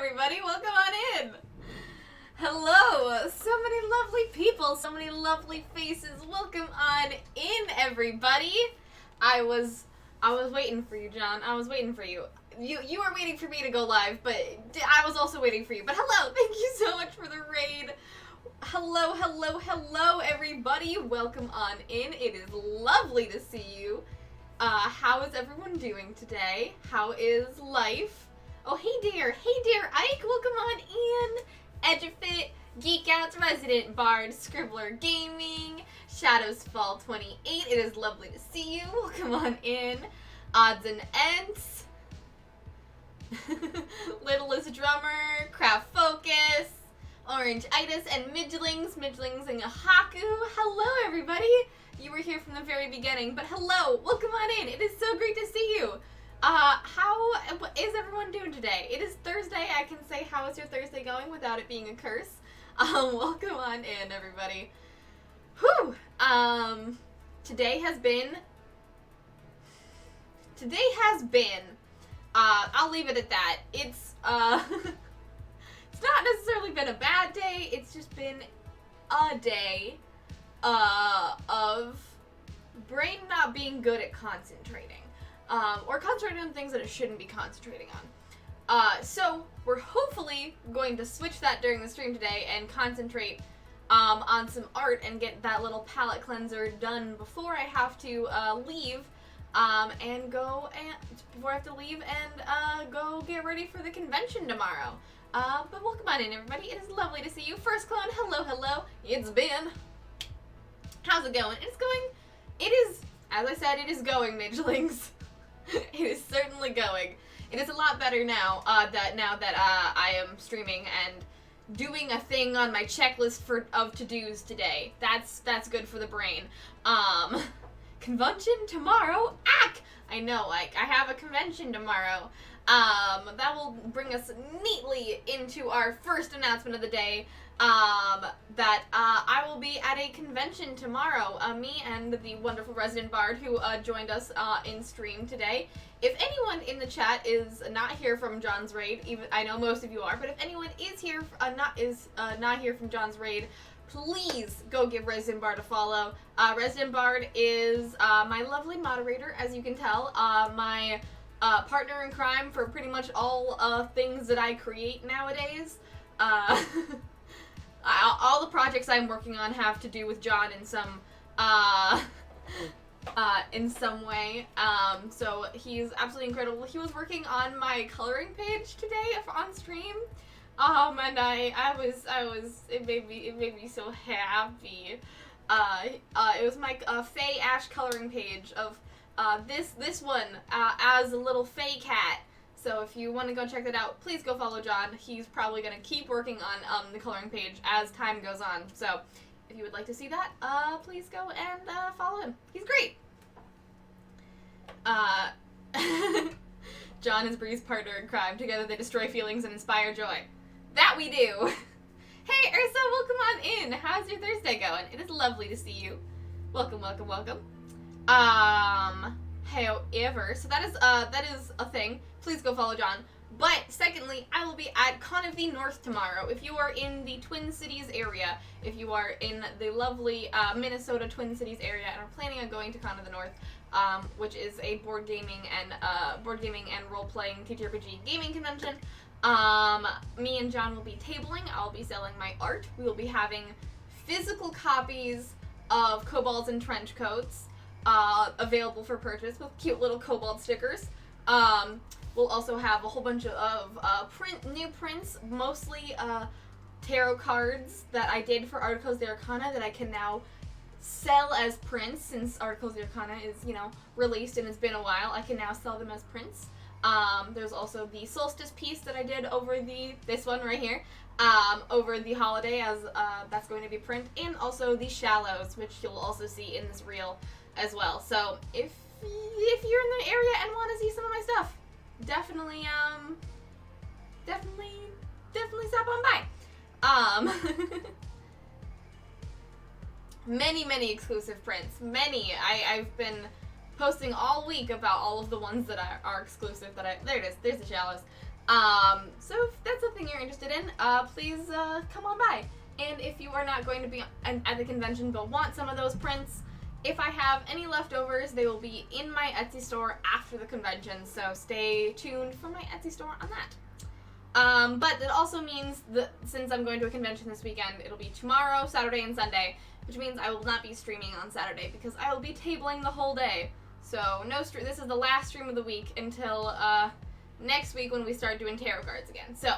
everybody. Welcome on in. Hello. So many lovely people, so many lovely faces. Welcome on in, everybody. I was waiting for you, John. I was waiting for you. You were waiting for me to go live, but I was also waiting for you. But hello. Thank you so much for the raid. Hello, everybody. Welcome on in. It is lovely to see you. How is everyone doing today? How is life? Oh, hey dear, Ike, welcome on in. Edufit, Geek Out's resident bard, Scribbler Gaming, Shadows Fall 28. It is lovely to see you. Welcome on in. Odds and Ents, Littlest Drummer, Craft Focus, Orange-itis, and Midgelings and Ahaku. Hello, everybody. You were here from the very beginning, but hello, welcome on in. It is so great to see you. How is everyone doing today? It is Thursday. I can say how is your Thursday going without it being a curse. Welcome on in, everybody. Whew. Today has been, I'll leave it at that. It's not necessarily been a bad day. It's just been a day of brain not being good at concentrating. Or concentrating on things that it shouldn't be concentrating on. So we're hopefully going to switch that during the stream today and concentrate on some art and get that little palette cleanser done before I have to leave and go get ready for the convention tomorrow. But welcome on in, everybody. It is lovely to see you. First Clone, hello. It's Ben. How's it going? It is, as I said, it is going, Midgelings. It is certainly going. It is a lot better now that I am streaming and doing a thing on my checklist of to-dos today. That's good for the brain. Convention tomorrow? I know, I have a convention tomorrow. That will bring us neatly into our first announcement of the day. That I will be at a convention tomorrow. Me and the wonderful resident bard who joined us in stream today. If anyone in the chat is not here from John's raid, even I know most of you are, but if anyone is here not here from John's raid, please go give Resident Bard a follow. Resident Bard is my lovely moderator, as you can tell. My partner in crime for pretty much all things that I create nowadays. All the projects I'm working on have to do with John in some way. So he's absolutely incredible. He was working on my coloring page today on stream. And it made me so happy. It was my Faye Ash coloring page of this one as a little Faye cat. So if you want to go check that out, please go follow John. He's probably going to keep working on the coloring page as time goes on. So if you would like to see that, please go and follow him. He's great. John is Bree's partner in crime. Together they destroy feelings and inspire joy. That we do. Hey, Ursa, welcome on in. How's your Thursday going? It is lovely to see you. Welcome. However, so that is a thing. Please go follow John. But secondly, I will be at Con of the North tomorrow. If you are in the Twin Cities area, if you are in the lovely Minnesota Twin Cities area and are planning on going to Con of the North, which is a board gaming and role-playing TTRPG gaming convention, me and John will be tabling. I'll be selling my art. We will be having physical copies of Kobolds and Trench Coats available for purchase with cute little Kobold stickers. We'll also have a whole bunch of new prints, mostly tarot cards that I did for Articles de Arcana that I can now sell as prints since Articles de Arcana is, released and it's been a while. I can now sell them as prints. There's also the Solstice piece that I did over this one right here, over the holiday as that's going to be print, and also the Shallows, which you'll also see in this reel as well. So if you're in the area and want to see some of my stuff, definitely stop on by. Many exclusive prints. I've been posting all week about all of the ones that are exclusive. There it is. There's the Shallows. So if that's something something you're interested in, please come on by. And if you are not going to be at the convention but want some of those prints, if I have any leftovers, they will be in my Etsy store after the convention, so stay tuned for my Etsy store on that. But it also means that since I'm going to a convention this weekend, it'll be tomorrow, Saturday, and Sunday, which means I will not be streaming on Saturday because I will be tabling the whole day. So this is the last stream of the week until next week when we start doing tarot cards again. So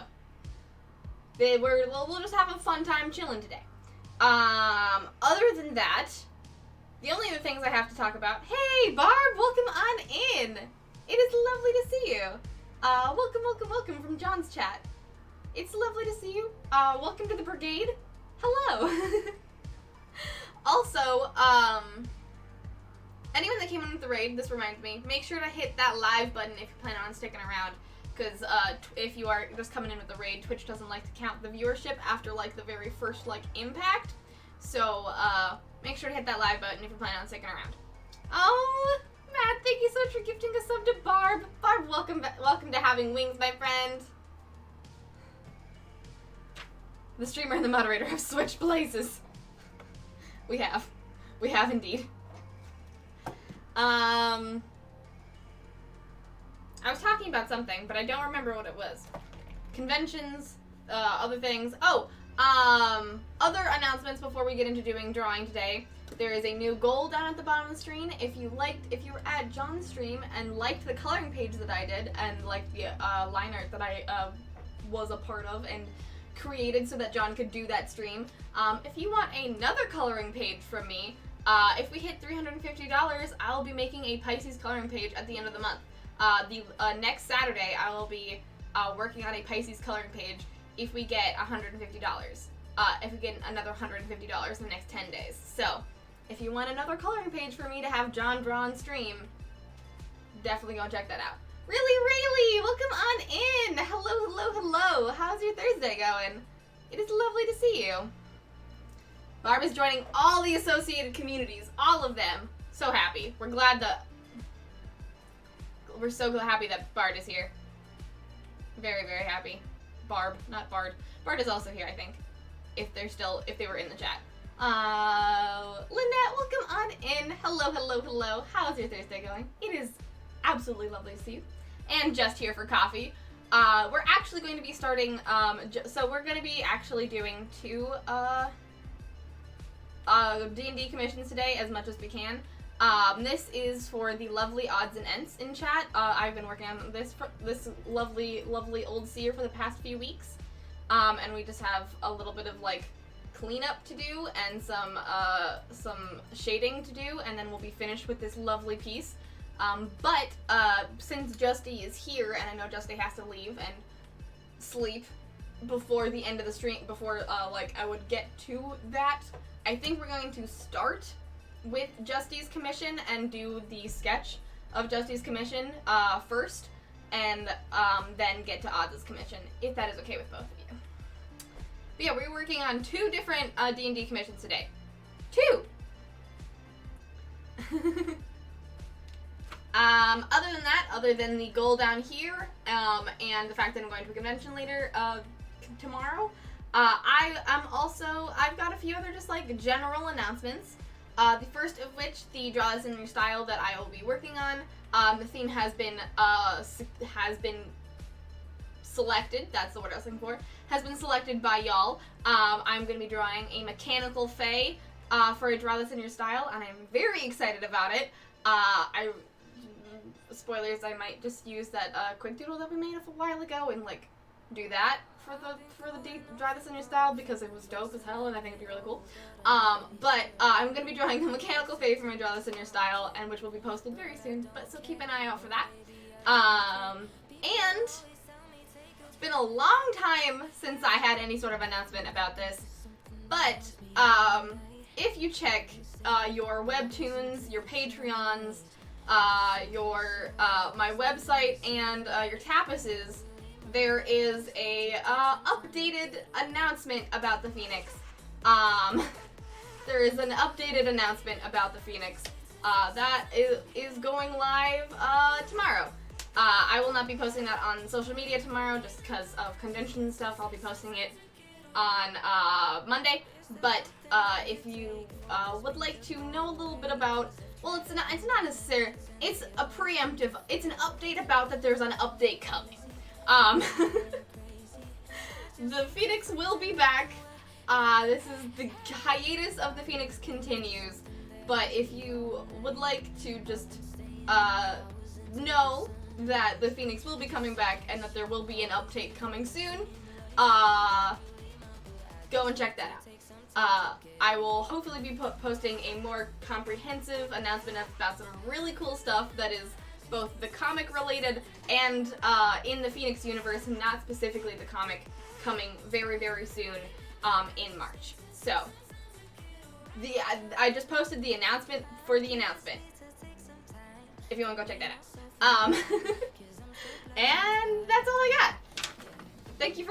we'll just have a fun time chilling today. Other than that, the only other things I have to talk about. Hey, Barb, welcome on in. It is lovely to see you. Welcome from John's chat. It's lovely to see you. Welcome to the brigade. Hello. Also, anyone that came in with the raid, this reminds me, make sure to hit that live button if you plan on sticking around. Because if you are just coming in with the raid, Twitch doesn't like to count the viewership after like the very first like impact. So make sure to hit that live button if you're planning on sticking around. Oh, Matt, thank you so much for gifting a sub to Barb. Barb, welcome to having wings, my friend. The streamer and the moderator have switched places. We have indeed. I was talking about something, but I don't remember what it was. Conventions, other things. Oh, other announcements before we get into doing drawing today. There is a new goal down at the bottom of the screen. If you were at John's stream and liked the coloring page that I did and liked the line art that I was a part of and created so that John could do that stream, if you want another coloring page from me, if we hit $350, I'll be making a Pisces coloring page at the end of the month. The next Saturday, I will be working on a Pisces coloring page if we get $150. If we get another $150 in the next 10 days. So, if you want another coloring page for me to have John draw on stream, definitely go check that out. Really, welcome on in! Hello. How's your Thursday going? It is lovely to see you. Barb is joining all the associated communities, all of them. So happy. We're so happy that Bard is here. Very, very happy. Barb, not Bard. Bard is also here, I think. If they were in the chat. Lynette, welcome on in. Hello. How's your Thursday going? It is absolutely lovely to see you. And just here for coffee. We're actually going to be starting, so we're going to be actually doing two, D&D commissions today as much as we can. This is for the lovely Odds and Ents in chat. I've been working on this lovely old seer for the past few weeks. And we just have a little bit of like cleanup to do and some shading to do, and then we'll be finished with this lovely piece. But since Justy is here, and I know Justy has to leave and sleep before the end of the stream, before like I would get to that, I think we're going to start with Justy's commission and do the sketch of Justy's commission first, and then get to Odds' commission, if that is okay with both of you. But yeah, we're working on two different D&D commissions today. Two! Other than that, other than the goal down here, and the fact that I'm going to a convention later tomorrow, I've got a few other just like general announcements. The first of which, the Draw This in Your Style that I will be working on. The theme has been selected, that's the word I was looking for, has been selected by y'all. I'm going to be drawing a mechanical fae for a Draw This in Your Style, and I'm very excited about it. Spoilers, I might just use that quick doodle that we made a while ago and like do that for the Draw This in Your Style because it was dope as hell and I think it'd be really cool. But I'm going to be drawing a mechanical fae for my Draw This in Your Style, and which will be posted very soon, but so keep an eye out for that. And it's been a long time since I had any sort of announcement about this, but if you check your webtoons, your Patreons, my website, and your tapuses, there is a updated announcement about the Phoenix. There is an updated announcement about the Phoenix that is going live tomorrow. I will not be posting that on social media tomorrow just because of convention and stuff. I'll be posting it on Monday. But if you would like to know a little bit about, well, it's not necessary. It's a preemptive. It's an update about that there's an update coming. The Phoenix will be back. This is the hiatus of the Phoenix continues. But if you would like to just know that the Phoenix will be coming back and that there will be an update coming soon, go and check that out. I will hopefully be posting a more comprehensive announcement about some really cool stuff that is both the comic related and in the Phoenix universe, not specifically the comic, coming very, very soon in March. So, I just posted the announcement for the announcement. If you want to go check that out. And that's all I got. Thank you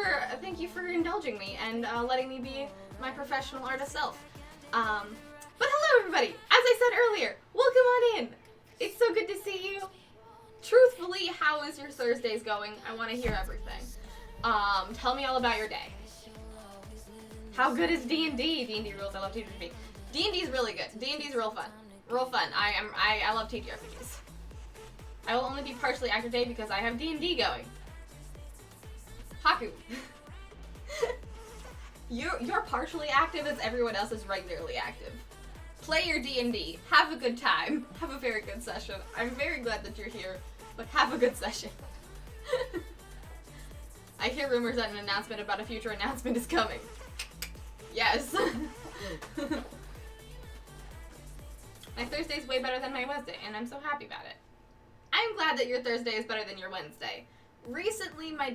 for indulging me and letting me be my professional artist self. But hello everybody! As I said earlier, welcome on in! It's so good to see you. Truthfully, how is your Thursdays going? I want to hear everything. Tell me all about your day. How good is D&D? D&D rules, I love TTRPG. D&D is really good. D&D is real fun. Real fun. I love TTRPGs. I will only be partially active today because I have D&D going. Haku. You're partially active as everyone else is regularly active. Play your D&D. Have a good time. Have a very good session. I'm very glad that you're here, but have a good session. I hear rumors that an announcement about a future announcement is coming. Yes. My Thursday's way better than my Wednesday, and I'm so happy about it. I'm glad that your Thursday is better than your Wednesday. Recently, my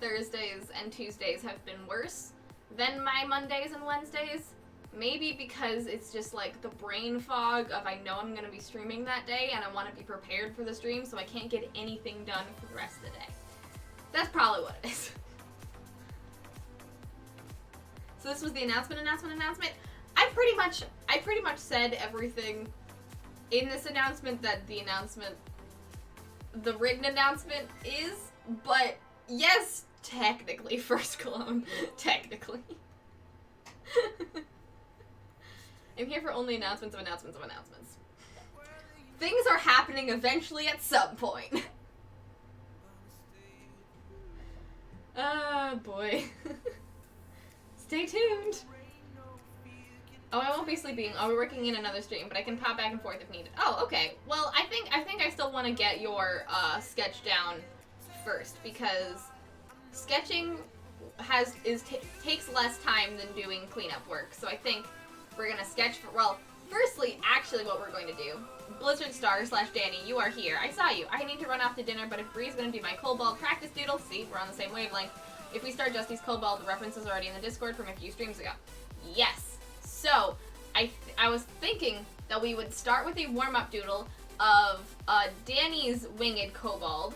Thursdays and Tuesdays have been worse than my Mondays and Wednesdays. Maybe because it's just like the brain fog of I know I'm going to be streaming that day and I want to be prepared for the stream, so I can't get anything done for the rest of the day. That's probably what it is. So this was the announcement. I pretty much said everything in this announcement that the written announcement is, but yes, technically, First Clone. Technically. I'm here for only announcements of announcements. Things are happening eventually at some point. Oh boy. Stay tuned. Oh, I won't be sleeping. I'll be working in another stream, but I can pop back and forth if needed. Oh, okay. Well, I think I still want to get your sketch down first, because sketching takes less time than doing cleanup work. So I think we're gonna sketch for, well, firstly, actually what we're going to do, Blizzard Star / Danny, you are here. I saw you. I need to run off to dinner, but if Bree's gonna do my Kobold practice doodle, see, we're on the same wavelength. If we start Justy's Kobold, the reference is already in the Discord from a few streams ago. Yes. So, I was thinking that we would start with a warm-up doodle of Danny's Winged Kobold,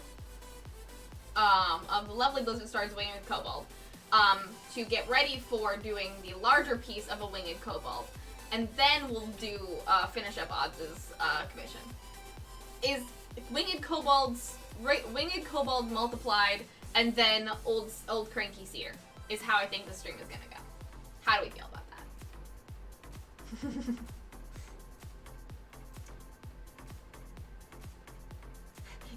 of the lovely Blizzard Star's Winged Kobold, to get ready for doing the larger piece of a Winged Kobold. And then we'll do, finish up Odds' commission. Is Winged Kobold multiplied, and then old Cranky Seer, is how I think the stream is gonna go. How do we feel about that?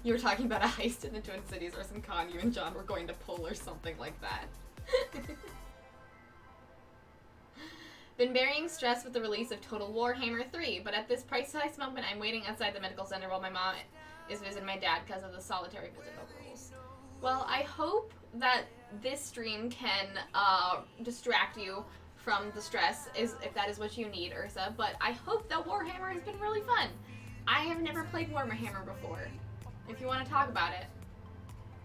You were talking about a heist in the Twin Cities or some con you and John were going to pull or something like that. Been burying stress with the release of Total Warhammer 3, but at this precise moment I'm waiting outside the medical center while my mom is visiting my dad because of the solitary visit rules. Well, I hope that this stream can distract you from the stress, if that is what you need, Ursa, but I hope that Warhammer has been really fun. I have never played Warhammer before. If you want to talk about it,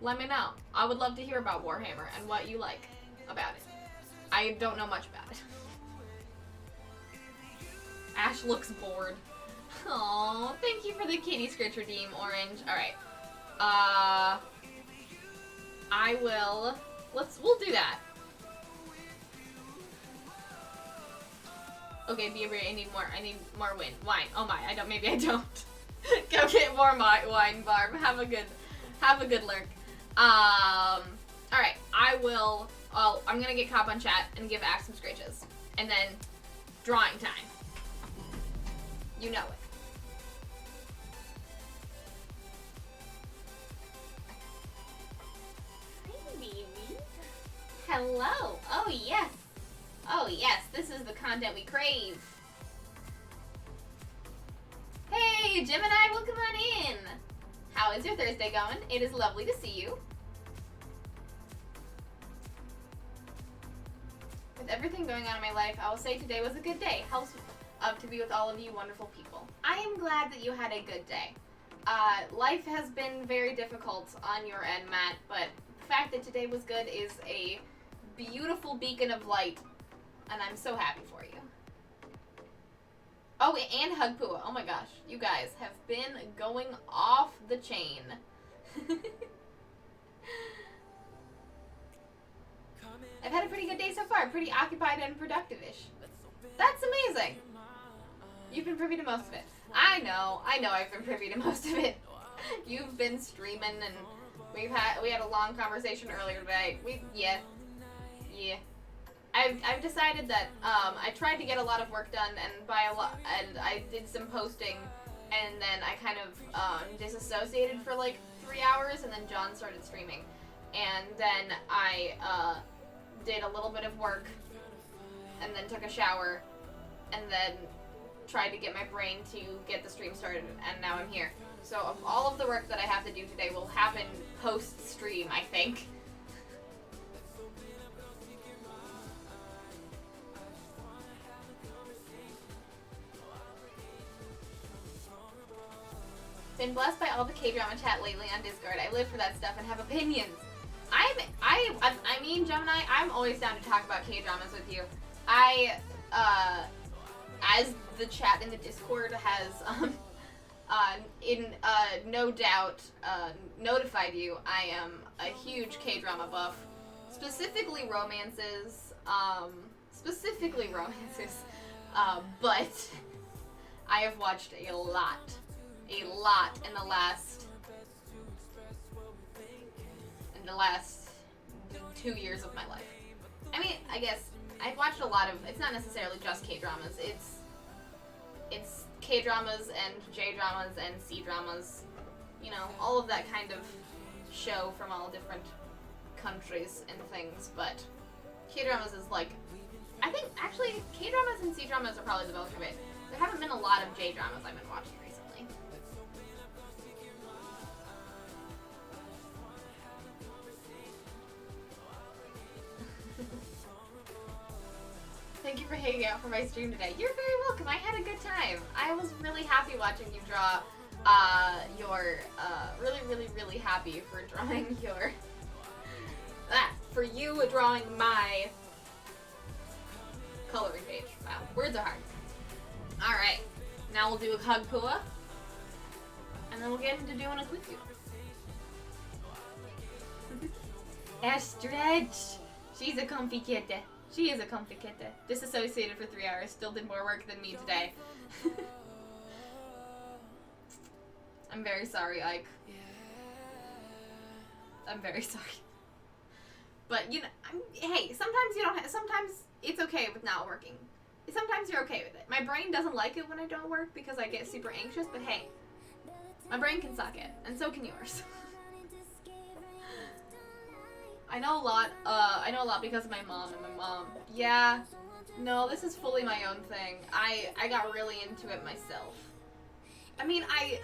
let me know. I would love to hear about Warhammer and what you like about it. I don't know much about it. Ash looks bored. Aww, thank you for the kitty scratch redeem, Orange. Alright. We'll do that. Okay, Bieber, I need more wine. Oh my, maybe I don't. Go get more wine, Barb. Have a Have a good lurk. Alright, I'm gonna get Cop on chat and give Axe some scratches. And then, drawing time. You know it. Hi, baby. Hello. Oh, yes. Oh, yes. This is the content we crave. Hey, Gemini, welcome on in. How is your Thursday going? It is lovely to see you. With everything going on in my life, I will say today was a good day. Helps to be with all of you wonderful people. I am glad that you had a good day. Life has been very difficult on your end, Matt, but the fact that today was good is a beautiful beacon of light, and I'm so happy for you. Oh, and Hug Pua. Oh my gosh, you guys have been going off the chain. I've had a pretty good day so far. Pretty occupied and productive-ish. That's amazing. You've been privy to most of it. I know I've been privy to most of it. You've been streaming, and we had a long conversation earlier today. Yeah. I've decided that I tried to get a lot of work done, and I did some posting, and then I kind of disassociated for like 3 hours, and then John started streaming, and then I did a little bit of work, and then took a shower, and then tried to get my brain to get the stream started, and now I'm here. So all of the work that I have to do today will happen post-stream, I think. Been blessed by all the K-drama chat lately on Discord. I live for that stuff and have opinions. I mean, Gemini, I'm always down to talk about K-dramas with you. As the chat in the Discord has, no doubt, notified you, I am a huge K-drama buff. Specifically romances, but I have watched a lot in the last 2 years of my life. I mean, I guess I've watched a lot of, it's not necessarily just K-dramas, it's K-dramas and J-dramas and C-dramas, you know, all of that kind of show from all different countries and things, but K-dramas is like, I think actually K-dramas and C-dramas are probably the bulk of it. There haven't been a lot of J-dramas I've been watching recently. Thank you for hanging out for my stream today. You're very welcome. I had a good time. I was really happy watching you draw really happy for drawing your for you drawing my coloring page. Wow, words are hard. Alright, now we'll do a Hug Pua, and then we'll get into doing a Quickie. Stretch! She's a comfy kitty. She is a comfy kitty. Disassociated for 3 hours, still did more work than me today. I'm very sorry, Ike. I'm very sorry. But, you know, hey, sometimes you don't sometimes it's okay with not working. Sometimes you're okay with it. My brain doesn't like it when I don't work because I get super anxious, but hey, my brain can suck it, and so can yours. I know a lot because of my mom, and my mom, yeah, no, this is fully my own thing. I got really into it myself. I mean, I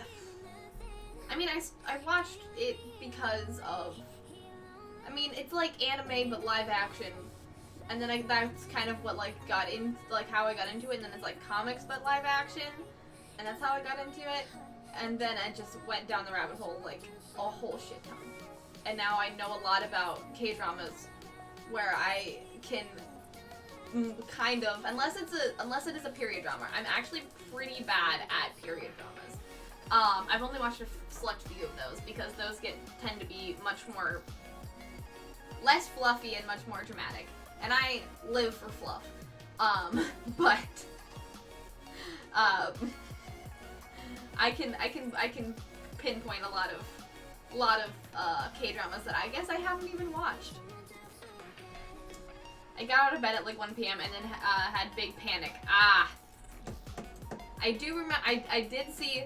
watched it because of, I mean, it's like anime but live action, and then that's kind of what got in, how I got into it, and then it's like comics but live action, and that's how I got into it, and then I just went down the rabbit hole a whole shit ton. And now I know a lot about K-dramas, where I can kind of, unless it is a period drama. I'm actually pretty bad at period dramas. I've only watched a select few of those because those tend to be much more less fluffy and much more dramatic, and I live for fluff. But I can pinpoint a lot of a lot of K-dramas that I guess I haven't even watched. I got out of bed at like 1 p.m. and then had Big Panic. I do remember. I did see.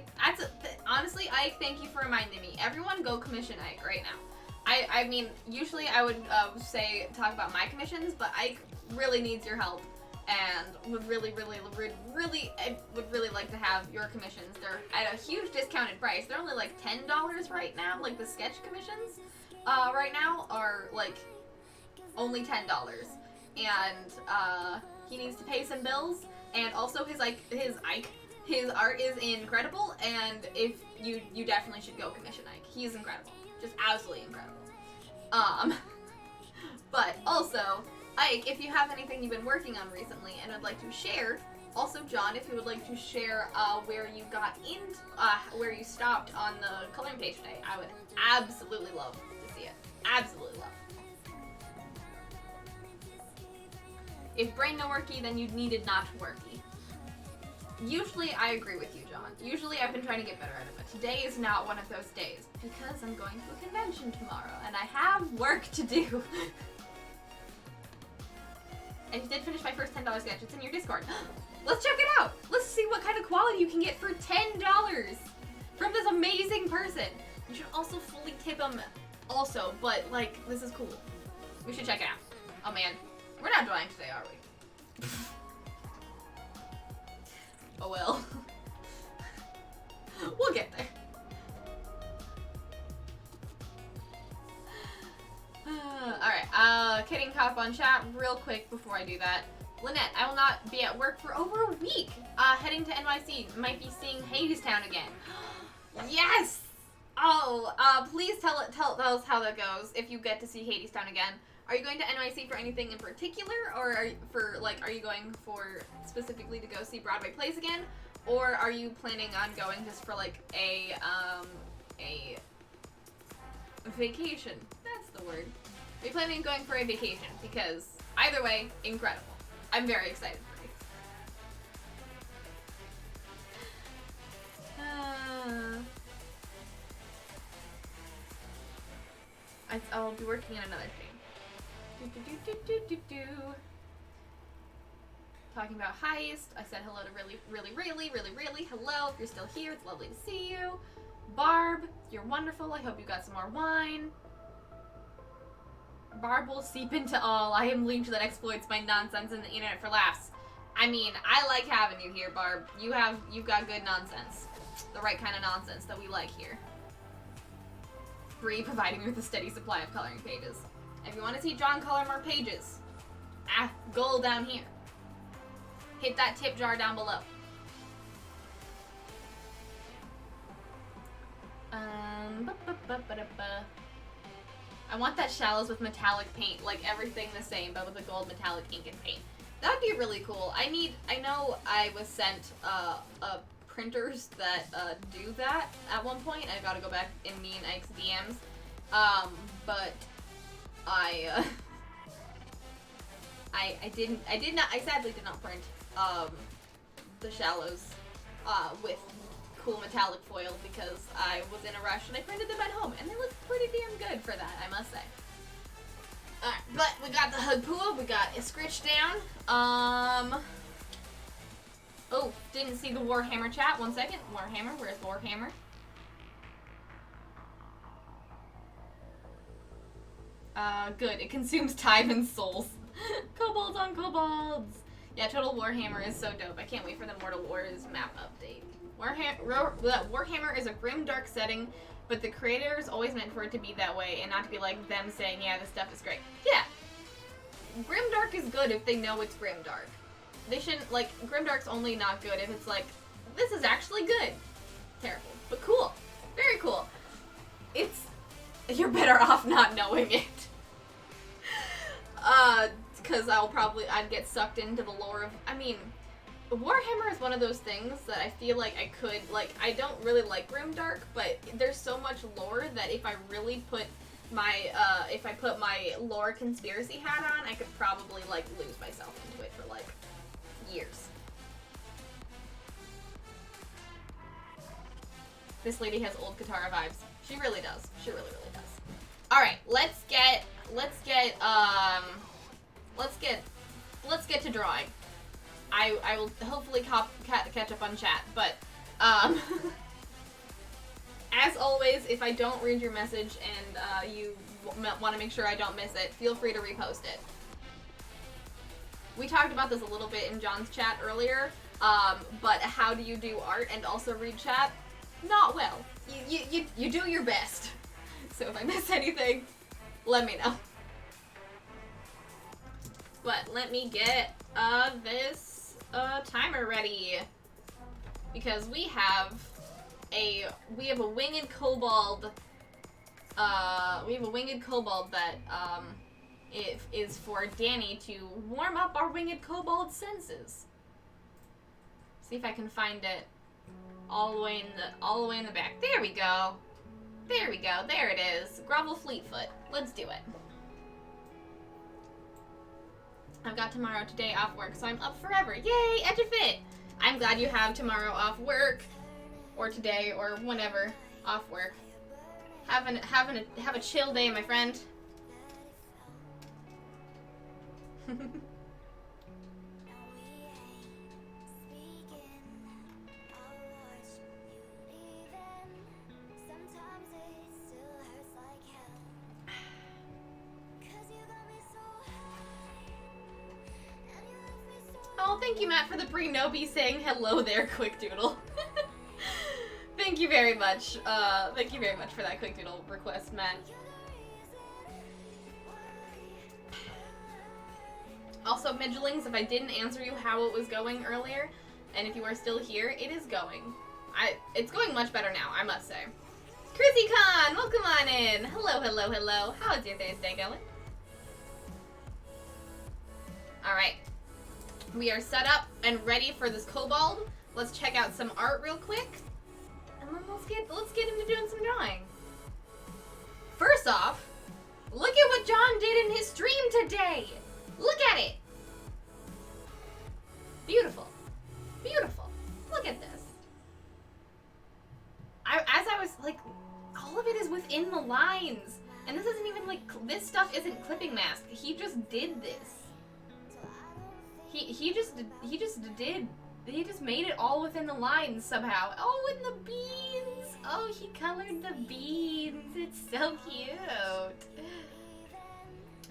Honestly, Ike, thank you for reminding me. Everyone, go commission Ike right now. I mean, usually I would talk about my commissions, but Ike really needs your help, and would really like to have your commissions. They're at a huge discounted price. They're only like $10 right now. Like the sketch commissions, right now are like only $10, and he needs to pay some bills, and also his art is incredible, and if you definitely should go commission Ike. He's incredible, just absolutely incredible. But also, Ike, if you have anything you've been working on recently and would like to share, also John, if you would like to share where you got in, where you stopped on the coloring page today, I would absolutely love to see it. Absolutely love. If brain no worky, then you needed not worky. Usually I agree with you, John. Usually I've been trying to get better at it, but today is not one of those days because I'm going to a convention tomorrow and I have work to do. I did finish my first $10 sketch. It's in your Discord. Let's check it out. Let's see what kind of quality you can get for $10 from this amazing person. You should also fully tip him also, but like, this is cool. We should check it out. Oh man, we're not drawing today, are we? Oh well. We'll get there. Alright, kidding cop on chat real quick before I do that. Lynette, I will not be at work for over a week. Heading to NYC. Might be seeing Hadestown again. Yes! Oh, please tell us how that goes if you get to see Hadestown again. Are you going to NYC for anything in particular, or are you going for specifically to go see Broadway plays again, or are you planning on going just for like a vacation? That's the word. Are you planning on going for a vacation? Because either way, incredible. I'm very excited for you. I'll be working on another thing. Talking about Heist. I said hello to really hello. If you're still here, it's lovely to see you. Barb, you're wonderful. I hope you got some more wine. Barb will seep into all. I am leech that exploits my nonsense in the internet for laughs. I mean, I like having you here, Barb. You've got good nonsense. The right kind of nonsense that we like here. Bree providing me with a steady supply of coloring pages. If you want to see John color more pages, goal down here. Hit that tip jar down below. I want that shallows with metallic paint, like everything the same, but with a gold metallic ink and paint. That would be really cool. I know I was sent printers that do that at one point. I gotta go back in me and Ike's DMs. But I sadly did not print the shallows with cool metallic foil because I was in a rush and I printed them at home and they look pretty damn good for that, I must say. Alright, but we got the hug pool, we got a scritch down. Oh, didn't see the Warhammer chat. 1 second. Warhammer, where's Warhammer? Good. It consumes time and souls. Kobolds on kobolds. Yeah, Total Warhammer is so dope. I can't wait for the Mortal Wars map update. Warhammer is a grim, dark setting, but the creators always meant for it to be that way and not to be like them saying, yeah, this stuff is great. Yeah. Grimdark is good if they know it's grimdark. They shouldn't, like, grimdark's only not good if it's like, this is actually good. Terrible. But cool. Very cool. You're better off not knowing it. Because I'd get sucked into the lore of, Warhammer is one of those things that I feel like I could, like, I don't really like grimdark, but there's so much lore that if I really put my lore conspiracy hat on, I could probably, like, lose myself into it for, like, years. This lady has old Katara vibes. She really does. She really, really does. All right, let's get to drawing. I will hopefully catch up on chat, but as always, if I don't read your message and you want to make sure I don't miss it, feel free to repost it. We talked about this a little bit in John's chat earlier, but how do you do art and also read chat? Not well. You do your best. So if I miss anything, let me know. But let me get this timer ready, because we have a winged kobold. We have a winged kobold that it is for Danny to warm up our winged kobold senses. See if I can find it all the way in the back. There we go. There we go. There it is. Grovel Fleetfoot. Let's do it. I've got tomorrow today off work, so I'm up forever. Yay, Edgefit! I'm glad you have tomorrow off work, or today, or whenever off work. Have a chill day, my friend. Oh, thank you, Matt, for the pre-Nobi saying hello there, Quick Doodle. Thank you very much. Thank you very much for that Quick Doodle request, Matt. Also, Midgelings, if I didn't answer you how it was going earlier, and if you are still here, it is going. It's going much better now, I must say. Chrissy Khan, welcome on in. Hello, hello, hello. How is your Thursday going? Alright. We are set up and ready for this kobold. Let's check out some art real quick. And then let's get into doing some drawing. First off, look at what John did in his stream today. Look at it. Beautiful. Beautiful. Look at this. As I was like, all of it is within the lines. And this isn't even like, this stuff isn't clipping mask. He just did this. He just made it all within the lines somehow. Oh, and the beans. Oh, he colored the beans. It's so cute.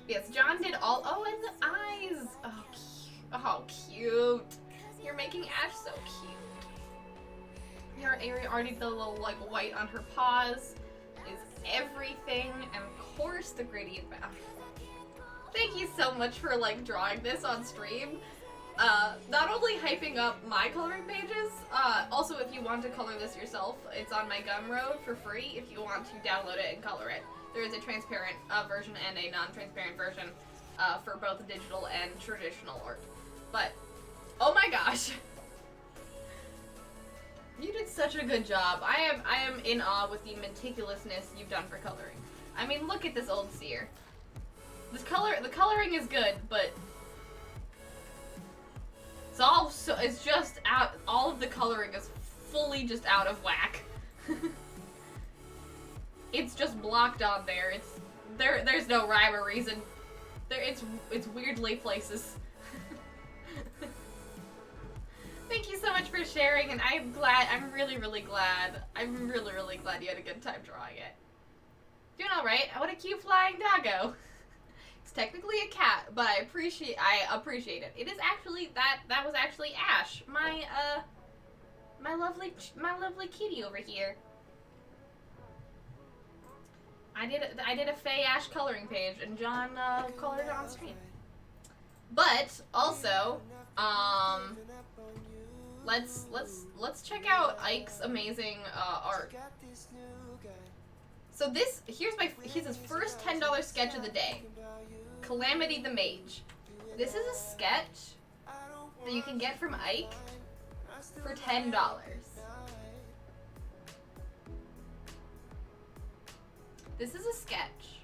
Yes, John did all. Oh, and the eyes. Oh, cute. Oh, cute. You're making Ash so cute. You're already the little like white on her paws is everything, and of course the gradient bath. Thank you so much for like drawing this on stream. Not only hyping up my coloring pages, also if you want to color this yourself, it's on my Gumroad for free if you want to download it and color it. There is a transparent version and a non-transparent version for both digital and traditional art. But, oh my gosh. You did such a good job. I am in awe with the meticulousness you've done for coloring. I mean, look at this old seer. The coloring is good, but it's just out. All of the coloring is fully just out of whack. It's just blocked on there. There's no rhyme or reason. It's weirdly places. Thank you so much for sharing, and I'm really, really glad you had a good time drawing it. Doing alright. What a cute flying doggo. It's technically a cat, but I appreciate it. It is actually, that was actually Ash, my lovely kitty over here. I did a Faye Ash coloring page, and John colored it on stream. But also, let's check out Ike's amazing art. So here's his first $10 sketch of the day. Calamity the Mage. This is a sketch that you can get from Ike for $10. This is a sketch.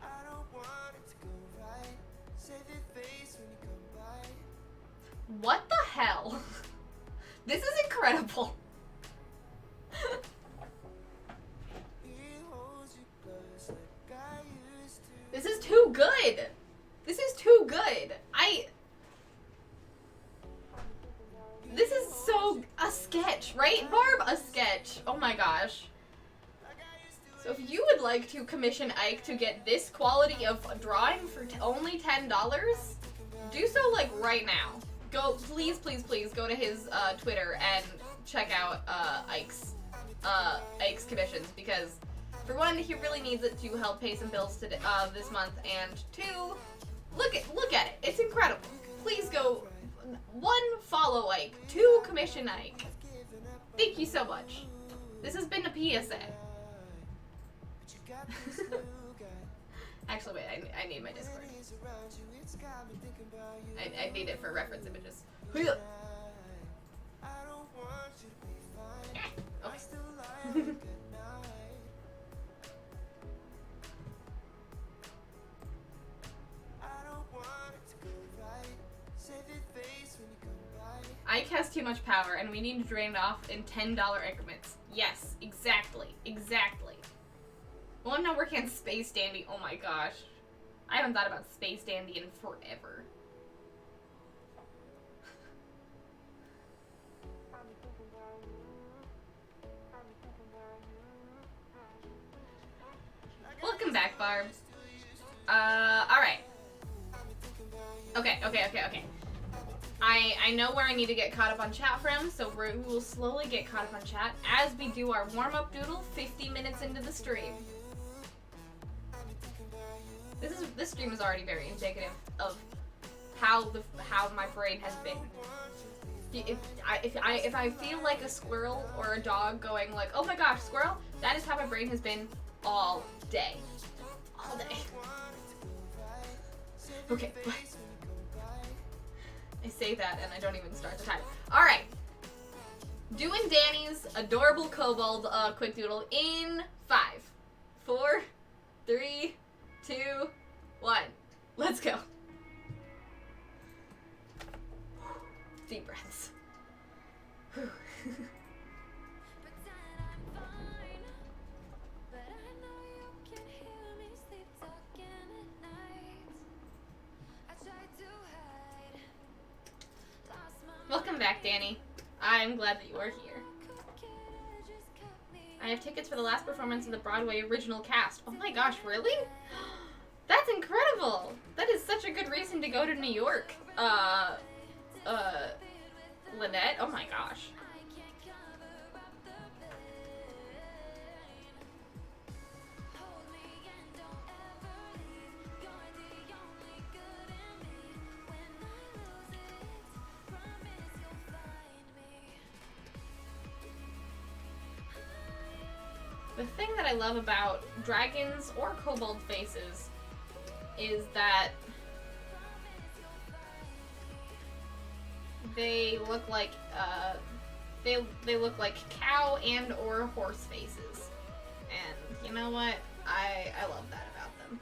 What the hell? This is incredible. my gosh. So if you would like to commission Ike to get this quality of drawing for only $10, do so like right now. Go, please, please, please go to his Twitter and check out Ike's commissions, because for one, he really needs it to help pay some bills today, this month, and two, look at it. It's incredible. Please go, 1, follow Ike, 2, commission Ike. Thank you so much. This has been a PSA. Actually, wait, I need my Discord. I need it for reference images. Okay. Ike has too much power, and we need to drain it off in $10 increments. Yes, exactly. Well, I'm not working on Space Dandy. Oh my gosh. I haven't thought about Space Dandy in forever. Welcome back, Barb. Alright. Okay. I know where I need to get caught up on chat from, so we will slowly get caught up on chat as we do our warm-up doodle 50 minutes into the stream. This stream is already very indicative of how my brain has been. If I feel like a squirrel or a dog going like, oh my gosh, squirrel, that is how my brain has been all day. All day. Okay, but I say that and I don't even start the timer. Alright. Doing Danny's adorable kobold quick doodle in 5, 4, 3, 2, 1. Let's go. Deep breaths. Welcome back, Danny. I'm glad that you are here. I have tickets for the last performance of the Broadway original cast. Oh my gosh, really? That's incredible! That is such a good reason to go to New York. Lynette? Oh my gosh. The thing that I love about dragons or kobold faces is that they look like they look like cow and or horse faces, and you know what? I love that about them.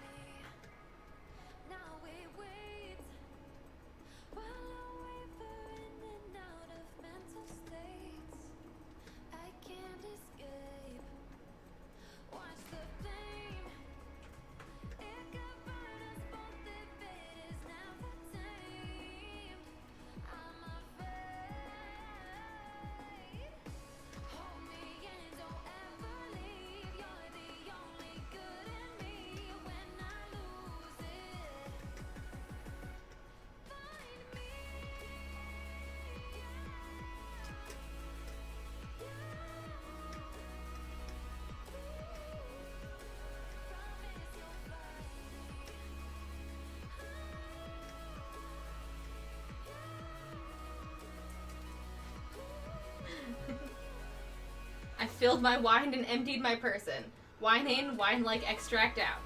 I filled my wine and emptied my person. Wine in, wine like extract out.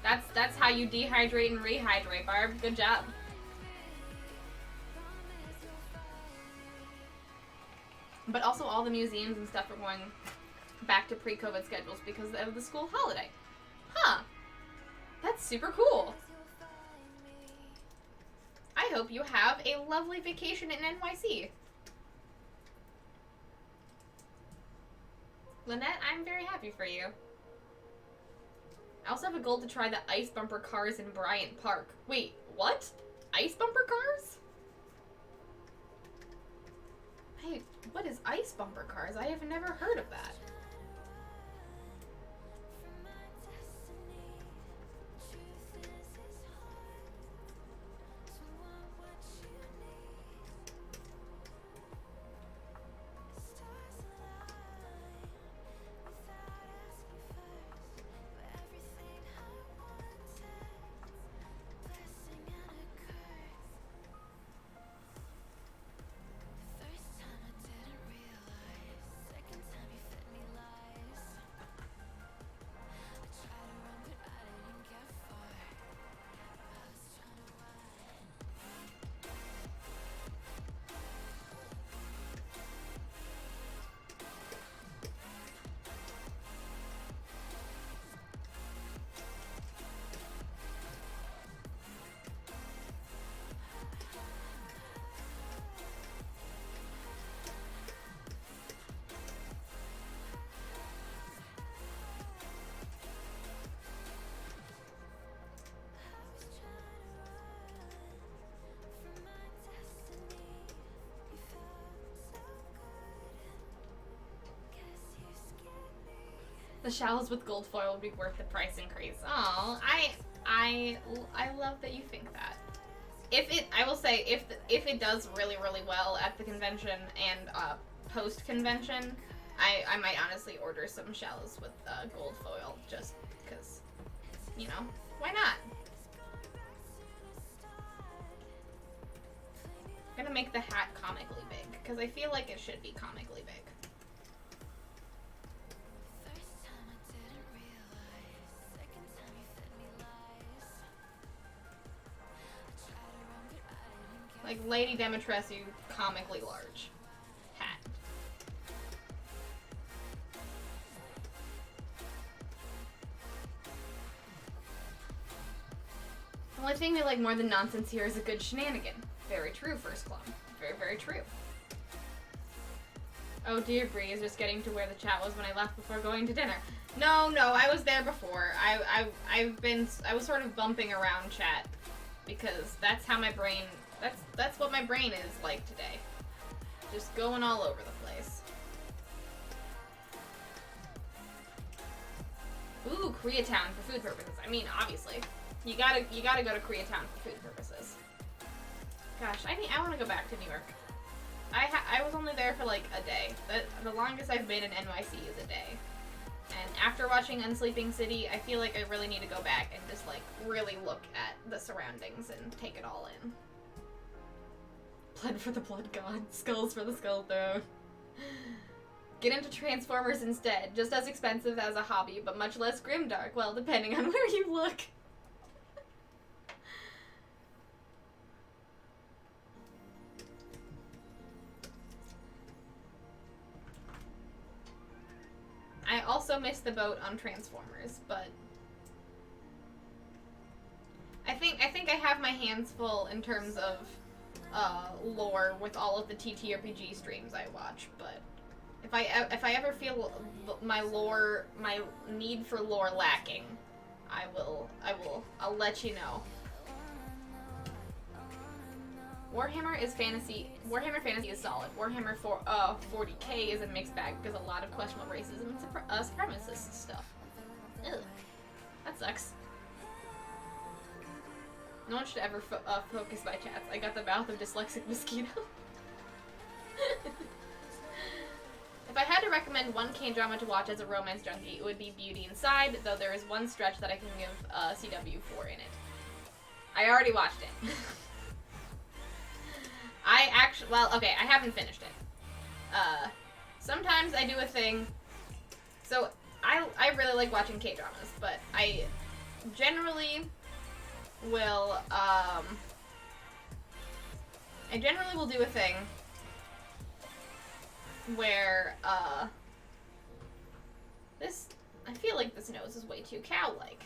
That's how you dehydrate and rehydrate, Barb. Good job. But also all the museums and stuff are going back to pre-COVID schedules because of the school holiday. Huh. That's super cool. I hope you have a lovely vacation in NYC. Lynette, I'm very happy for you. I also have a goal to try the ice bumper cars in Bryant Park. Wait, what? Ice bumper cars? Hey, what is ice bumper cars? I have never heard of that. The shallows with gold foil would be worth the price increase. Oh, I love that you think that. I will say, if it does really, really well at the convention and post convention, I might honestly order some shallows with gold foil, just because, why not? I'm gonna make the hat comically big, because I feel like it should be comically big. Like Lady Demetresu, comically large hat. The only thing we like more than nonsense here is a good shenanigan. Very true, First Club. Very, very true. Oh dear, Bree is just getting to where the chat was when I left before going to dinner. No, I was there before. I was sort of bumping around chat because that's how my brain. That's what my brain is like today. Just going all over the place. Ooh, Koreatown for food purposes. I mean, obviously, you gotta go to Koreatown for food purposes. Gosh, I want to go back to New York. I was only there for like a day. The longest I've been in NYC is a day. And after watching Unsleeping City, I feel like I really need to go back and just like really look at the surroundings and take it all in. Blood for the blood god, skulls for the skull throne. Get into Transformers instead. Just as expensive as a hobby, but much less grimdark. Well, depending on where you look. I also missed the boat on Transformers, but I think I have my hands full in terms of lore with all of the TTRPG streams I watch. But if I ever feel my need for lore lacking, I'll let you know. Warhammer Warhammer Fantasy is solid. Warhammer 40k is a mixed bag because a lot of questionable racism and supremacist stuff. Ugh. That sucks. No one should ever focus my chats. I got the mouth of dyslexic mosquito. If I had to recommend one K-drama to watch as a romance junkie, it would be Beauty Inside, though there is one stretch that I can give CW for in it. I already watched it. I haven't finished it. Sometimes I do a thing. So, I really like watching K-dramas, but I generally will, do a thing where, I feel like this nose is way too cow-like.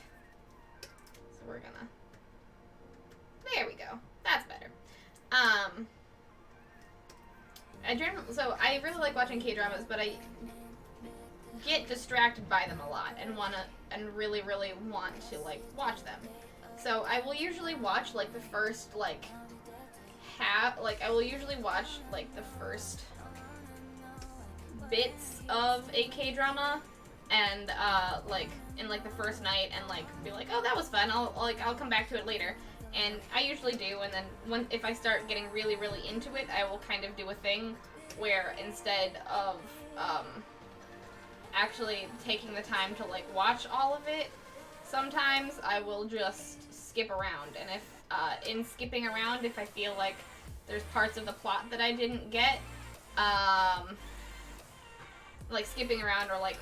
So we're gonna, there we go. That's better. I really like watching K-dramas, but I get distracted by them a lot and really, really want to, like, watch them. So I will usually watch, like, the first, like, I will usually watch, like, the first bits of a K-drama and, like, in, like, the first night and, like, be like, oh, that was fun, I'll come back to it later. And I usually do, and then if I start getting really, really into it, I will kind of do a thing where instead of actually taking the time to like watch all of it, sometimes I will just skip around. And if in skipping around, if I feel like there's parts of the plot that I didn't get, like skipping around or like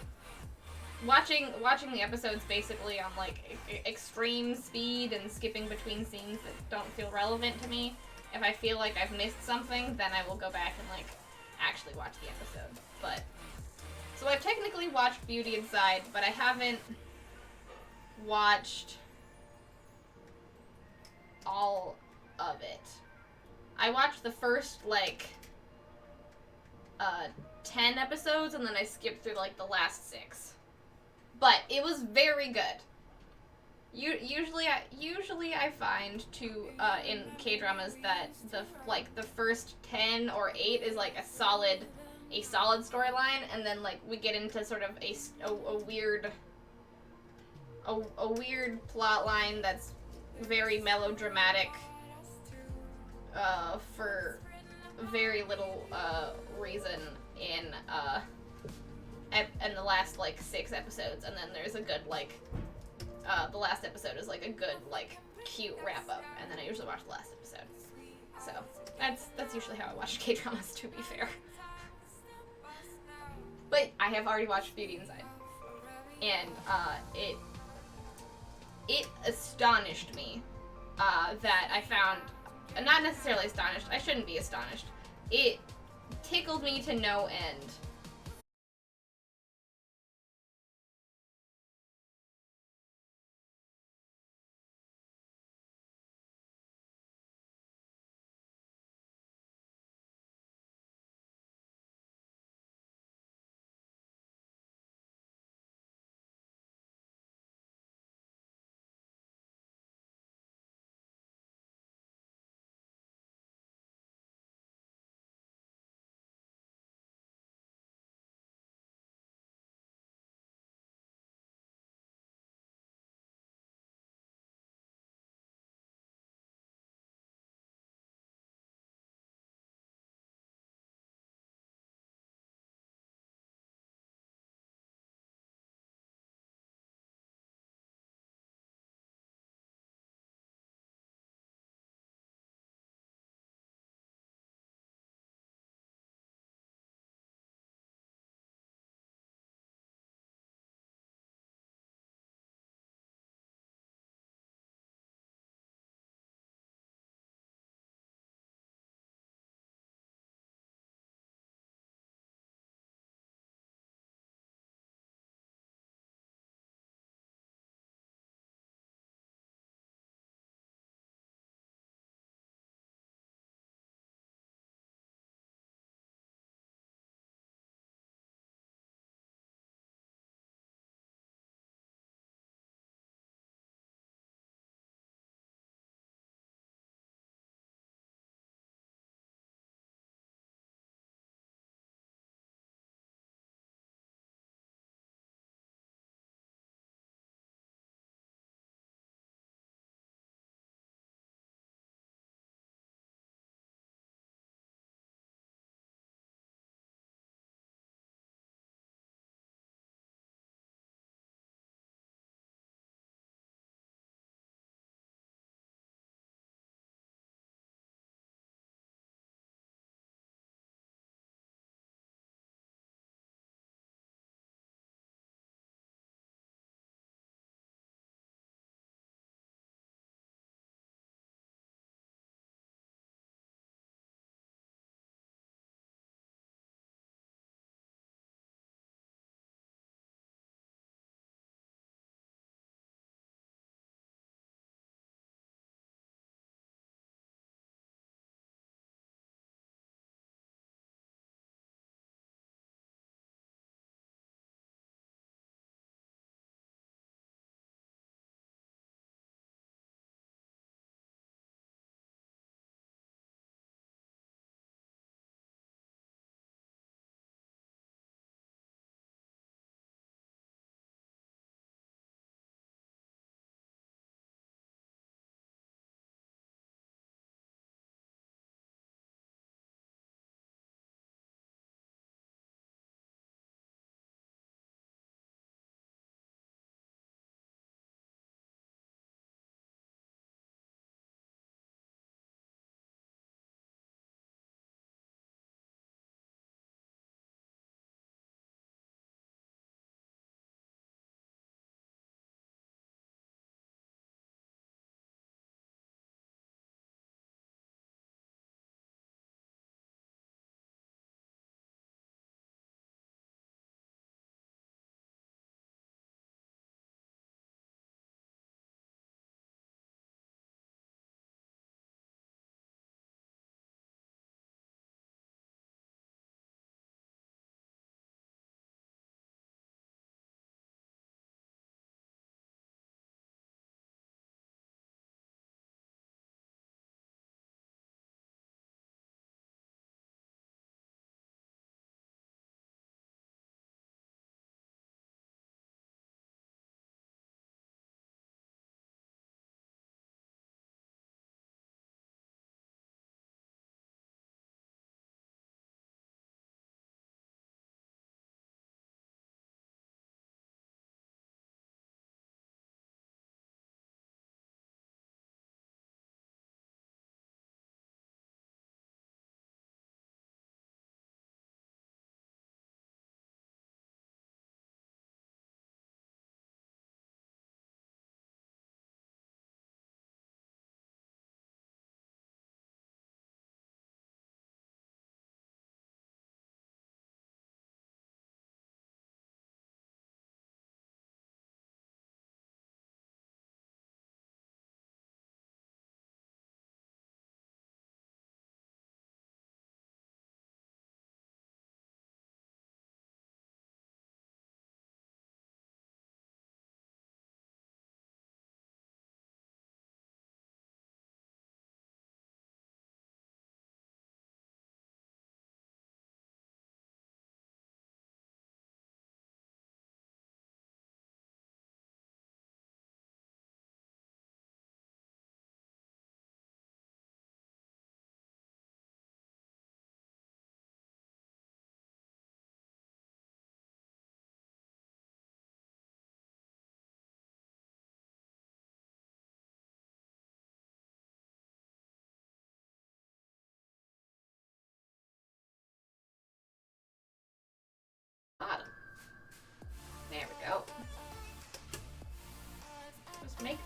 watching the episodes basically on like extreme speed and skipping between scenes that don't feel relevant to me. If I feel like I've missed something, then I will go back and like actually watch the episode. But so I've technically watched Beauty Inside, but I haven't watched all of it. I watched the first like 10 episodes and then I skipped through like the last 6. But it was very good. Usually I find in K-dramas that the first 10 or 8 is like a solid a solid storyline, and then like we get into sort of a weird a weird plot line that's very melodramatic for very little reason in the last like 6 episodes, and then there's a good like the last episode is like a good like cute wrap up, and then I usually watch the last episode. So that's usually how I watch K-dramas, to be fair. But I have already watched Beauty Inside, and it astonished me that I found, not necessarily astonished, I shouldn't be astonished, it tickled me to no end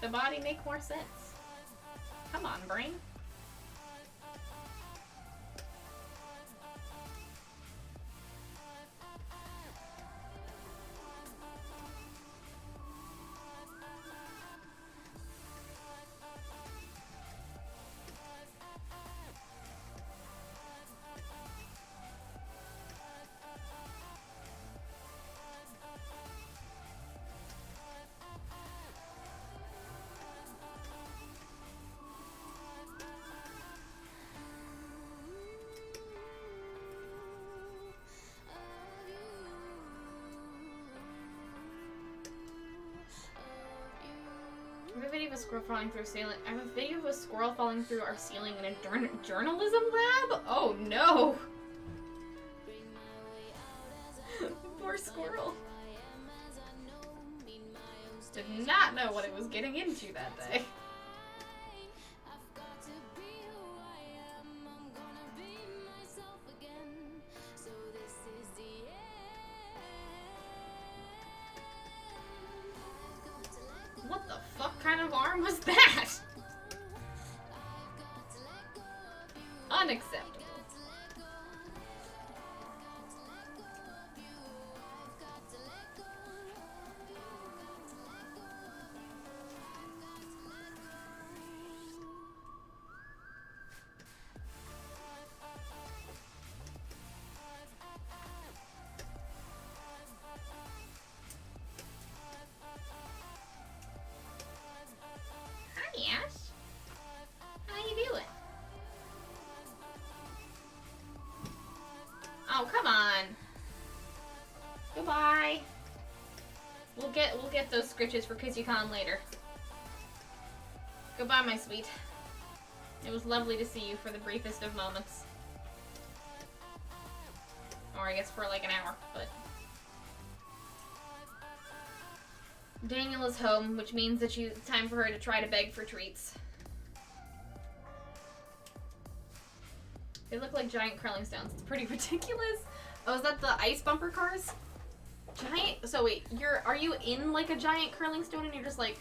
the body make more sense. Come on, brain. I have a video of a squirrel falling through a ceiling. I have a video of a squirrel falling through our ceiling in a journalism lab? Oh no! Poor squirrel. Did not know what it was getting into that day. What the fuck kind of arm was that? Unacceptable. Yes. How you doing? Oh, come on. Goodbye. We'll get those scritches for KizzyCon later. Goodbye, my sweet. It was lovely to see you for the briefest of moments. Or I guess for like an hour, but... Daniel is home, which means that it's time for her to try to beg for treats. They look like giant curling stones. It's pretty ridiculous. Oh, is that the ice bumper cars? Giant? So wait, are you in like a giant curling stone and you're just like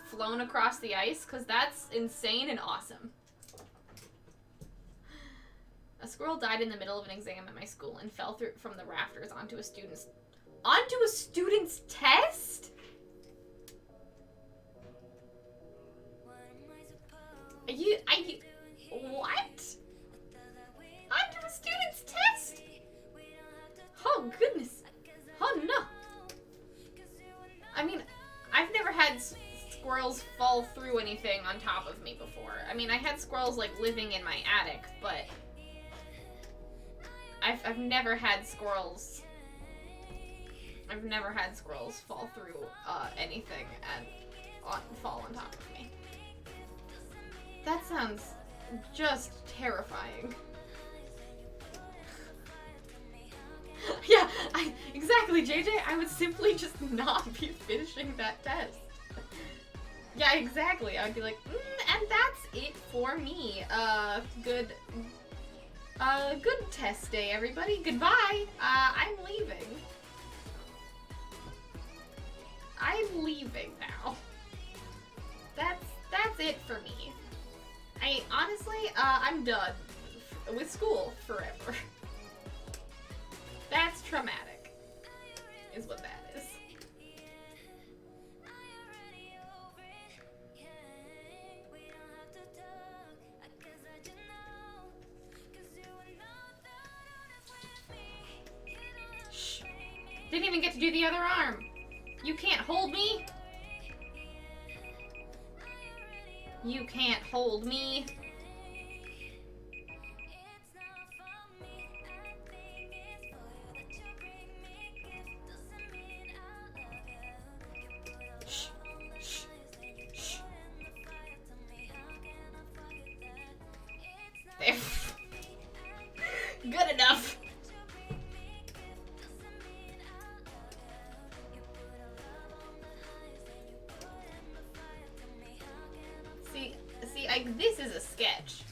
flown across the ice? Because that's insane and awesome. A squirrel died in the middle of an exam at my school and fell through from the rafters onto a student's test? What? Onto a student's test? Oh, goodness. Oh, no. I mean, I've never had squirrels fall through anything on top of me before. I mean, I had squirrels, like, living in my attic, but I've never had squirrels... I've never had squirrels fall through anything and fall on top of me. That sounds just terrifying. Yeah, exactly, JJ. I would simply just not be finishing that test. Yeah, exactly. I would be like, and that's it for me. Good test day, everybody. Goodbye. I'm leaving. I'm leaving now. That's it for me. Honestly, I'm done with school forever. That's traumatic, is what that is. Shh. Didn't even get to do the other arm. You can't hold me. You can't hold me. Shh. Shh. Shh. There. Good enough. This is a sketch.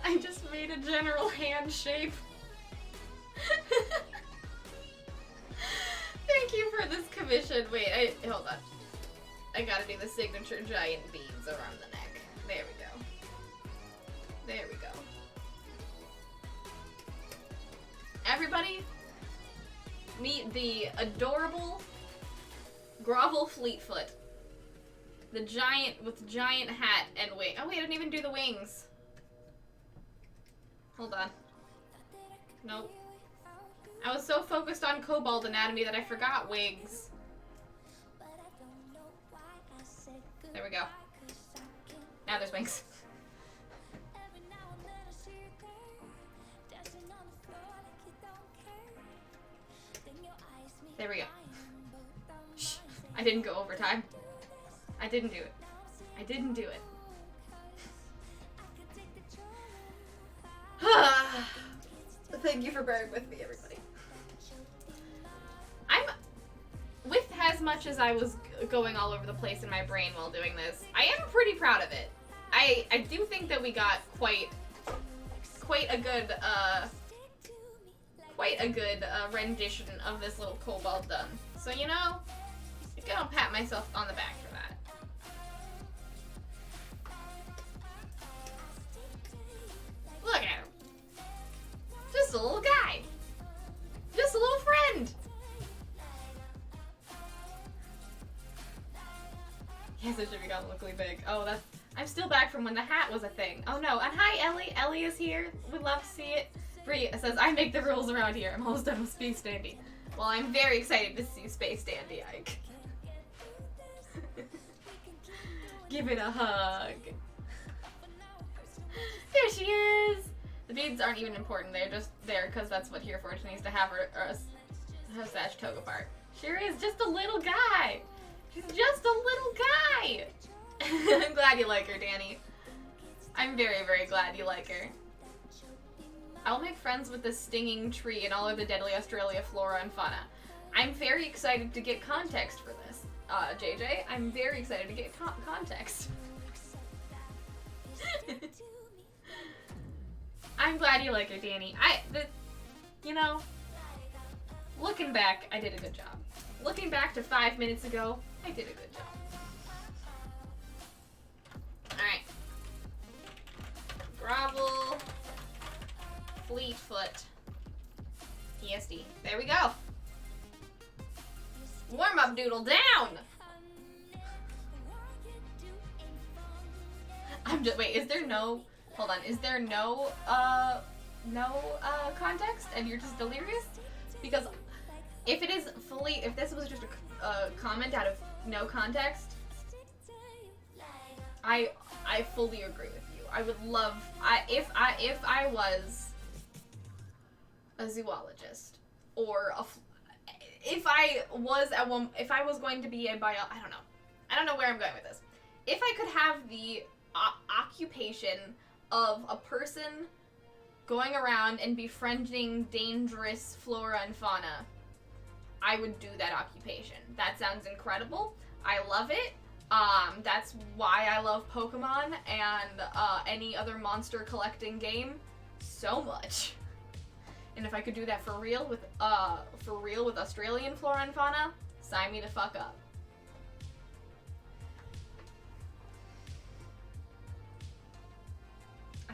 I just made a general hand shape. mission. Wait, hold on. I gotta do the signature giant beads around the neck. There we go. There we go. Everybody, meet the adorable Grovel Fleetfoot. The giant with giant hat and wing. Oh wait, I didn't even do the wings. Hold on. Nope. I was so focused on Kobold anatomy that I forgot wings. There we go. Now there's wings. There we go. Shh. I didn't go overtime. I didn't do it. I didn't do it. Thank you for bearing with me, everybody. With as much as I was going all over the place in my brain while doing this, I am pretty proud of it. I do think that we got quite a good rendition of this little kobold done. So you know, I'm gonna pat myself on the back for that. Look at him. Just a little guy. Just a little friend. Yes, it should be comically big. Oh, I'm still back from when the hat was a thing. Oh no, and hi Ellie. Ellie is here. We'd love to see it. Bree says, I make the rules around here. I'm almost done with Space Dandy. Well, I'm very excited to see Space Dandy, Ike. Give it a hug. There she is. The beads aren't even important. They're just there because that's what Here Fortune needs to have her Sash Togapart. Sure is just a little guy. She's just a little guy. I'm glad you like her, Danny. I'm very, very glad you like her. I'll make friends with the stinging tree and all of the deadly Australia flora and fauna. I'm very excited to get context for this, JJ. I'm very excited to get context. I'm glad you like her, Danny. You know, looking back, I did a good job. Looking back to 5 minutes ago, I did a good job. Alright. Grovel. Fleetfoot. ESD. There we go. Warm up doodle down! Wait, is there no, hold on, is there no context and you're just delirious? Because if this was just a comment out of no context, I fully agree with you. I would love, if I was a zoologist, or if I was going to be a I don't know where I'm going with this. If I could have the occupation of a person going around and befriending dangerous flora and fauna, I would do that occupation. That sounds incredible. I love it. That's why I love Pokemon and any other monster collecting game so much. And if I could do that for real with Australian flora and fauna, sign me the fuck up.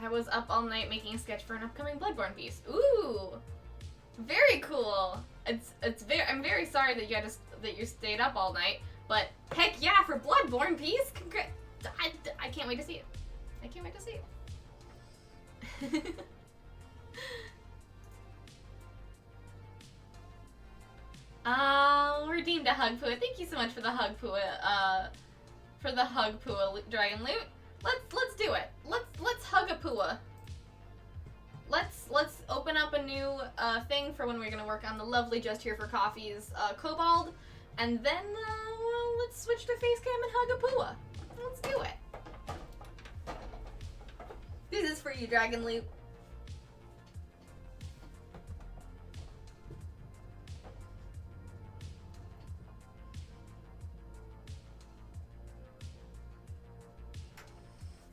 I was up all night making a sketch for an upcoming Bloodborne piece. Ooh, very cool. I'm very sorry that you stayed up all night, but heck yeah, for Bloodborne piece, I can't wait to see it. I can't wait to see it. Redeemed a Hug Pua. Thank you so much for the Hug Pua. Dragon loot. Let's do it. Let's hug a Pua. Let's open up a new thing for when we're gonna work on the lovely Just Here for Coffee's Kobold, and then let's switch to face cam and hug a Pua. Let's do it. This is for you, Dragon Loot.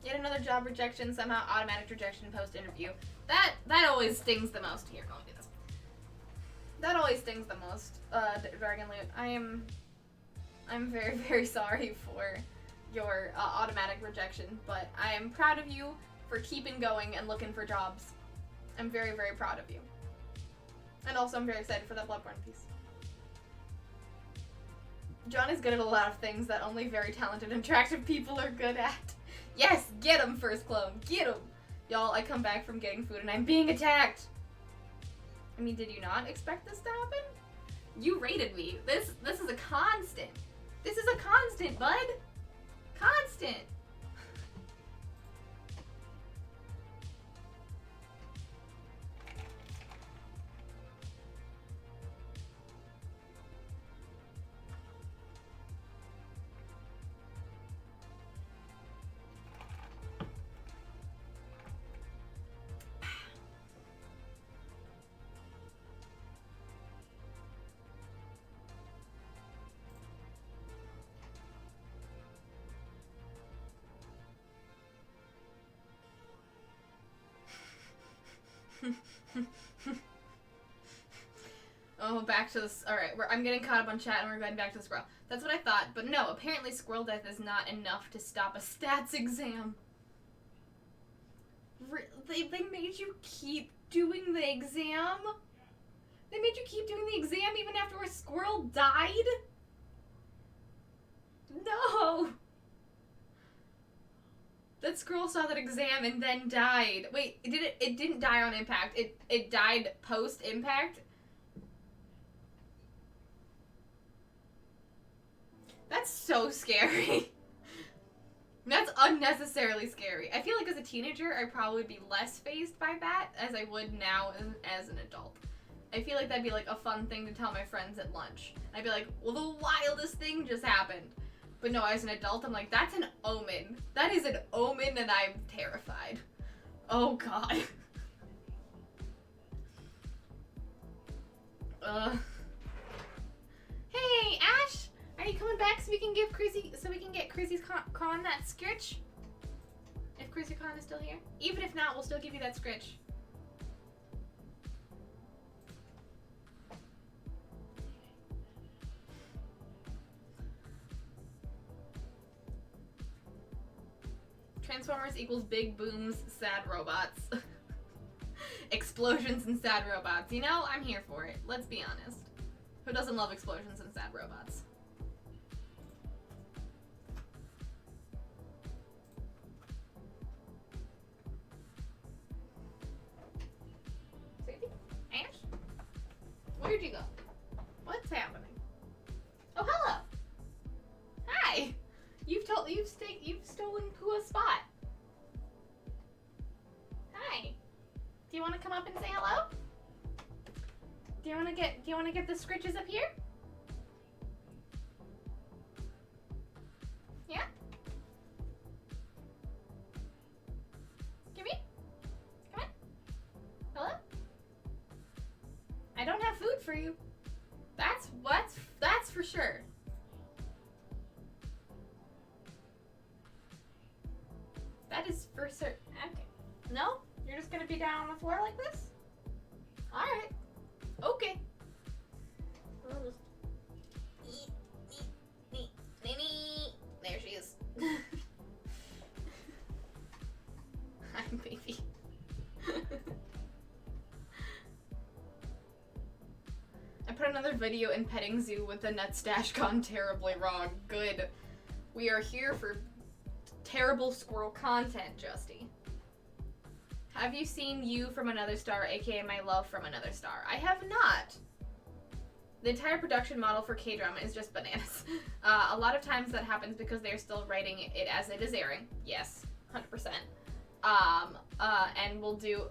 Yet another job rejection, somehow automatic rejection post-interview. That always stings the most. Here, go and do this. That always stings the most, Dragon Loot. I'm very, very sorry for your automatic rejection, but I am proud of you for keeping going and looking for jobs. I'm very, very proud of you. And also, I'm very excited for that Bloodborne piece. John is good at a lot of things that only very talented and attractive people are good at. Yes, get him, First Clone. Get him. Y'all, I come back from getting food and I'm being attacked. I mean, did you not expect this to happen? You rated me. This is a constant. This is a constant, bud. Constant. Oh, back to this. Alright, I'm getting caught up on chat and we're going back to the squirrel. That's what I thought, but no, apparently squirrel death is not enough to stop a stats exam. They made you keep doing the exam? They made you keep doing the exam even after a squirrel died? No! That squirrel saw that exam and then died. Wait, it didn't die on impact. It died post-impact? That's so scary. That's unnecessarily scary. I feel like as a teenager, I'd probably be less fazed by that as I would now as an adult. I feel like that'd be like a fun thing to tell my friends at lunch. I'd be like, well, the wildest thing just happened. But no, as an adult, I'm like, that's an omen. That is an omen and I'm terrified. Oh, God. Hey, Ash! Are you coming back so we can get Crazy's Con that scritch? If Crazy Con is still here? Even if not, we'll still give you that scritch. Transformers equals big booms, sad robots. Explosions and sad robots. You know, I'm here for it. Let's be honest. Who doesn't love explosions and sad robots? Sandy? Ash? Where'd you go? What's happening? Oh, hello. Hi. You've stolen Pua's spot. Hi. Do you want to come up and say hello? Do you want to get the scritches up here? Yeah? Come here. Come on. Hello? I don't have food for you. That's for sure. That is for certain. Okay. No? You're just gonna be down on the floor like this? Alright. Okay. I'll just there she is. Hi, baby. I put another video in petting zoo with the nut stash gone terribly wrong. Good. We are here for terrible squirrel content, Justy. Have you seen You from Another Star, aka My Love from Another Star? I have not. The entire production model for K-drama is just bananas. A lot of times that happens because they're still writing it as it is airing. Yes, 100%. And we'll do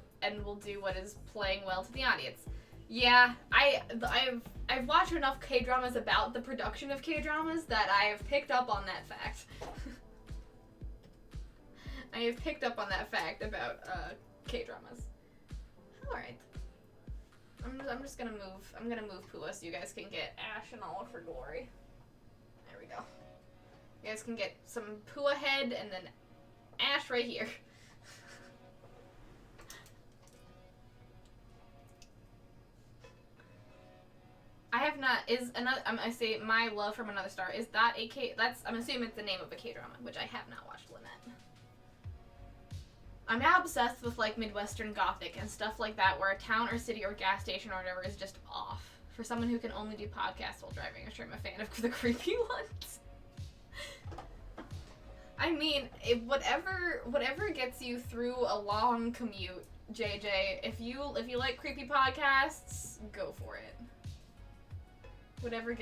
what is playing well to the audience. Yeah, I've watched enough K-dramas about the production of K-dramas that I have picked up on that fact. I have picked up on that fact about K-dramas. Alright. I'm just gonna move. I'm gonna move Pua so you guys can get Ash in all of her glory. There we go. You guys can get some Pua head and then Ash right here. is another. I say My Love from Another Star. Is that a K? That's I'm assuming it's the name of a K drama, which I have not watched. Lynette. I'm now obsessed with like Midwestern Gothic and stuff like that, where a town or city or gas station or whatever is just off. For someone who can only do podcasts while driving, I'm sure I'm a fan of the creepy ones. I mean, whatever gets you through a long commute, JJ. If you like creepy podcasts, go for it. Whatever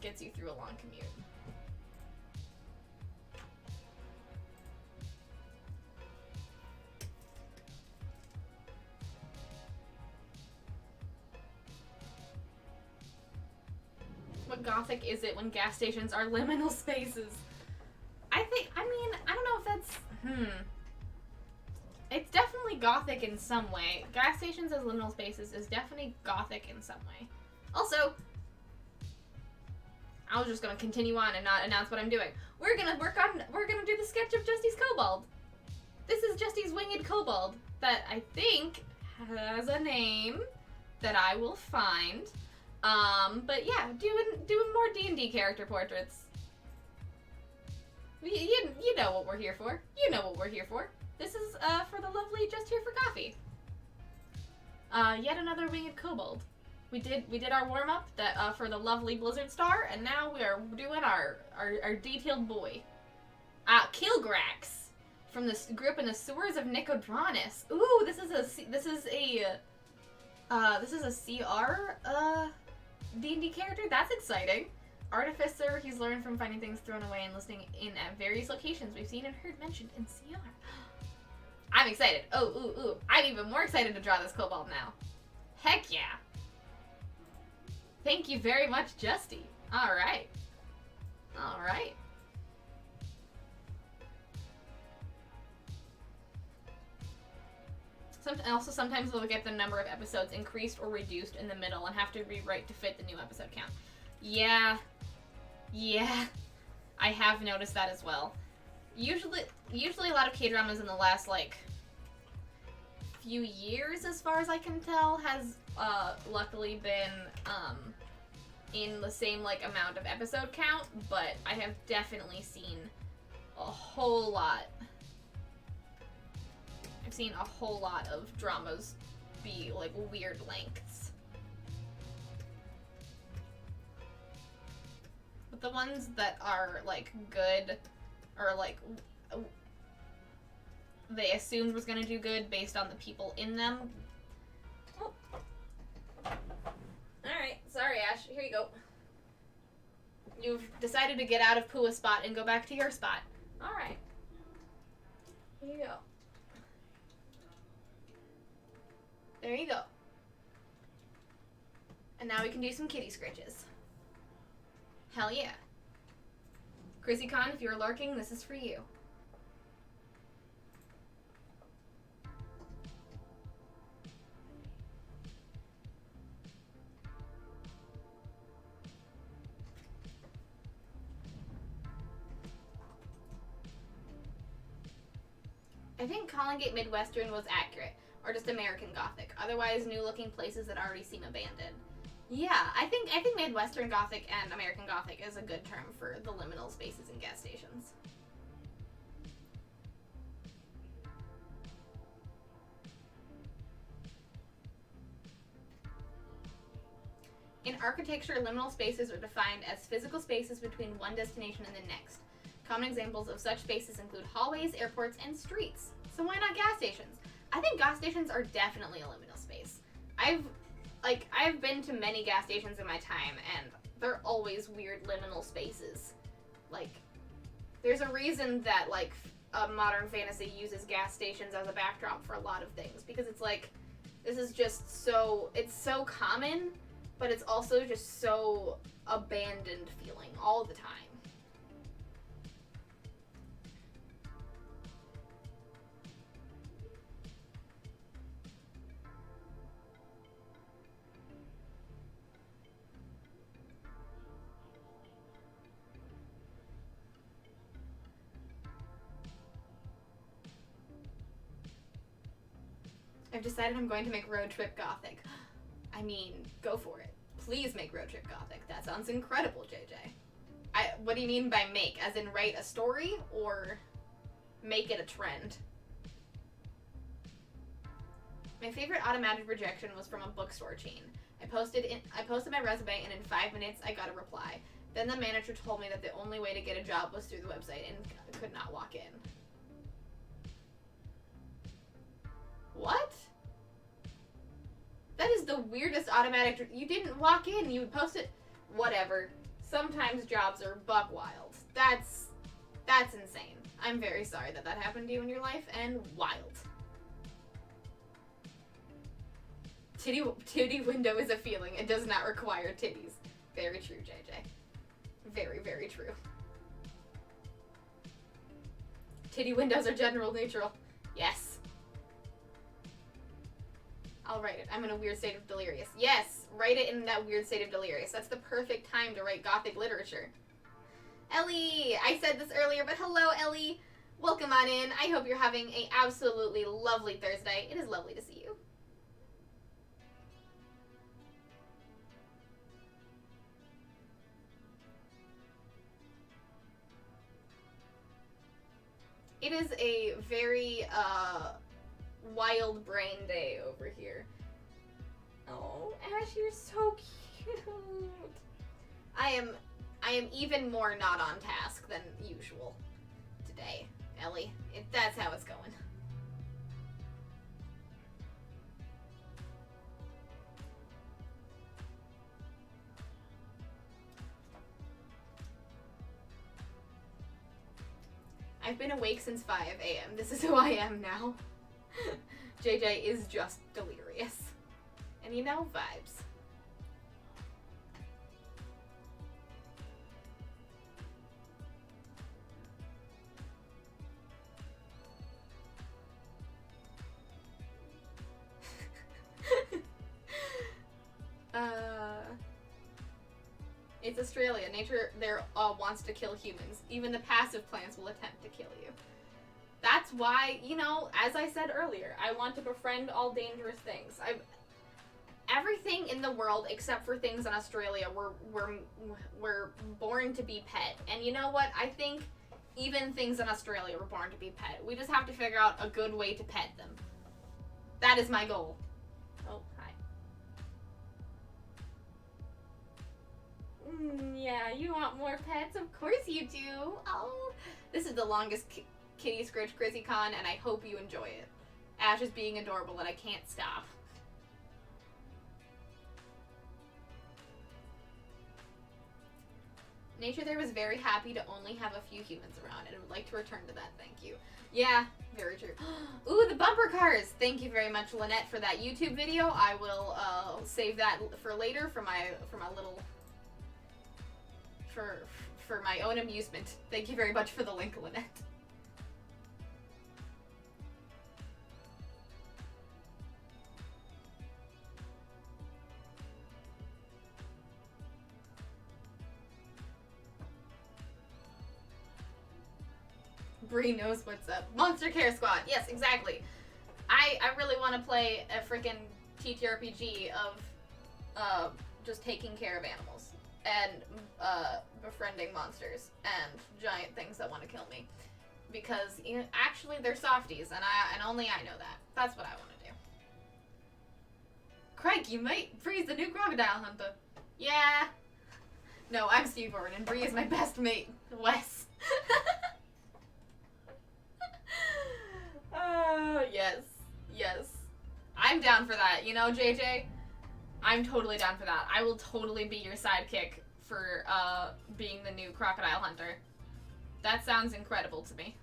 gets you through a long commute. What Gothic is it when gas stations are liminal spaces? I don't know if that's, It's definitely Gothic in some way. Gas stations as liminal spaces is definitely Gothic in some way. Also, I was just gonna continue on and not announce what I'm doing. We're gonna do the sketch of Justy's Kobold. This is Justy's Winged Kobold that I think has a name that I will find. But yeah, doing more D&D character portraits. You know what we're here for. You know what we're here for. This is, for the lovely Just Here for Coffee. Yet another Winged Kobold. We did our warm-up that, for the lovely Blizzard Star, and now we are doing our detailed boy. Kilgrax. From the group in the sewers of Nicodranus. Ooh, this is a CR, D&D character? That's exciting. Artificer, he's learned from finding things thrown away and listening in at various locations we've seen and heard mentioned in CR. I'm excited. Oh, ooh. I'm even more excited to draw this kobold now. Heck yeah. Thank you very much, Justy. Alright. Sometimes they'll get the number of episodes increased or reduced in the middle and have to rewrite to fit the new episode count. Yeah. I have noticed that as well. Usually a lot of K-dramas in the last, like, few years, as far as I can tell, has, luckily been, in the same, like, amount of episode count, but I have definitely seen a whole lot. I've seen a whole lot of dramas be, like, weird lengths. But the ones that are, like, good, or, like, they assumed was gonna do good based on the people in them. Oh. Alright, sorry, Ash. Here you go. You've decided to get out of Pua's spot and go back to your spot. Alright. Here you go. There you go. And now we can do some kitty scritches. Hell yeah. Chrissy Con, if you're lurking, this is for you. I think Collingate Midwestern was accurate, or just American Gothic. Otherwise, new-looking places that already seem abandoned. Yeah, I think Midwestern Gothic and American Gothic is a good term for the liminal spaces in gas stations. In architecture, liminal spaces are defined as physical spaces between one destination and the next. Common examples of such spaces include hallways, airports, and streets. So why not gas stations? I think gas stations are definitely a liminal space. I've been to many gas stations in my time, and they're always weird liminal spaces. Like, there's a reason that, like, modern fantasy uses gas stations as a backdrop for a lot of things, because it's like, this is just so, it's so common, but it's also just so abandoned feeling all the time. I've decided I'm going to make Road Trip Gothic. I mean, go for it. Please make Road Trip Gothic. That sounds incredible, JJ. What do you mean by make? As in write a story or make it a trend? My favorite automated rejection was from a bookstore chain. I posted my resume, and in 5 minutes I got a reply. Then the manager told me that the only way to get a job was through the website and could not walk in. What? That is the weirdest automatic... You didn't walk in. You posted... Whatever. Sometimes jobs are buck wild. That's insane. I'm very sorry that happened to you in your life, and wild. Titty window is a feeling. It does not require titties. Very true, JJ. Very, very true. Titty windows are general neutral. Yes. I'll write it. I'm in a weird state of delirious. Yes! Write it in that weird state of delirious. That's the perfect time to write Gothic literature. Ellie! I said this earlier, but hello, Ellie! Welcome on in. I hope you're having an absolutely lovely Thursday. It is lovely to see you. It is a very, wild brain day over here. Oh, Ash, you're so cute. I am even more not on task than usual today, Ellie. That's how it's going. I've been awake since 5 a.m. This is who I am now. JJ is just delirious. And you know, vibes. It's Australia. Nature there wants to kill humans. Even the passive plants will attempt to kill you. That's why, you know, as I said earlier, I want to befriend all dangerous things. Everything in the world except for things in Australia were born to be pet. And you know what? I think even things in Australia were born to be pet. We just have to figure out a good way to pet them. That is my goal. Oh, hi. Yeah, you want more pets? Of course you do. Oh, this is the longest Kitty Scritch CrizzyCon, and I hope you enjoy it. Ash is being adorable, and I can't stop. Nature there was very happy to only have a few humans around, and would like to return to that. Thank you. Yeah, very true. Ooh, the bumper cars! Thank you very much, Lynette, for that YouTube video. I will save that for later for my little for my own amusement. Thank you very much for the link, Lynette. Bree knows what's up. Monster Care Squad. Yes, exactly. I really want to play a freaking TTRPG of just taking care of animals and befriending monsters and giant things that want to kill me, because you know, actually they're softies, and only I know that. That's what I want to do. Craig, you might freeze the new crocodile hunter. Yeah. No, I'm Steve Gordon, and Bree is my best mate, Wes. Yes. Yes. I'm down for that. You know, JJ? I'm totally down for that. I will totally be your sidekick for, being the new crocodile hunter. That sounds incredible to me.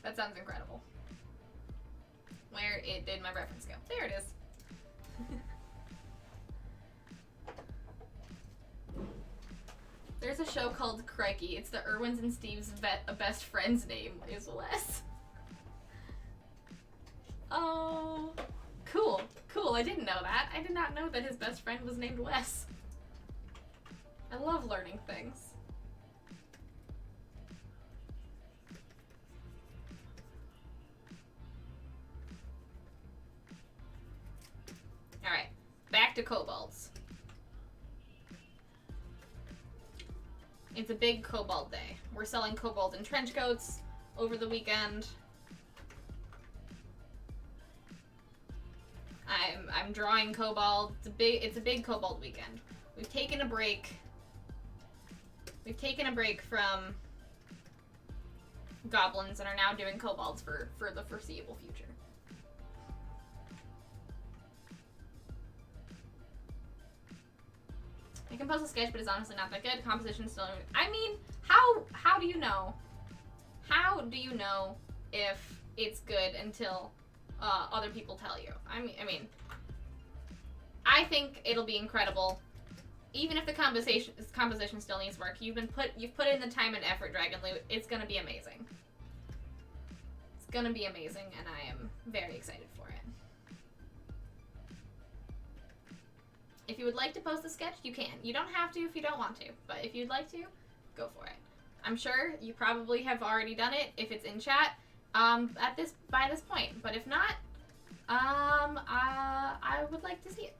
That sounds incredible. Where did my reference go? There it is. There's a show called Crikey. It's the Irwins and Steve's best friend's name is Wes. Oh, cool. Cool, I didn't know that. I did not know that his best friend was named Wes. I love learning things. back to kobolds. It's a big kobold day. We're selling kobolds in trench coats over the weekend. I'm drawing kobold. It's a big kobold weekend. We've taken a break. We've taken a break from goblins and are now doing kobolds for the foreseeable future. I can post a sketch, but it's honestly not that good. Composition's still... I mean, how do you know? How do you know if it's good until other people tell you? I mean, I think it'll be incredible. Even if the composition still needs work, you've put in the time and effort, Dragonloot. It's gonna be amazing. It's gonna be amazing, and I am very excited for it. If you would like to post a sketch, you can. You don't have to if you don't want to, but if you'd like to, go for it. I'm sure you probably have already done it if it's in chat by this point, but if not, I would like to see it.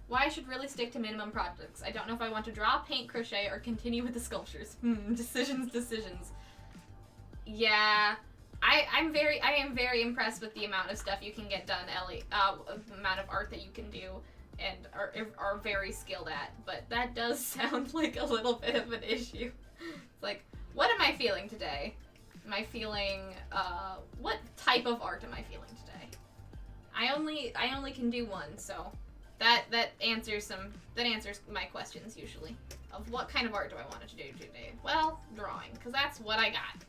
Why I should really stick to minimum projects. I don't know if I want to draw, paint, crochet, or continue with the sculptures. Decisions. Yeah, I am very impressed with the amount of stuff you can get done, Ellie. The amount of art that you can do and are very skilled at. But that does sound like a little bit of an issue. It's like, what am I feeling today? Am I feeling what type of art am I feeling today? I only can do one, so that answers my questions usually. Of what kind of art do I want to do today? Well, drawing, because that's what I got.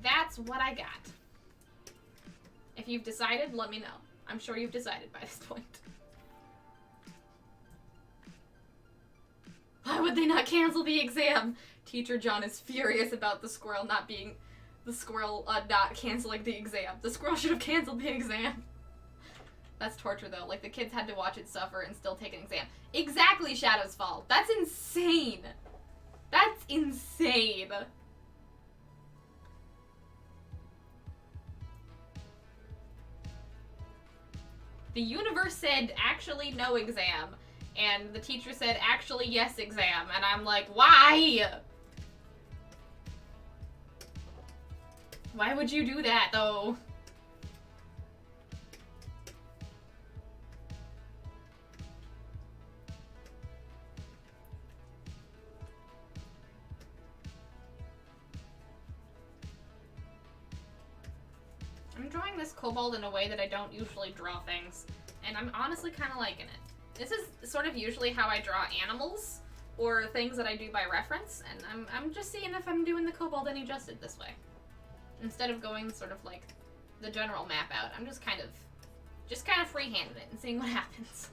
That's what I got. If you've decided, let me know. I'm sure you've decided by this point. Why would they not cancel the exam? Teacher John is furious about the squirrel not canceling the exam. The squirrel should have canceled the exam. That's torture, though. Like, the kids had to watch it suffer and still take an exam. Exactly, Shadow's Fall. That's insane. That's insane. The universe said, actually, no exam. And the teacher said, actually, yes exam. And I'm like, why? Why would you do that, though? I'm drawing this kobold in a way that I don't usually draw things, and I'm honestly kind of liking it. This is sort of usually how I draw animals, or things that I do by reference, and I'm just seeing if I'm doing the kobold any justice this way. Instead of going sort of like the general map out, I'm just kind of freehanding it and seeing what happens.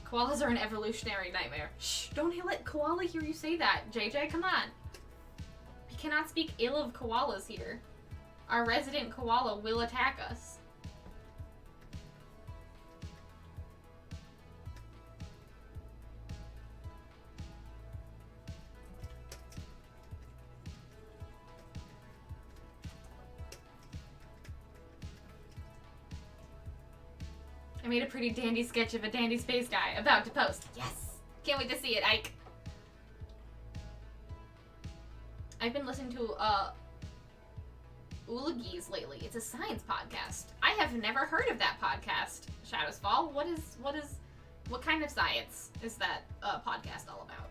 Koalas are an evolutionary nightmare. Shh, don't let Koala hear you say that. JJ, come on. We cannot speak ill of koalas here. Our resident koala will attack us. I made a pretty dandy sketch of a dandy space guy about to post. Yes! Can't wait to see it, Ike. I've been listening to Oologis lately. It's a science podcast. I have never heard of that podcast, Shadows Fall. What kind of science is that podcast all about?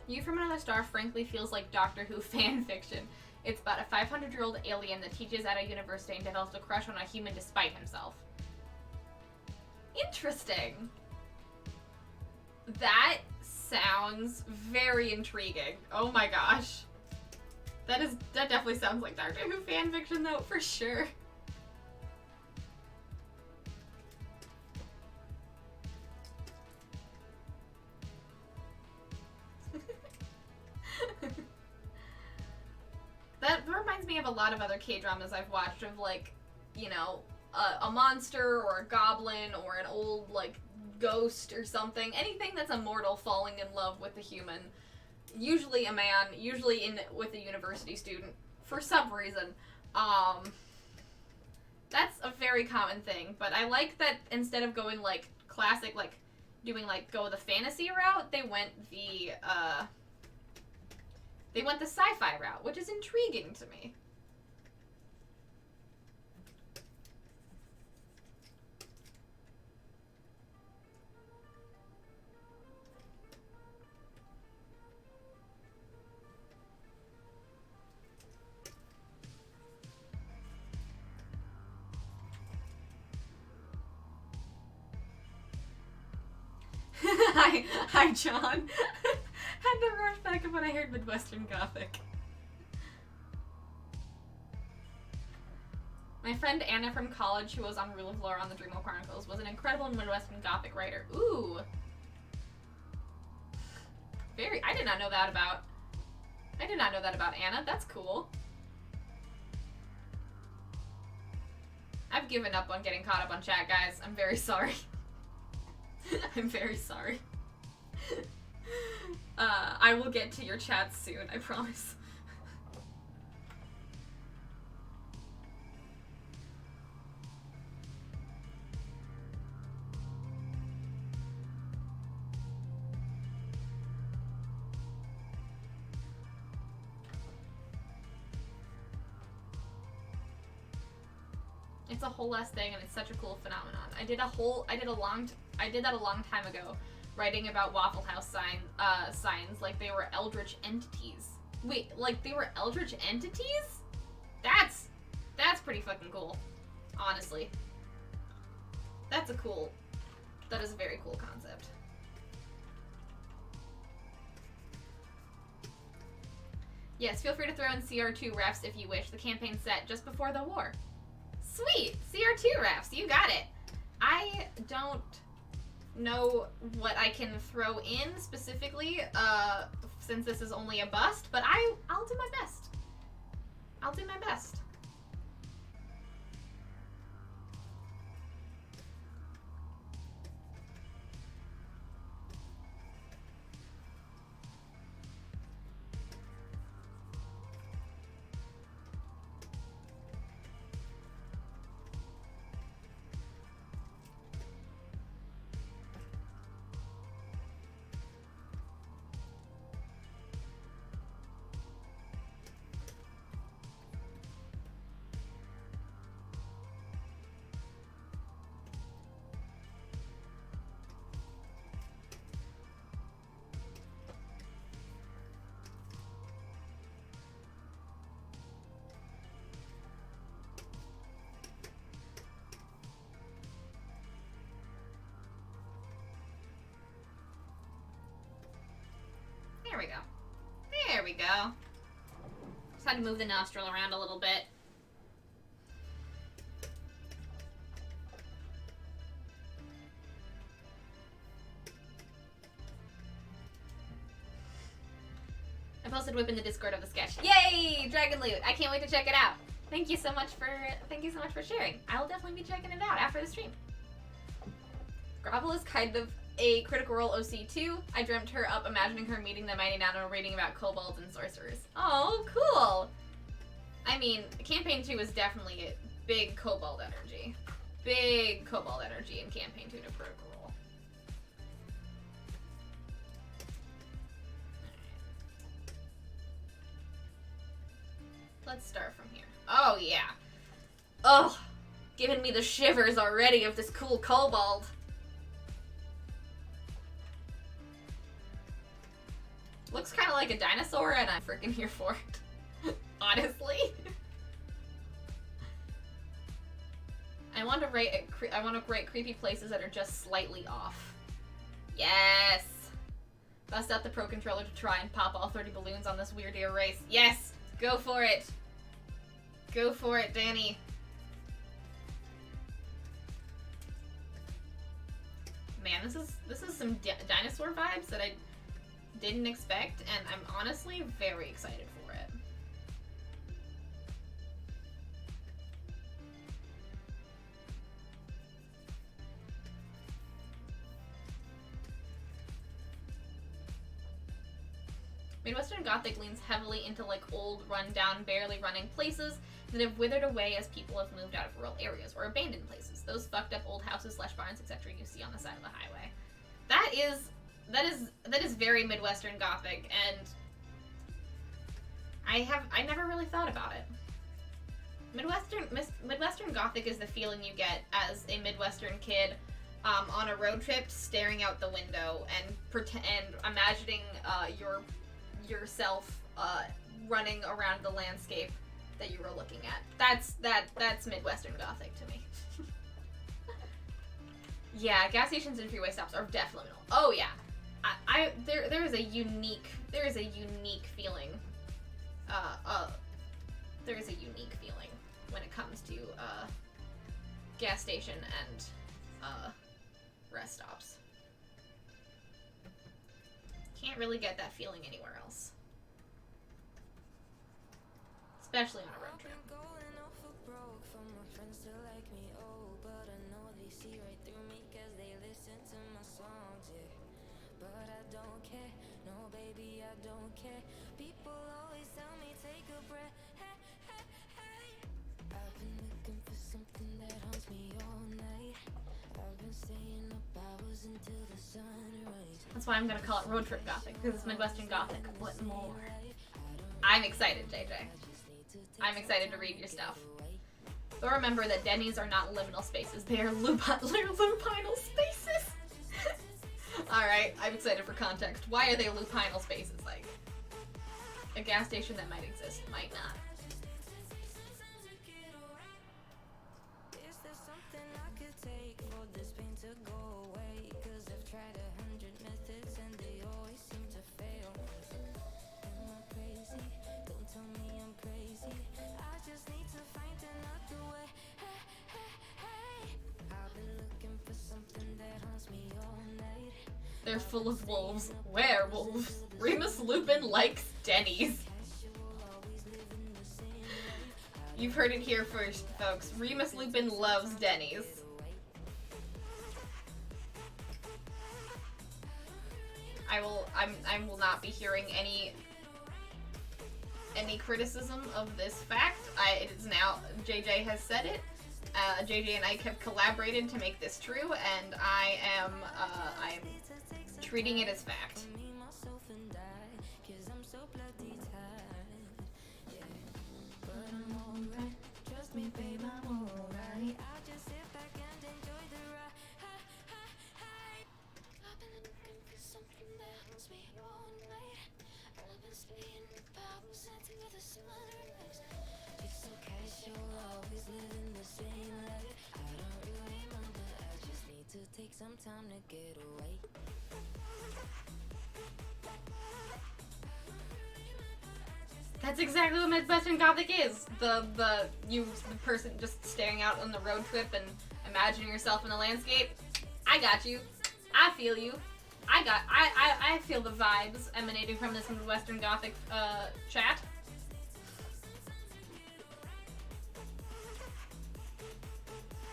You from Another Star frankly feels like Doctor Who fan fiction. It's about a 500-year-old alien that teaches at a university and develops a crush on a human despite himself. Interesting. That sounds very intriguing. Oh my gosh. That definitely sounds like Doctor Who fan fiction though, for sure. reminds me of a lot of other K-dramas I've watched of, like, you know, a monster or a goblin or an old, like, ghost or something. Anything that's immortal falling in love with a human. Usually a man, usually with a university student, for some reason. That's a very common thing, but I like that instead of going, like, classic, like, doing, like, go the fantasy route, they went the sci-fi route, which is intriguing to me. Hi, John. Had to rush back up when I heard Midwestern Gothic. My friend Anna from college, who was on Rule of Lore on the Dreamwell Chronicles, was an incredible Midwestern Gothic writer. Ooh. I did not know that about Anna. That's cool. I've given up on getting caught up on chat, guys. I'm very sorry. I'm very sorry. I will get to your chats soon, I promise. It's a whole less thing, and it's such a cool phenomenon. I did that a long time ago, writing about Waffle House signs like they were eldritch entities. Wait, like they were eldritch entities? That's pretty fucking cool, honestly. That is a very cool concept. Yes, feel free to throw in CR2 refs if you wish. The campaign set just before the war. Sweet! CR2 refs, you got it. I don't know what I can throw in specifically, since this is only a bust, but I'll do my best. I'll do my best. There we go. There we go. Just had to move the nostril around a little bit. I posted Whip in the Discord of the sketch. Yay! Dragon Loot! I can't wait to check it out. Thank you so much for sharing. I'll definitely be checking it out after the stream. Gravel is kind of a Critical Role OC too. I dreamt her up imagining her meeting the Mighty Nano reading about kobolds and sorcerers. Oh, cool! I mean, Campaign 2 is definitely a big kobold energy. Big kobold energy in Campaign 2 to Critical Role. Let's start from here. Oh, yeah. Oh, giving me the shivers already of this cool kobold. Looks kind of like a dinosaur, and I'm freaking here for it. Honestly. I want to rate creepy places that are just slightly off. Yes! Bust out the Pro Controller to try and pop all 30 balloons on this weird air race. Yes! Go for it! Go for it, Danny. Man, this is some dinosaur vibes that I didn't expect, and I'm honestly very excited for it. Midwestern Gothic leans heavily into like old, rundown, barely running places that have withered away as people have moved out of rural areas or abandoned places. Those fucked up old houses, barns, etc. you see on the side of the highway. That is very Midwestern Gothic, and I never really thought about it. Midwestern Gothic is the feeling you get as a Midwestern kid on a road trip, staring out the window and imagining yourself running around the landscape that you were looking at. That's Midwestern Gothic to me. Yeah, gas stations and freeway stops are definitely. Oh yeah, there is a unique feeling. There is a unique feeling when it comes to gas station and rest stops. Can't really get that feeling anywhere else, especially on a road trip. That's why I'm gonna call it Road Trip Gothic, because it's Midwestern Gothic. What more? I'm excited, JJ. I'm excited to read your stuff. But remember that Denny's are not liminal spaces. They are lupinal spaces. Alright, I'm excited for context. Why are they lupinal spaces? Like, a gas station that might exist, might not. They're full of wolves. Werewolves. Remus Lupin likes Denny's. You've heard it here first, folks. Remus Lupin loves Denny's. I will not be hearing any criticism of this fact. It is now, JJ has said it. JJ and Ike have collaborated to make this true, and I'm treating it as fact. Take some time to get away. That's exactly what Midwestern Gothic is. The person just staring out on the road trip and imagining yourself in the landscape. I got you. I feel you. I feel the vibes emanating from this Midwestern Gothic chat.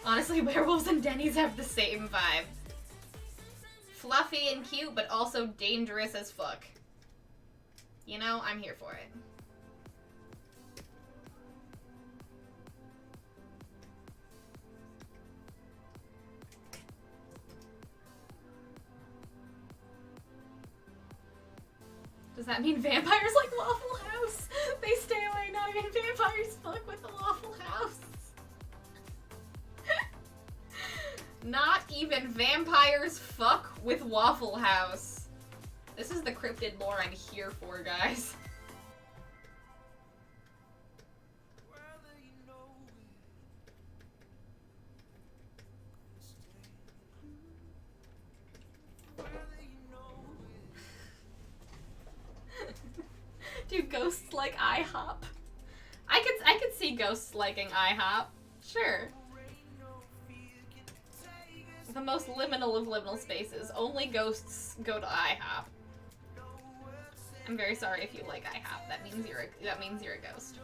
Honestly, werewolves and Denny's have the same vibe. Fluffy and cute, but also dangerous as fuck. You know, I'm here for it. Does that mean vampires like Waffle House? They stay away, not even vampires fuck with the Waffle House. Not even vampires fuck with Waffle House. This is the cryptid lore I'm here for, guys. Do ghosts like IHOP? I could see ghosts liking IHOP. Sure. The most liminal of liminal spaces. Only ghosts go to IHOP. I'm very sorry if you like IHOP. That means you're a ghost.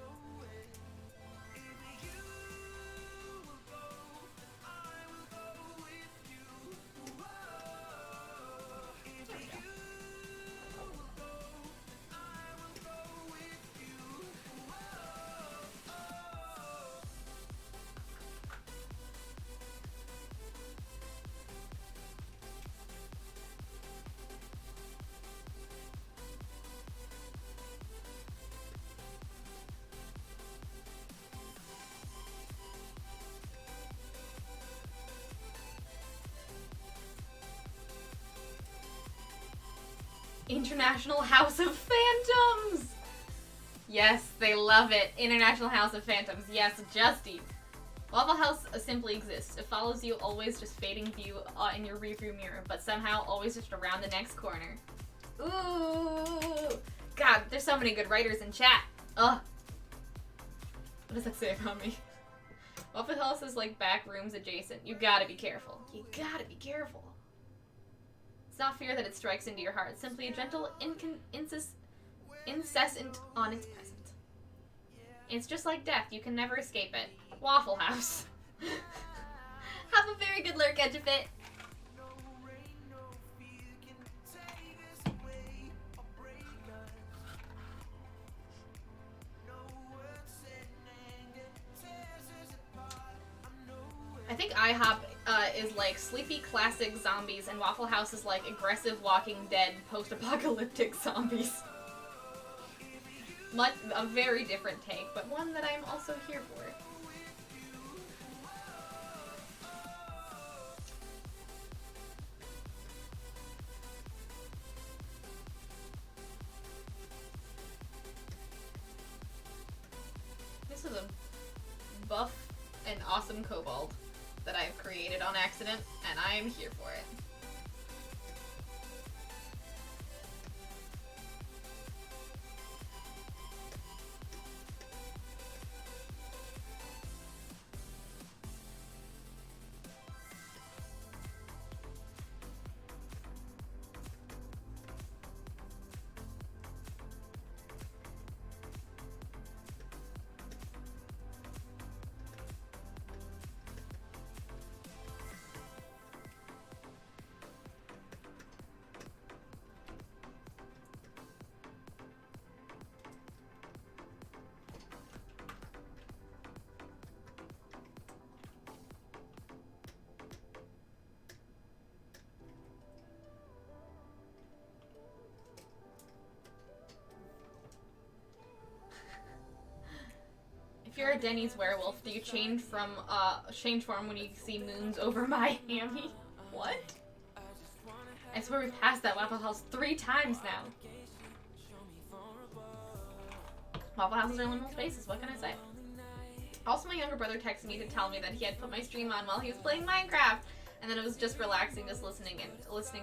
International House of Phantoms! Yes, they love it. International House of Phantoms. Yes, Justy. Waffle House simply exists. It follows you, always just fading view in your rearview mirror, but somehow always just around the next corner. Ooh! God, there's so many good writers in chat. Ugh. What does that say about me? Waffle House is like back rooms adjacent. You gotta be careful. You gotta be careful. It's not fear that it strikes into your heart. It's simply a gentle, incessant on its present. It's just like death. You can never escape it. Waffle House. Have a very good lurk, Edgefit. I think IHOP is like sleepy classic zombies, and Waffle House is like aggressive Walking Dead post-apocalyptic zombies. A very different take, but one that I'm also here for. This is a buff and awesome kobold that I've created on accident, and I am here for it. If you're a Denny's werewolf, do you change form when you see moons over Miami? What? I swear we've passed that Waffle House 3 times now. Waffle Houses are liminal spaces, what can I say? Also, my younger brother texted me to tell me that he had put my stream on while he was playing Minecraft, and then it was just relaxing, just listening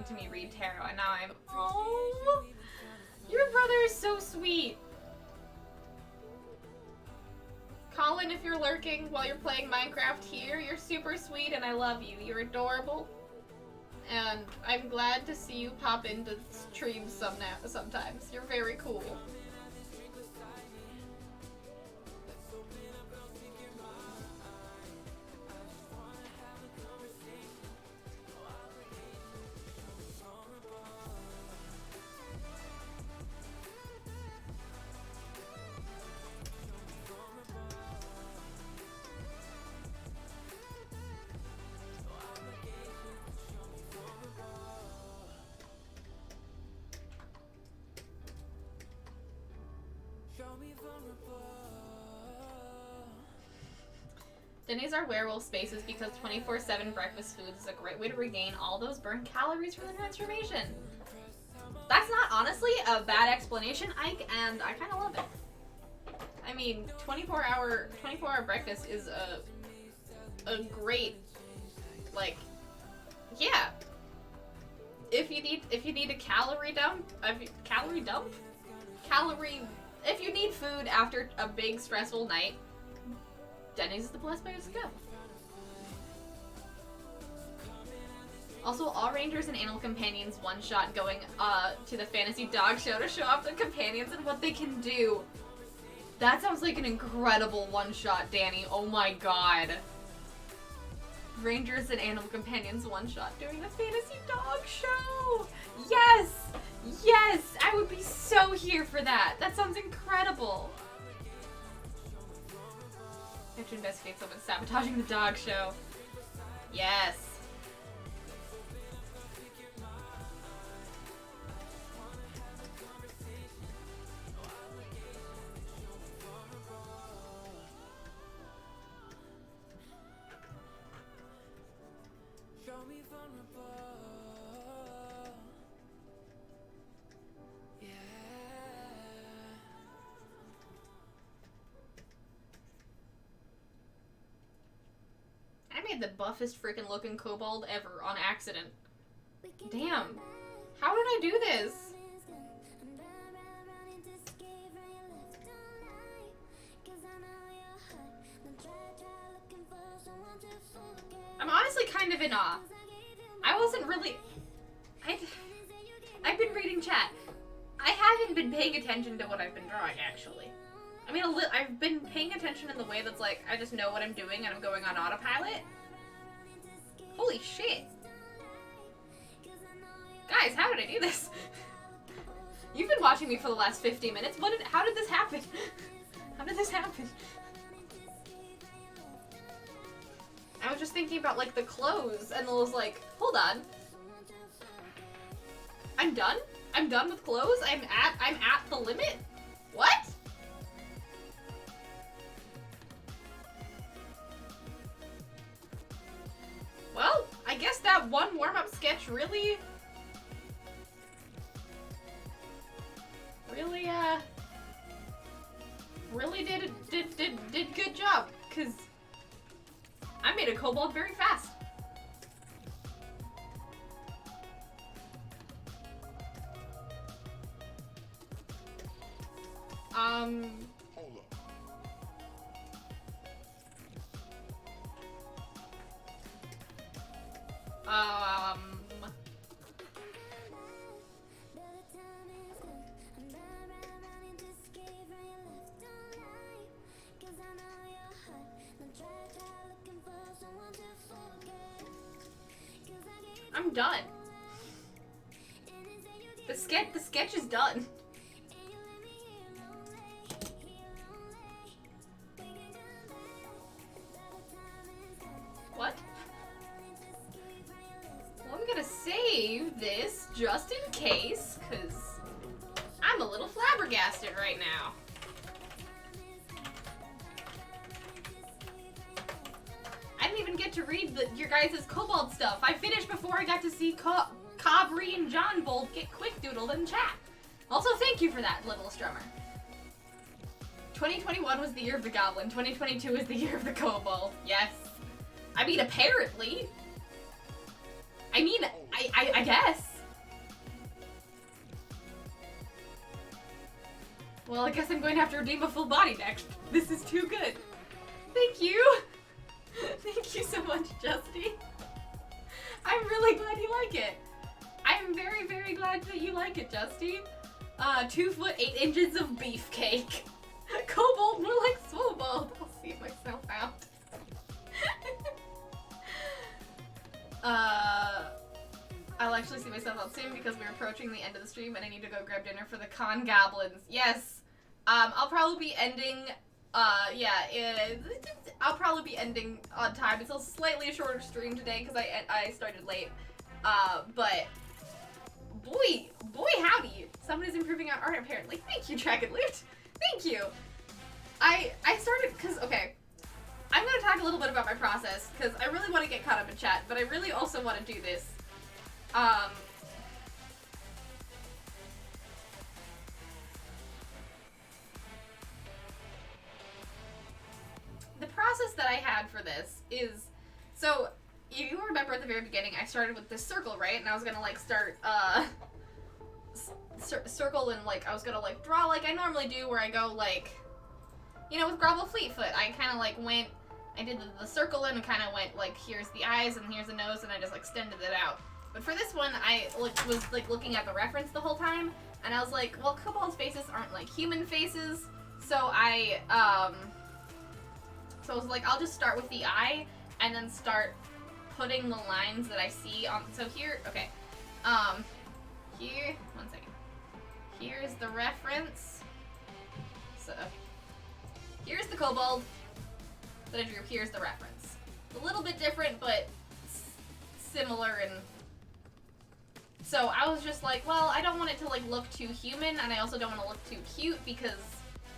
to me read tarot, and now I'm... Oh! Your brother is so sweet! Colin, if you're lurking while you're playing Minecraft here, you're super sweet and I love you. You're adorable. And I'm glad to see you pop into streams sometimes. You're very cool. Denny's are werewolf spaces because 24/7 breakfast foods is a great way to regain all those burned calories from the transformation. That's not honestly a bad explanation, Ike, and I kind of love it. I mean, 24-hour breakfast is a great, like, yeah. If you need a calorie dump, if you need food after a big stressful night, Denny's is the best place to go. Also, all Rangers and Animal Companions one-shot going to the Fantasy Dog Show to show off the companions and what they can do. That sounds like an incredible one-shot, Danny. Oh my god. Rangers and Animal Companions one-shot doing the Fantasy Dog Show! Yes! Yes! I would be so here for that. That sounds incredible. I have to investigate someone sabotaging the dog show. Yes. made the buffest freaking looking kobold ever on accident. Damn. How did I do this? I'm honestly kind of in awe. I wasn't really... I've been reading chat. I haven't been paying attention to what I've been drawing, actually. I mean, I've been paying attention in the way that's like, I just know what I'm doing and I'm going on autopilot. Holy shit. Guys, how did I do this? You've been watching me for the last 50 minutes. How did this happen? How did this happen? I was just thinking about, like, the clothes, and I was like, hold on. I'm done? I'm done with clothes? I'm at the limit? What? Well, I guess that one warm-up sketch really did good job, because I made a kobold very fast. Hold up. I'm done. The sketch is done. What? Well, I'm gonna save this just in case, because I'm a little flabbergasted right now. I didn't even get to read your guys' kobold stuff. I finished before I got to see Cobry and John Bold get quick doodled in chat. Also, thank you for that, Little Strummer. 2021 was the year of the goblin. 2022 is the year of the kobold. Yes. I mean, apparently. I mean, I guess. Well, I guess I'm going to have to redeem a full body next. This is too good. Thank you. Thank you so much, Justy. I'm really glad you like it. I'm very, very glad that you like it, Justy. 2 foot 8 inches of beefcake. Kobold, more like Swobold. I'll see myself out. I'll actually see myself out soon because we're approaching the end of the stream and I need to go grab dinner for the con goblins. Yes. I'll probably be ending, I'll probably be ending on time. It's a slightly shorter stream today because I started late. But boy howdy. Somebody's improving on art apparently. Thank you, Dragon Loot. Thank you. I started, because, okay, I'm going to talk a little bit about my process, because I really want to get caught up in chat, but I really also want to do this. The process that I had for this is, so, if you remember at the very beginning, I started with this circle, right? And I was going to, like, start, circle and, like, I was going to, like, draw like I normally do, where I go, like, you know, with Grovel Fleetfoot, I kind of, like, I did the circle and kind of went, like, here's the eyes and here's the nose, and I just, like, extended it out. But for this one, I was, like, looking at the reference the whole time, and I was like, well, kobold's faces aren't, like, human faces, so I was like, I'll just start with the eye, and then start putting the lines that I see on, so here, okay, here, one second, here's the reference, so, here's the kobold that I drew, here's the reference. A little bit different, but similar, and so I was just like, well, I don't want it to, like, look too human, and I also don't want to look too cute, because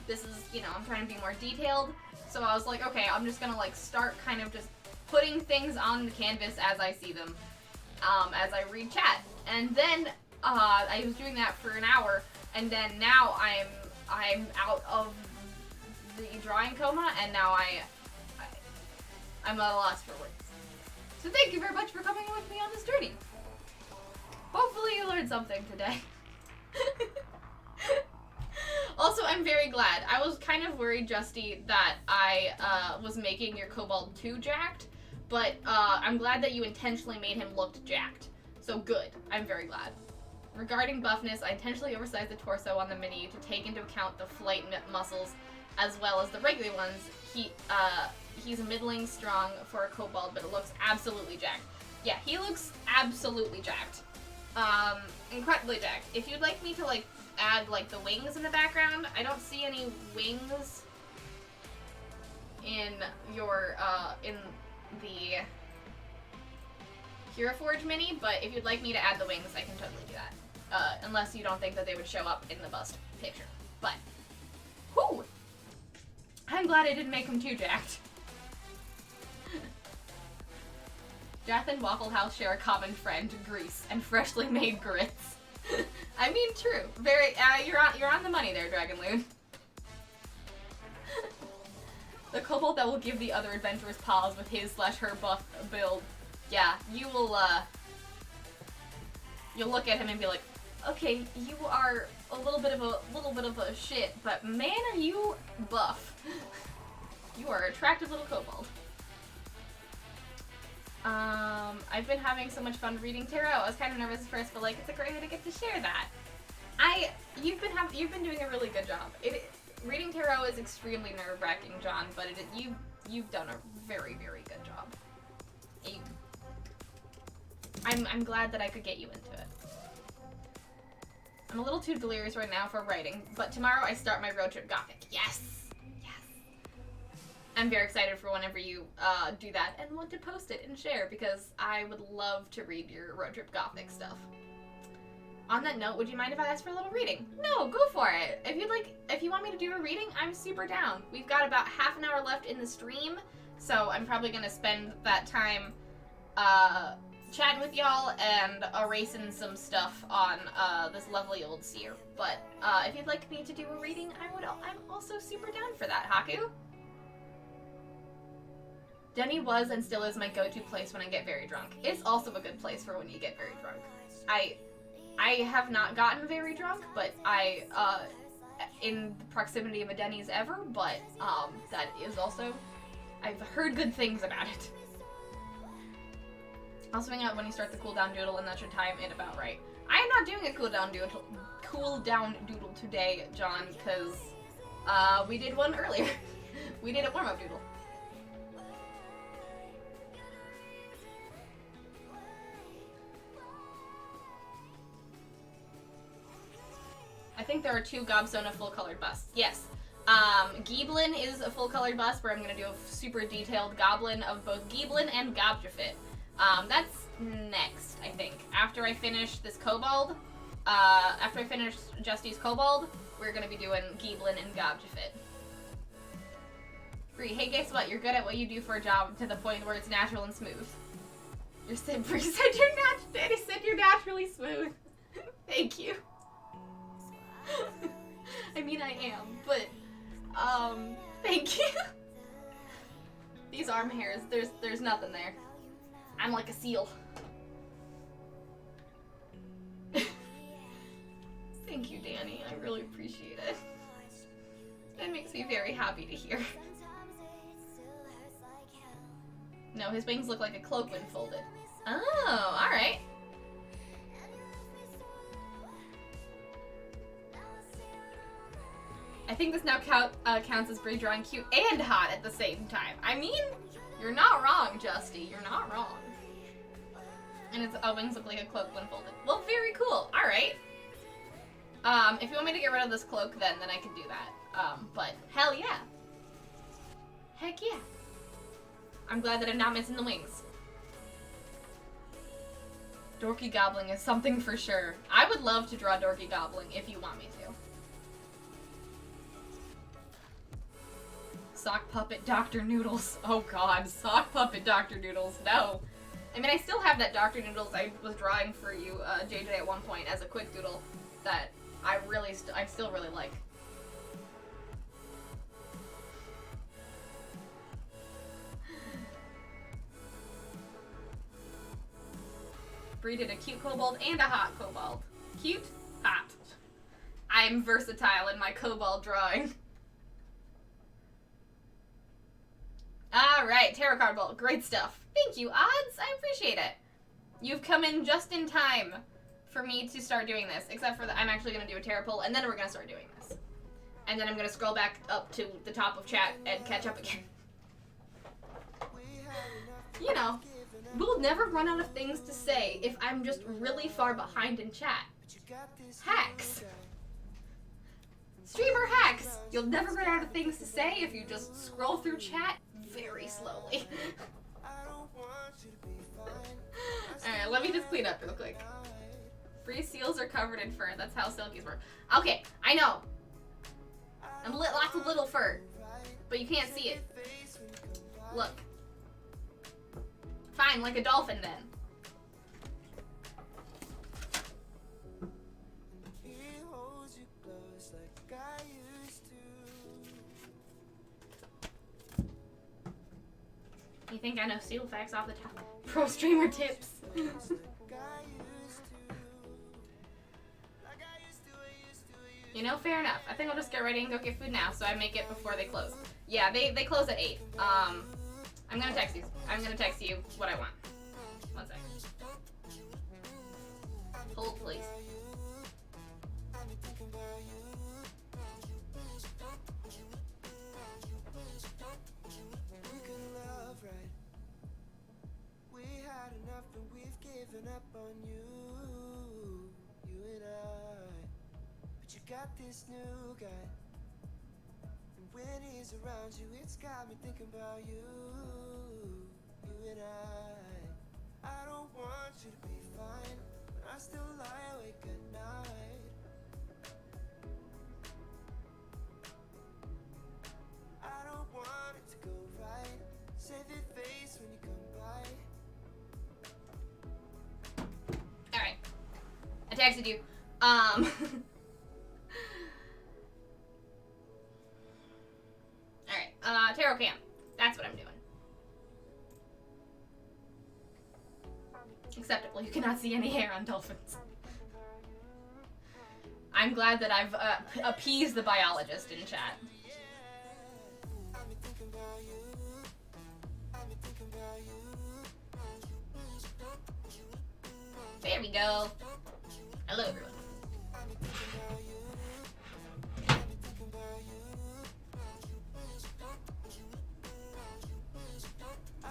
this is, you know, I'm trying to be more detailed, so I was like, okay, I'm just gonna, like, start kind of just putting things on the canvas as I see them, as I read chat, and then, I was doing that for an hour, and then now I'm out of the drawing coma, and now I'm at a loss for words. So thank you very much for coming with me on this journey. Hopefully you learned something today. Also, I'm very glad. I was kind of worried, Justy, that I was making your kobold too jacked, but I'm glad that you intentionally made him look jacked. So good. I'm very glad. Regarding buffness, I intentionally oversized the torso on the mini to take into account the flight muscles as well as the regular ones. He's middling strong for a kobold, but it looks absolutely jacked. Yeah, he looks absolutely jacked. Incredibly jacked. If you'd like me to, like, add, like, the wings in the background, I don't see any wings in your, in the Hero Forge mini, but if you'd like me to add the wings, I can totally do that. Unless you don't think that they would show up in the bust picture. But, whoo! I'm glad I didn't make him too jacked. Jath and Waffle House share a common friend, grease, and freshly made grits. I mean, true. Very, you're on the money there, Dragonloon. The kobold that will give the other adventurers pause with his/her buff build. Yeah, you will, you'll look at him and be like, okay, you are a little bit of a shit, but man, are you buff. You are an attractive little kobold. I've been having so much fun reading tarot. I was kind of nervous at first, but like, it's a great way to get to share that. You've been doing a really good job. Reading tarot is extremely nerve-wracking, John, but you've done a very, very good job. I'm glad that I could get you into it. I'm a little too delirious right now for writing, but tomorrow I start my road trip Gothic. Yes! Yes! I'm very excited for whenever you do that and want to post it and share, because I would love to read your road trip Gothic stuff. On that note, would you mind if I ask for a little reading? No, go for it. If you want me to do a reading, I'm super down. We've got about half an hour left in the stream, so I'm probably gonna spend that time chatting with y'all and erasing some stuff on this lovely old seer. But if you'd like me to do a reading, I'm also super down for that, Haku. Denny was and still is my go-to place when I get very drunk. It's also a good place for when you get very drunk. I have not gotten very drunk, but in the proximity of a Denny's ever, but that is also, I've heard good things about it. I'll swing out when you start the cooldown doodle, and that should time it about right. I am not doing a cooldown doodle today, John, because we did one earlier. We did a warm-up doodle. I think there are 2 Gobsona full-colored busts. Yes. Giblin is a full-colored bust where I'm going to do a super detailed goblin of both Giblin and Gobjafit. That's next, I think. After I finish this kobold, after I finish Justy's kobold, we're going to be doing Giblin and Gobjafit. Bree, hey, guess what? You're good at what you do for a job to the point where it's natural and smooth. Bree said Daddy said you're naturally smooth. Thank you. I mean, I am, but, thank you. These arm hairs, there's nothing there. I'm like a seal. Thank you, Danny. I really appreciate it. That makes me very happy to hear. No, his wings look like a cloak when folded. Oh, alright. I think this now counts as Bree drawing cute and hot at the same time. I mean, you're not wrong, Justy. You're not wrong. And its wings look like a cloak when folded. Well, very cool. All right. If you want me to get rid of this cloak, then I can do that. But hell yeah. Heck yeah. I'm glad that I'm not missing the wings. Dorky Goblin is something for sure. I would love to draw Dorky Goblin if you want me to. Sock Puppet Dr. Noodles. Oh god, Sock Puppet Dr. Noodles. No. I mean, I still have that Dr. Noodles I was drawing for you, JJ, at one point as a quick doodle that I still really like. Bree did a cute kobold and a hot kobold. Cute, hot. I'm versatile in my kobold drawing. Alright, tarot card vault. Great stuff. Thank you, Odds. I appreciate it. You've come in just in time for me to start doing this, except for that I'm actually going to do a tarot pull, and then we're going to start doing this. And then I'm going to scroll back up to the top of chat and catch up again. You know, we'll never run out of things to say if I'm just really far behind in chat. Hacks. Streamer hacks. You'll never run out of things to say if you just scroll through chat very slowly. Alright, let me just clean up real quick. Free seals are covered in fur. That's how silkies work. Okay, I know. And lots of little fur. But you can't see it. Look. Fine, like a dolphin then. You think I know seal facts off the top? Pro streamer tips. You know, fair enough. I think I'll just get ready and go get food now, so I make it before they close. Yeah, they close at 8. I'm gonna text you. I'm gonna text you what I want. One sec. Hold, please. Up on you, you and I. But you got this new guy, and when he's around you, it's got me thinking about you, you and I don't want you to be fine, but I still lie awake at night. I don't want it to go right. Save your face when you come by. Alright. I texted you. Alright, tarot cam. That's what I'm doing. Acceptable. You cannot see any hair on dolphins. I'm glad that I've appeased the biologist in chat. There we go. Hello, everyone.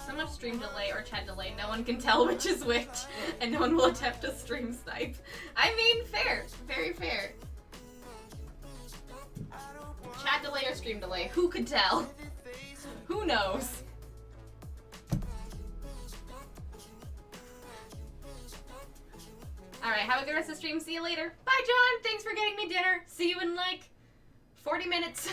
So much stream delay or chat delay, no one can tell which is which, and no one will attempt to stream snipe. I mean, fair. Very fair. Chat delay or stream delay, who could tell? Who knows? Alright, have a good rest of the stream. See you later. Bye, John. Thanks for getting me dinner. See you in like 40 minutes.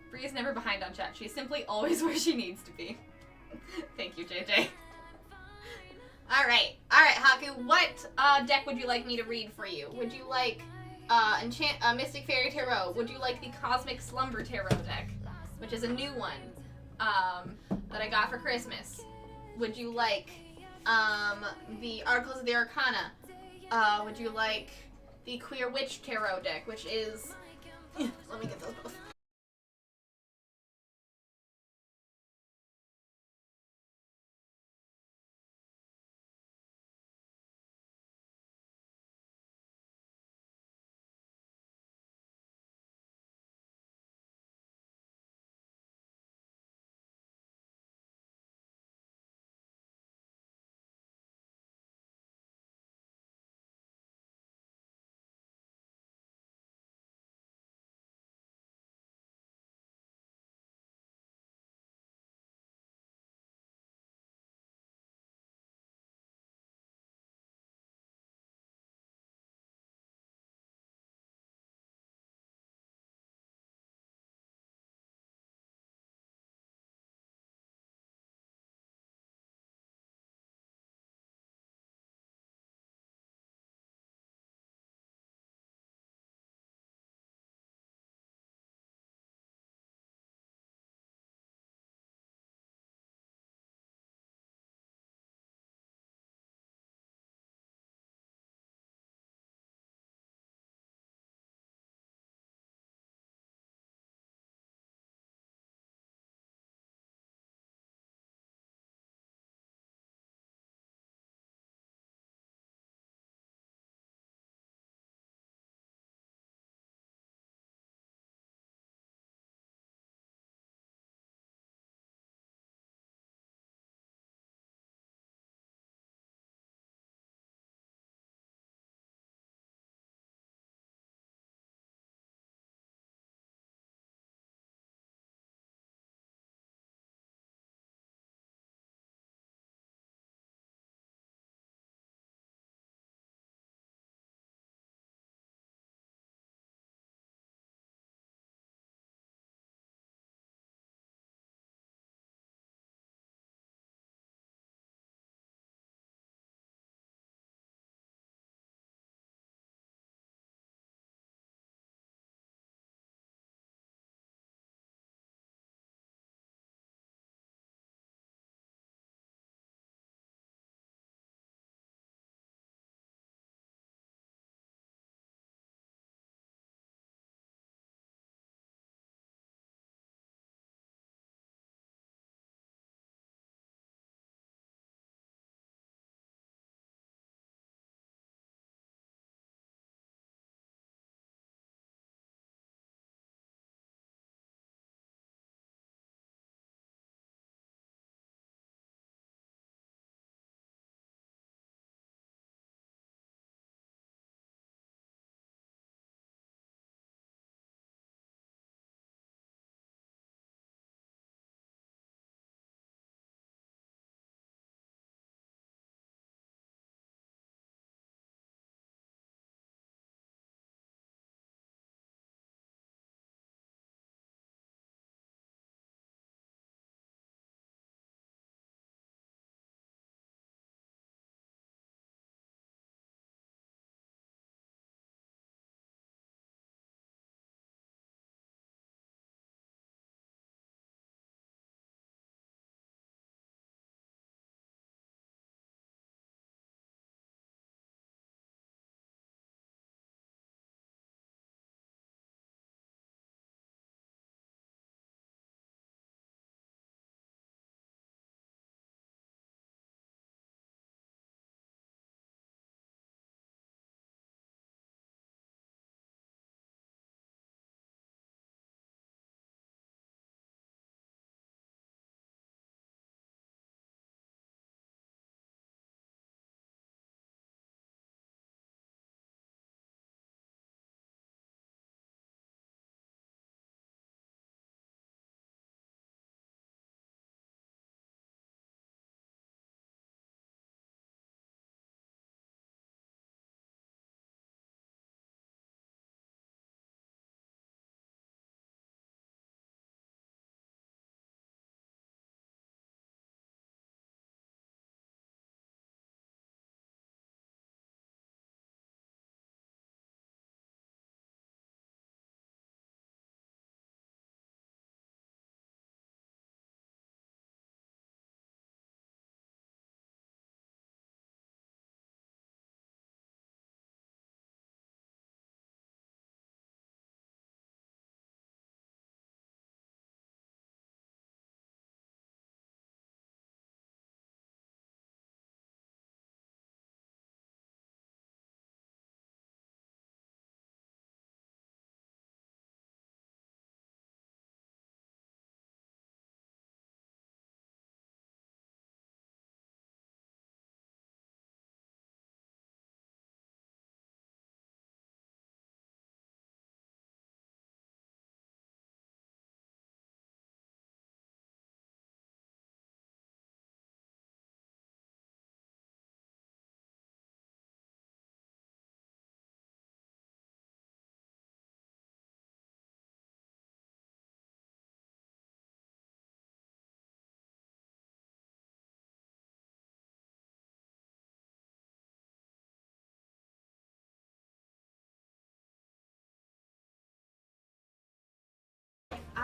Bree is never behind on chat. She's simply always where she needs to be. Thank you, JJ. Alright, Haku. What deck would you like me to read for you? Would you like Mystic Fairy Tarot? Would you like the Cosmic Slumber Tarot deck, which is a new one that I got for Christmas? Would you like the Articles of the Arcana? Would you like the Queer Witch Tarot deck, which is... Let me get those both.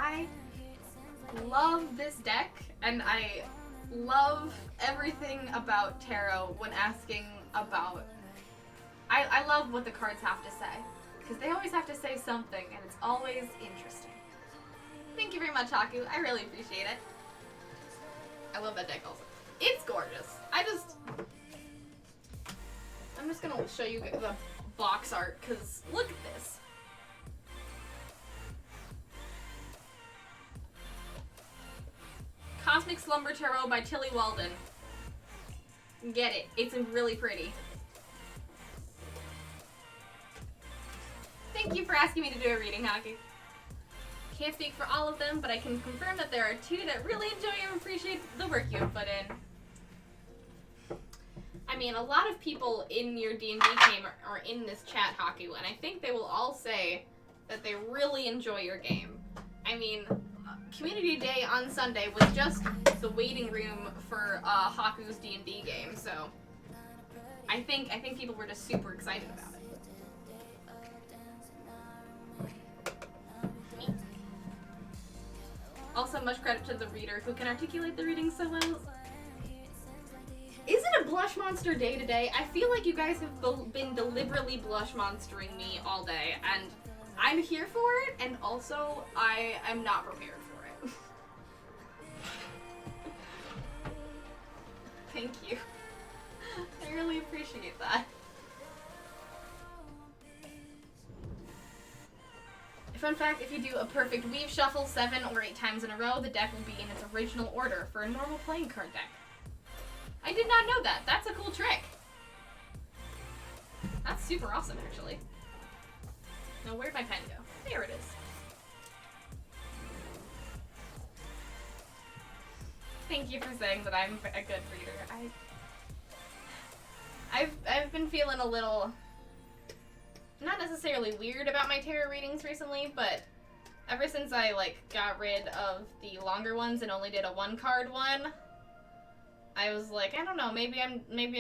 I love this deck, and I love everything about tarot when asking about... I love what the cards have to say, because they always have to say something, and it's always interesting. Thank you very much, Haku. I really appreciate it. I love that deck also. It's gorgeous. I'm just gonna show you the box art, because look at this. Cosmic Slumber Tarot by Tilly Walden. Get it. It's really pretty. Thank you for asking me to do a reading, Haku. Can't speak for all of them, but I can confirm that there are 2 that really enjoy and appreciate the work you have put in. I mean, a lot of people in your D&D game are in this chat, Haku, and I think they will all say that they really enjoy your game. I mean, Community Day on Sunday was just the waiting room for Haku's D&D game, so I think people were just super excited about it. Also, much credit to the reader who can articulate the reading so well. Is it a blush monster day today? I feel like you guys have been deliberately blush monstering me all day, and I'm here for it, and also I am not prepared for it. Thank you. I really appreciate that. Fun fact, if you do a perfect weave shuffle 7 or 8 times in a row, the deck will be in its original order for a normal playing card deck. I did not know that. That's a cool trick. That's super awesome, actually. Now, where'd my pen go? There it is. Thank you for saying that I'm a good reader. I've been feeling a little... not necessarily weird about my tarot readings recently, but ever since I got rid of the longer ones and only did a 1-card one, I was like, I don't know, maybe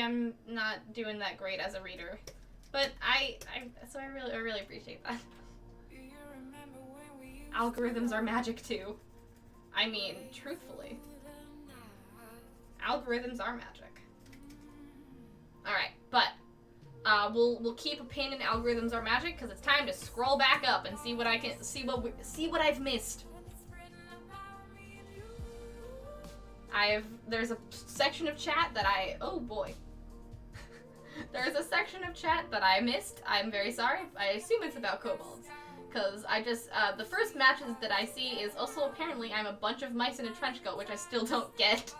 I'm not doing that great as a reader. But I really appreciate that. Algorithms are magic too. I mean, truthfully. Algorithms are magic. Alright, but we'll keep a pin in algorithms are magic because it's time to scroll back up and see what what I've missed. There's a section of chat that oh boy. There's a section of chat that I missed. I'm very sorry. I assume it's about kobolds. Because the first matches that I see is also apparently I'm a bunch of mice in a trench coat, which I still don't get.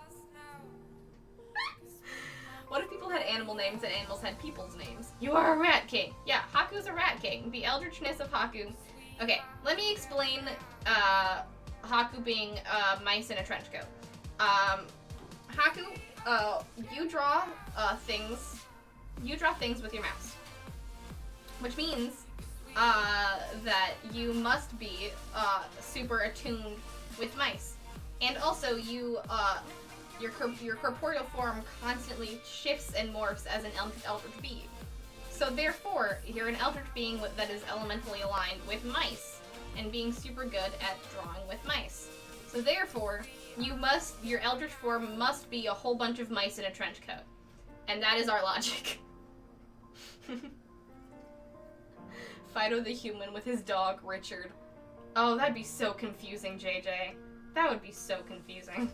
What if people had animal names and animals had people's names? You are a rat king. Yeah, Haku's a rat king. The eldritchness of Haku. Okay, let me explain Haku being mice in a trench coat. Haku, you draw things with your mouse. Which means that you must be super attuned with mice. And also you your corporeal form constantly shifts and morphs as an eldritch being. So therefore, you're an eldritch being that is elementally aligned with mice, and being super good at drawing with mice. So therefore, your eldritch form must be a whole bunch of mice in a trench coat. And that is our logic. Fido the human with his dog, Richard. Oh, that'd be so confusing, JJ. That would be so confusing.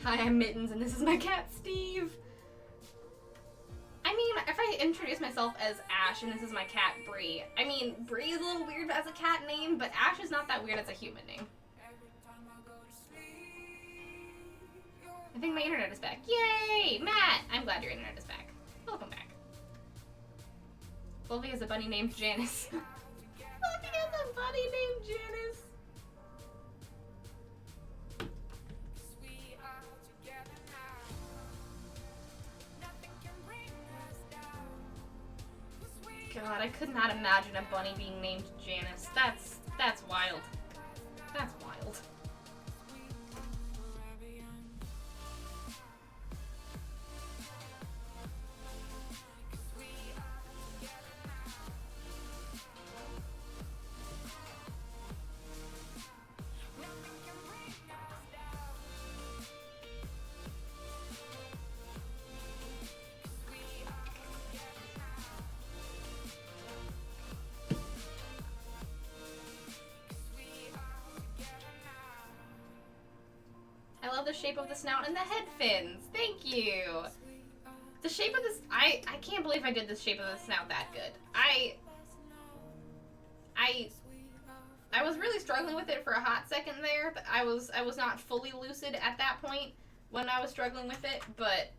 Hi, I'm Mittens, and this is my cat, Steve. I mean, if I introduce myself as Ash, and this is my cat, Bree. I mean, Bree is a little weird as a cat name, but Ash is not that weird as a human name. I think my internet is back. Yay! Matt! I'm glad your internet is back. Welcome back. Fluffy has a bunny named Janice. Fluffy has a bunny named Janice. god, I could not imagine a bunny being named Janice. That's wild. That's wild. I love the shape of the snout and the head fins. Thank you. The shape of this, I can't believe I did the shape of the snout that good. I was really struggling with it for a hot second there. I was not fully lucid at that point when I was struggling with it, but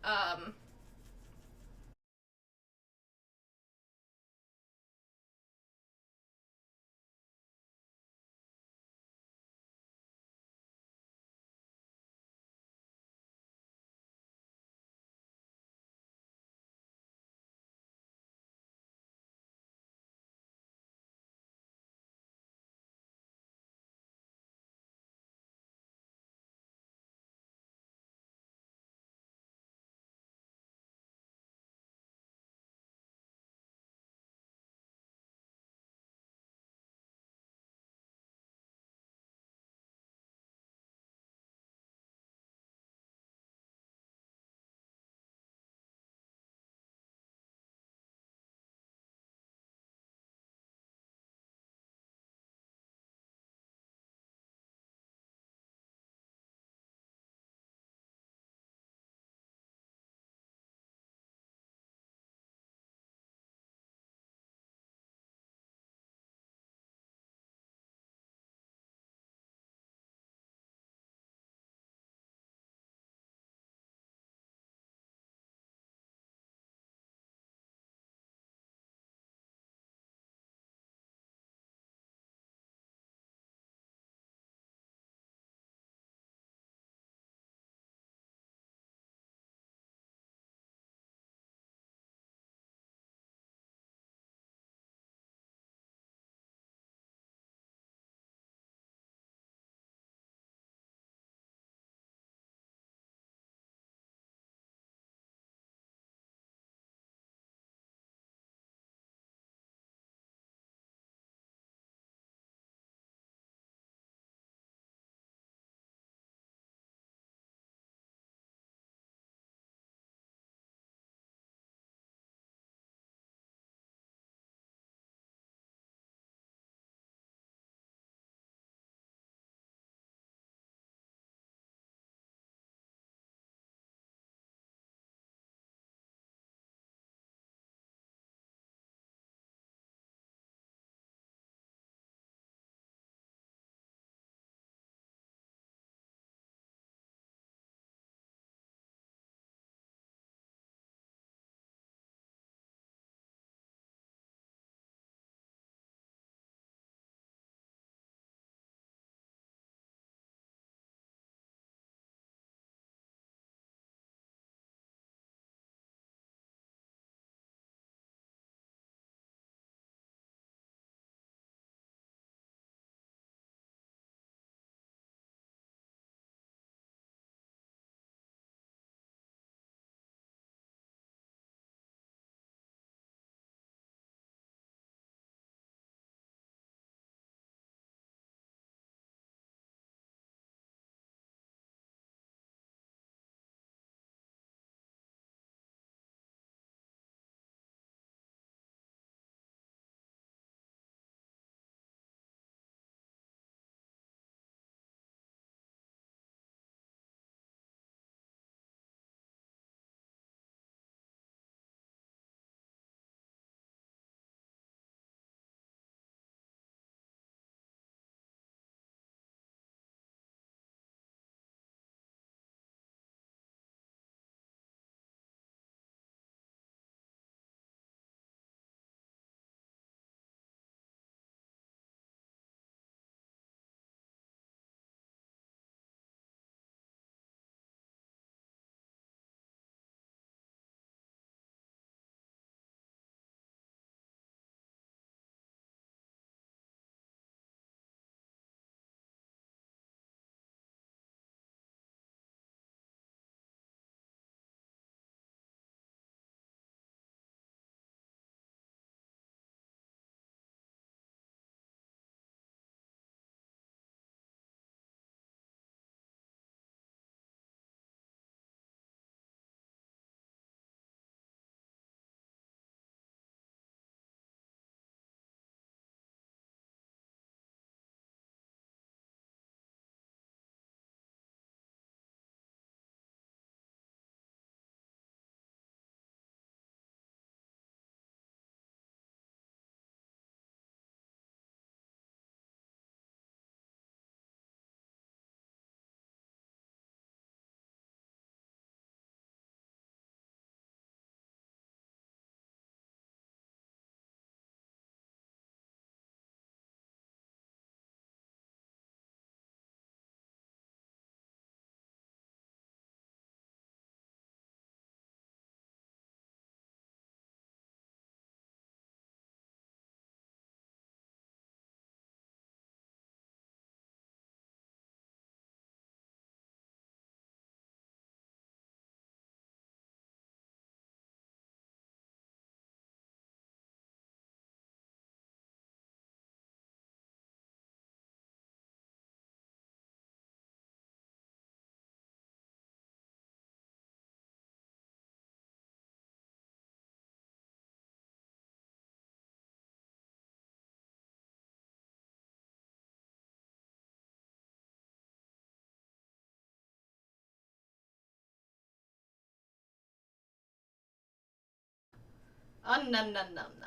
Oh, no, no, no, no.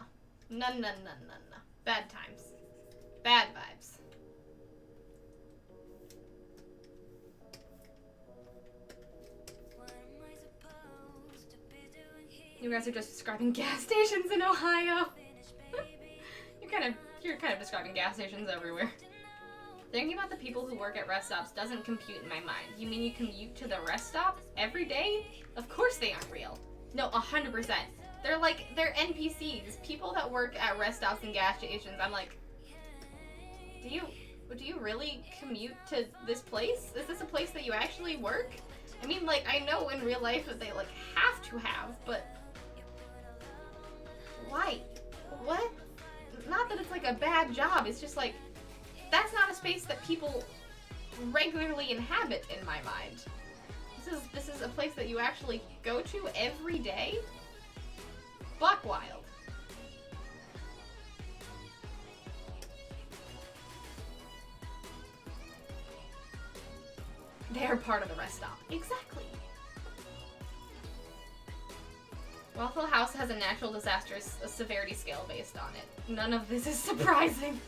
No, no, no, no, no. Bad times. Bad vibes. You guys are just describing gas stations in Ohio. You're kind of describing gas stations everywhere. Thinking about the people who work at rest stops doesn't compute in my mind. You mean you commute to the rest stop every day? Of course they aren't real. No, 100%. They're NPCs. People that work at rest stops and gas stations, I'm like, do you really commute to this place? Is this a place that you actually work? I mean, like, I know in real life that they, like, have to have, but why? What? Not that it's, like, a bad job. It's just, like, that's not a space that people regularly inhabit in my mind. This is a place that you actually go to every day? Buck wild. They're part of the rest stop. Exactly. Waffle House has a natural disaster severity scale based on it. None of this is surprising.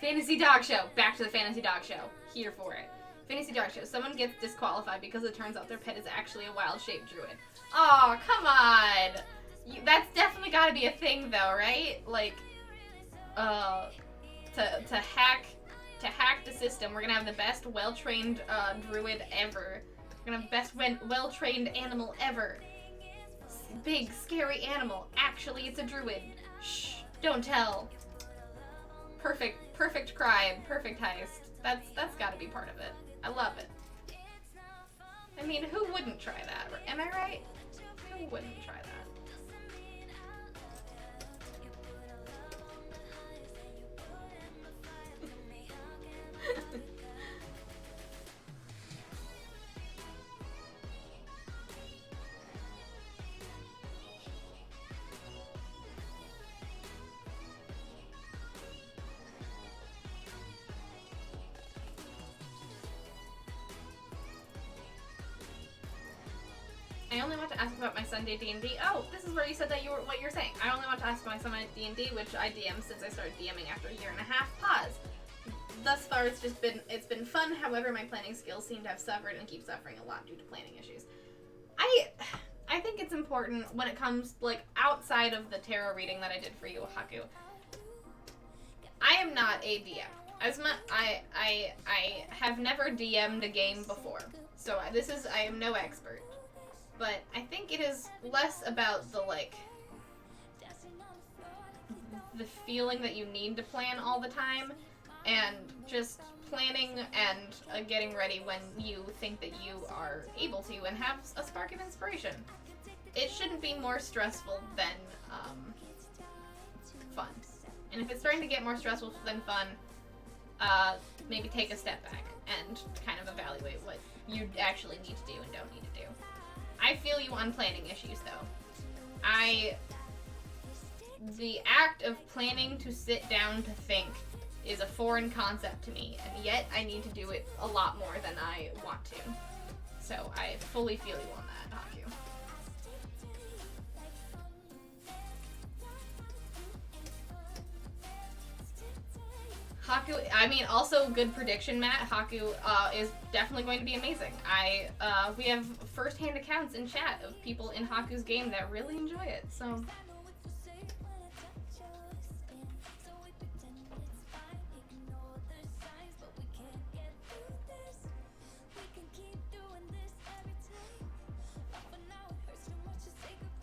Fantasy Dog Show. Back to the Fantasy Dog Show. Here for it. Fantasy Dog Show. Someone gets disqualified because it turns out their pet is actually a wild-shaped druid. Oh, come on! That's definitely gotta be a thing, though, right? Like, to hack the system, we're gonna have the best well-trained druid ever. We're gonna have the best well-trained animal ever. Big, scary animal. Actually, it's a druid. Shh, don't tell. Perfect crime, perfect heist. That's gotta be part of it. I love it. I mean, who wouldn't try that? Am I right? Who wouldn't try that? I only want to ask about my Sunday D&D. Oh, this is where you said that what you're saying. I only want to ask about my Sunday D&D, which I DM since I started DMing after a year and a half. Pause. Thus far, it's been fun. However, my planning skills seem to have suffered and keep suffering a lot due to planning issues. I think it's important when it comes, like, outside of the tarot reading that I did for you, Haku. I am not a DM. I have never DM'd a game before, so I am no expert. But I think it is less about the, like, the feeling that you need to plan all the time, and just planning and getting ready when you think that you are able to and have a spark of inspiration. It shouldn't be more stressful than fun. And if it's starting to get more stressful than fun, maybe take a step back and kind of evaluate what you actually need to do and don't need to do. I feel you on planning issues, though. The act of planning to sit down to think is a foreign concept to me, and yet I need to do it a lot more than I want to. So I fully feel you on that, Haku. Haku, I mean, also good prediction, Matt. Haku is definitely going to be amazing. We have first-hand accounts in chat of people in Haku's game that really enjoy it, so...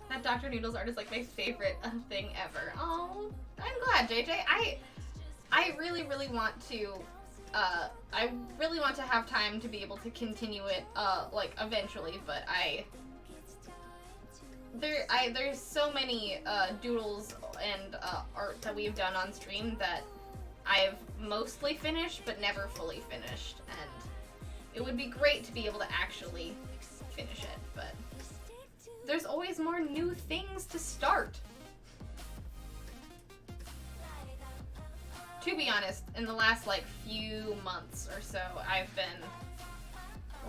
That Dr. Noodles art is like my favorite thing ever. Oh, I'm glad, JJ. I really, really want to, I really want to have time to be able to continue it, like, eventually, but there's so many, doodles and, art that we've done on stream that I've mostly finished, but never fully finished, and it would be great to be able to actually finish it, but there's always more new things to start. To be honest, in the last, like, few months or so, I've been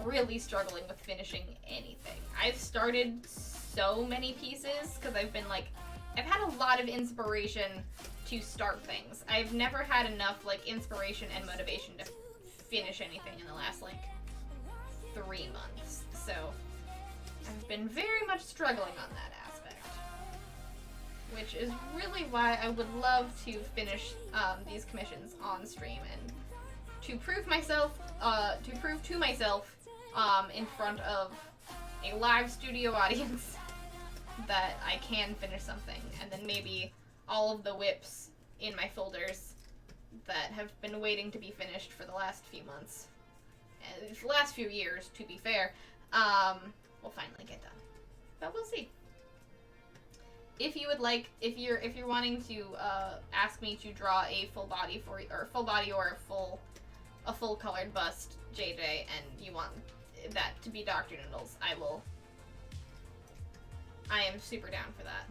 really struggling with finishing anything. I've started so many pieces because I've had a lot of inspiration to start things. I've never had enough like inspiration and motivation to finish anything in the last like 3 months. So I've been very much struggling on that aspect, which is really why I would love to finish these commissions on stream and to prove to myself in front of a live studio audience that I can finish something, and then maybe all of the whips in my folders that have been waiting to be finished for the last few months, and the last few years, to be fair, will finally get done. But we'll see. If you would like, if you're wanting to ask me to draw a full body or a full colored bust, JJ, and you want that to be Dr. Noodles, I am super down for that.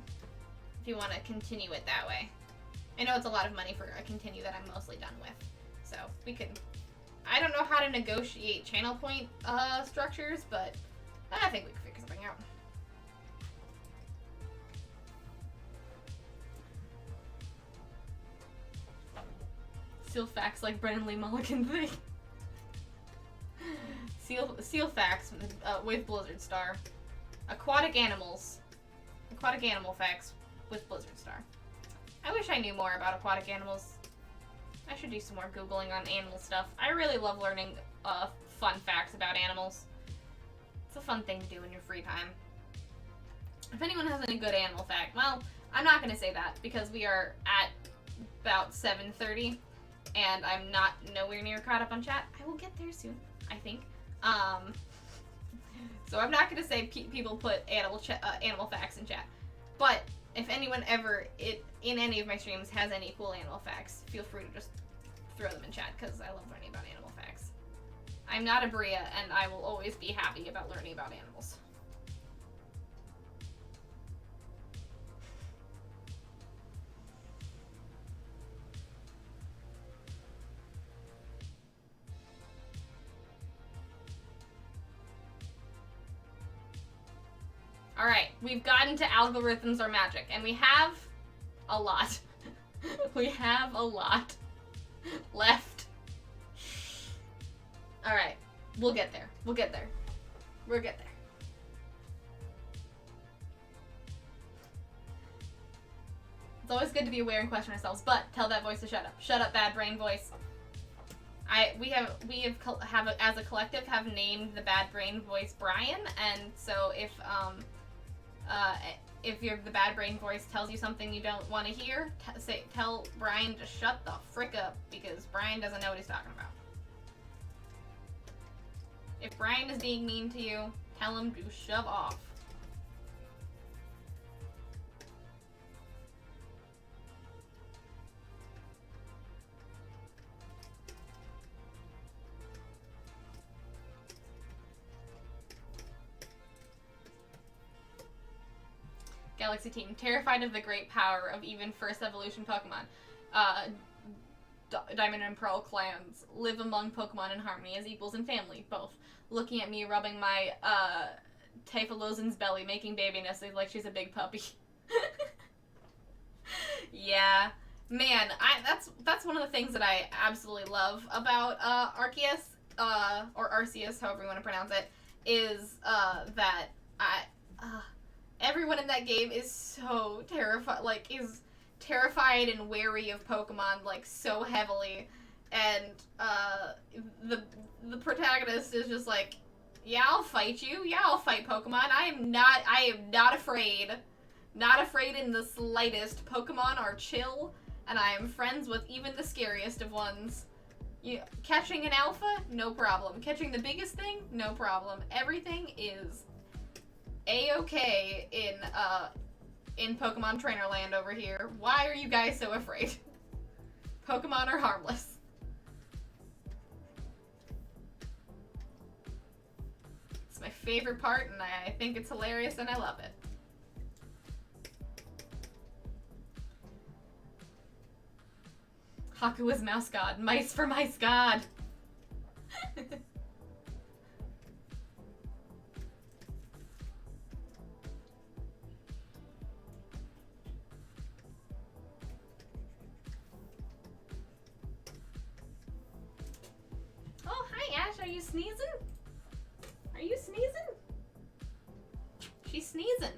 If you want to continue it that way. I know it's a lot of money for a continue that I'm mostly done with. So we can, I don't know how to negotiate channel point structures, but I think we can figure something out. Seal facts like Brennan Lee Mulligan thing. Seal facts with Blizzard Star. Aquatic animal facts with Blizzard Star. I wish I knew more about aquatic animals. I should do some more Googling on animal stuff. I really love learning fun facts about animals. It's a fun thing to do in your free time. If anyone has any good animal fact, well, I'm not going to say that because we are at about 7:30 and I'm not nowhere near caught up on chat. I will get there soon, I think. So I'm not going to say people put animal facts in chat. But if anyone ever in any of my streams has any cool animal facts, feel free to just throw them in chat because I love learning about animal facts. I'm not a Bria, and I will always be happy about learning about animals. Alright, we've gotten to algorithms are magic, and we have a lot. We have a lot left. Alright, we'll get there. We'll get there. We'll get there. It's always good to be aware and question ourselves, but tell that voice to shut up. Shut up, bad brain voice. We have as a collective have named the bad brain voice Brian, and so if the bad brain voice tells you something you don't want to hear, tell Brian to shut the frick up, because Brian doesn't know what he's talking about. If Brian is being mean to you, tell him to shove off. Galaxy Team, terrified of the great power of even first evolution Pokemon. Diamond and Pearl clans live among Pokemon in harmony as equals and family, both. Looking at me rubbing my Typhlosion's belly, making baby nestlings like she's a big puppy. Yeah. Man, that's one of the things that I absolutely love about Arceus, or Arceus, however you want to pronounce it, is that everyone in that game is so is terrified and wary of Pokemon, like, so heavily, and the protagonist is just like, yeah, I'll fight you, yeah, I'll fight Pokemon, I am not afraid, not afraid in the slightest. Pokemon are chill, and I am friends with even the scariest of ones. Catching an alpha, no problem. Catching the biggest thing, no problem. Everything is A-okay in Pokemon Trainer Land over here. Why are you guys so afraid? Pokemon are harmless. It's my favorite part, and I think it's hilarious, and I love it. Haku is Mouse God. Mice for Mice God. you sneezing? Are you sneezing? She's sneezing.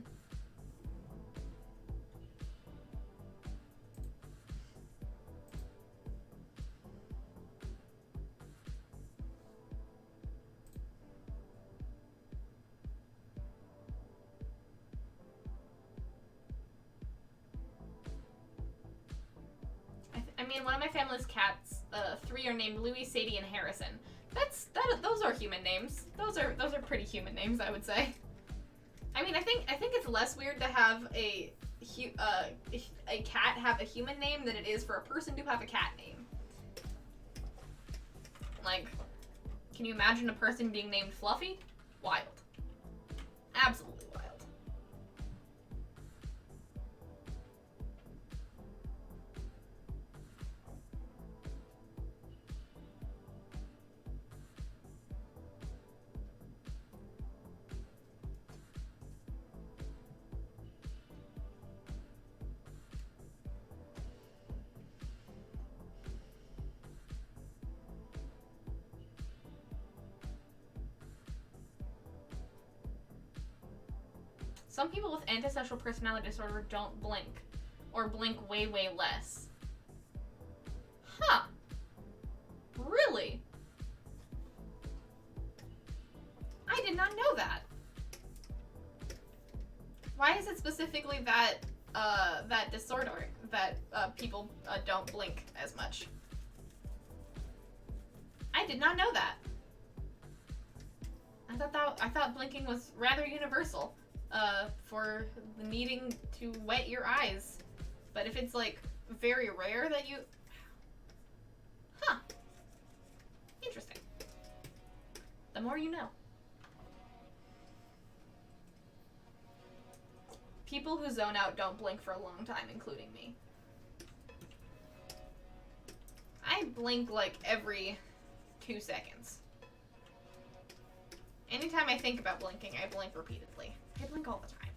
I mean, one of my family's cats, 3 are named Louis, Sadie, and Harrison. Those are human names. Those are pretty human names, I would say. I mean, I think it's less weird to have a cat have a human name than it is for a person to have a cat name. Like, can you imagine a person being named Fluffy? Wild. Absolutely wild. Some people with antisocial personality disorder don't blink, or blink way, way less. Huh. Really? I did not know that. Why is it specifically that, that disorder that people don't blink as much? I did not know that. I thought blinking was rather universal. For the needing to wet your eyes. But if it's, like, very rare that you... Huh. Interesting. The more you know. People who zone out don't blink for a long time, including me. I blink, like, every 2 seconds. Anytime I think about blinking, I blink repeatedly. I blink all the time.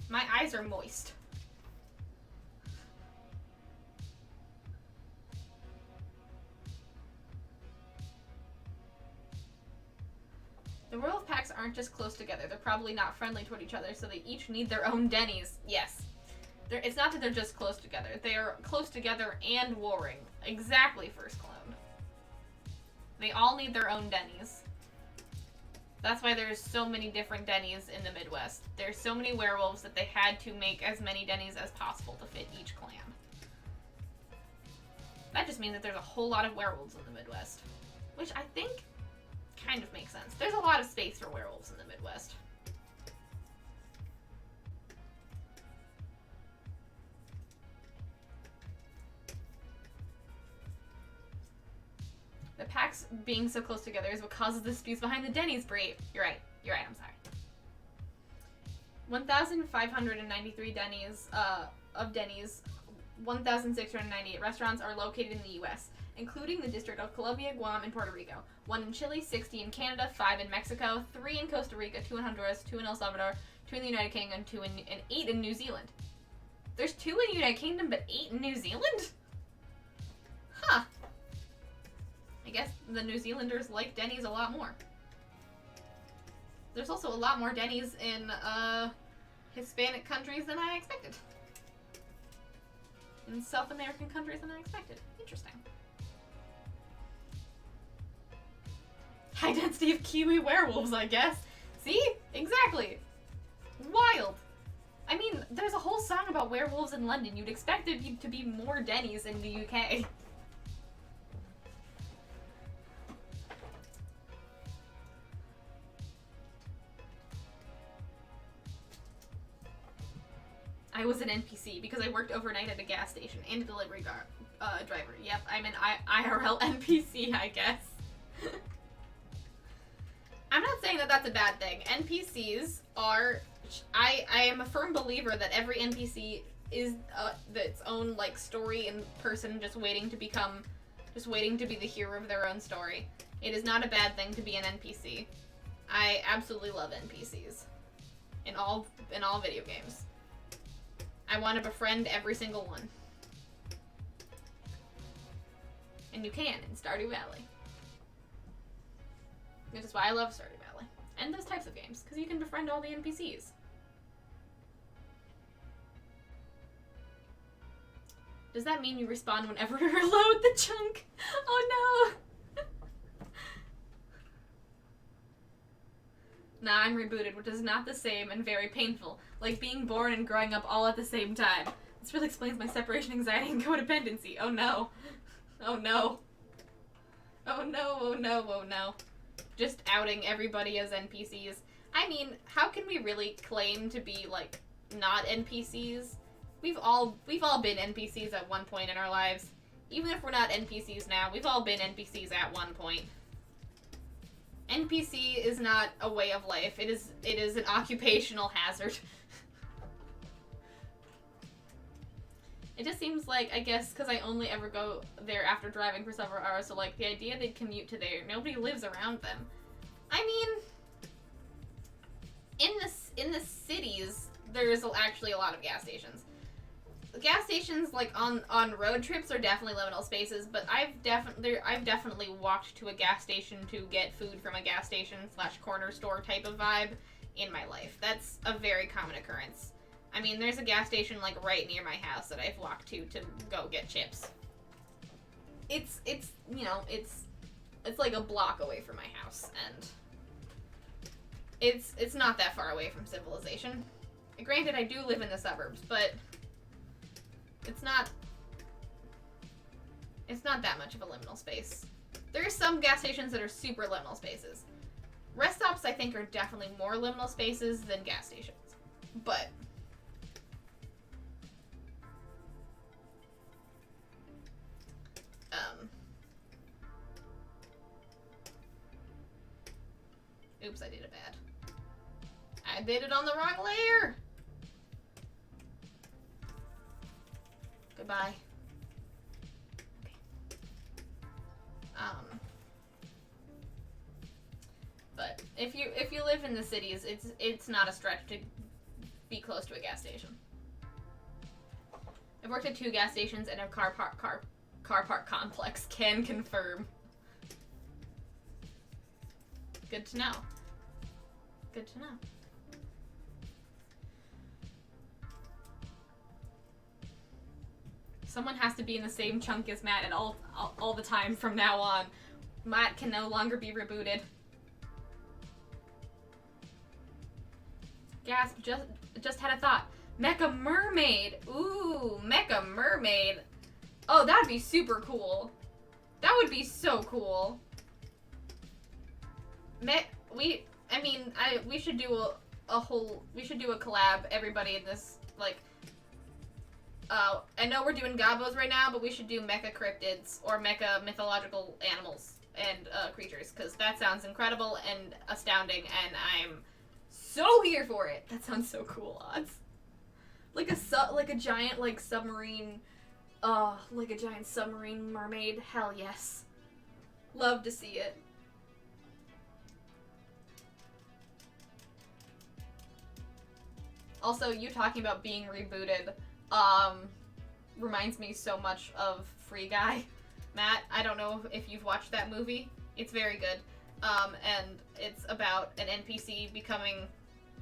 My eyes are moist. The werewolf packs aren't just close together. They're probably not friendly toward each other, so they each need their own Denny's. Yes. It's not that they're just close together. They are close together and warring. Exactly, First Clone. They all need their own Denny's. That's why there's so many different Denny's in the Midwest. There's so many werewolves that they had to make as many Denny's as possible to fit each clan. That just means that there's a whole lot of werewolves in the Midwest. Which I think kind of makes sense. There's a lot of space for werewolves in the Midwest. The packs being so close together is what causes the disputes behind the Denny's breed. You're right, I'm sorry. 1,593 Denny's, of Denny's, 1,698 restaurants are located in the U.S., including the District of Columbia, Guam, and Puerto Rico. 1 in Chile, 60 in Canada, 5 in Mexico, 3 in Costa Rica, 2 in Honduras, 2 in El Salvador, 2 in the United Kingdom, and 8 in New Zealand. There's 2 in the United Kingdom, but 8 in New Zealand? Huh. I guess the New Zealanders like Denny's a lot more. There's also a lot more Denny's in Hispanic countries than I expected. In South American countries than I expected. Interesting. High density of Kiwi werewolves, I guess. See? Exactly. Wild. I mean, there's a whole song about werewolves in London. You'd expect there to be more Denny's in the UK. I was an NPC because I worked overnight at a gas station and a delivery driver. Yep, I'm an IRL NPC, I guess. I'm not saying that that's a bad thing. NPCs are... I am a firm believer that every NPC is its own, like, story in person, just waiting to be the hero of their own story. It is not a bad thing to be an NPC. I absolutely love NPCs. In all video games. I want to befriend every single one. And you can in Stardew Valley. Which is why I love Stardew Valley. And those types of games, because you can befriend all the NPCs. Does that mean you respawn whenever you reload the chunk? Oh no! Nah, I'm rebooted, which is not the same and very painful. Like being born and growing up all at the same time. This really explains my separation anxiety and codependency. Oh no. Oh no. Oh no, oh no, oh no. Just outing everybody as NPCs. I mean, how can we really claim to be, like, not NPCs? We've all been NPCs at one point in our lives. Even if we're not NPCs now, we've all been NPCs at one point. NPC is not a way of life. It is an occupational hazard. It just seems like, I guess, because I only ever go there after driving for several hours, so, like, the idea they'd commute to there, nobody lives around them. I mean, in the cities, there's actually a lot of gas stations. Gas stations, like, on road trips are definitely liminal spaces, but I've definitely walked to a gas station to get food from a gas station / corner store type of vibe in my life. That's a very common occurrence. I mean, there's a gas station, like, right near my house that I've walked to go get chips. It's you know, it's like a block away from my house, and it's not that far away from civilization. Granted, I do live in the suburbs, but it's not that much of a liminal space. There are some gas stations that are super liminal spaces. Rest stops, I think, are definitely more liminal spaces than gas stations. But oops, I did it bad. I did it on the wrong layer! Goodbye. Okay. But if you live in the cities, it's not a stretch to be close to a gas station. I've worked at 2 gas stations and a car park complex. Can confirm. Good to know. Good to know. Someone has to be in the same chunk as Matt at all the time from now on. Matt can no longer be rebooted. Gasp, just had a thought. Mecha Mermaid! Ooh, Mecha Mermaid! Oh, that'd be super cool. That would be so cool. We should do we should do a collab, everybody in this, like, I know we're doing Gobos right now, but we should do mecha cryptids or mecha mythological animals and creatures, because that sounds incredible and astounding, and I'm so here for it. That sounds so cool, Odds. Like a giant, like, submarine, like a giant submarine mermaid. Hell yes. Love to see it. Also, you talking about being rebooted, reminds me so much of Free Guy. Matt, I don't know if you've watched that movie. It's very good. And it's about an NPC becoming,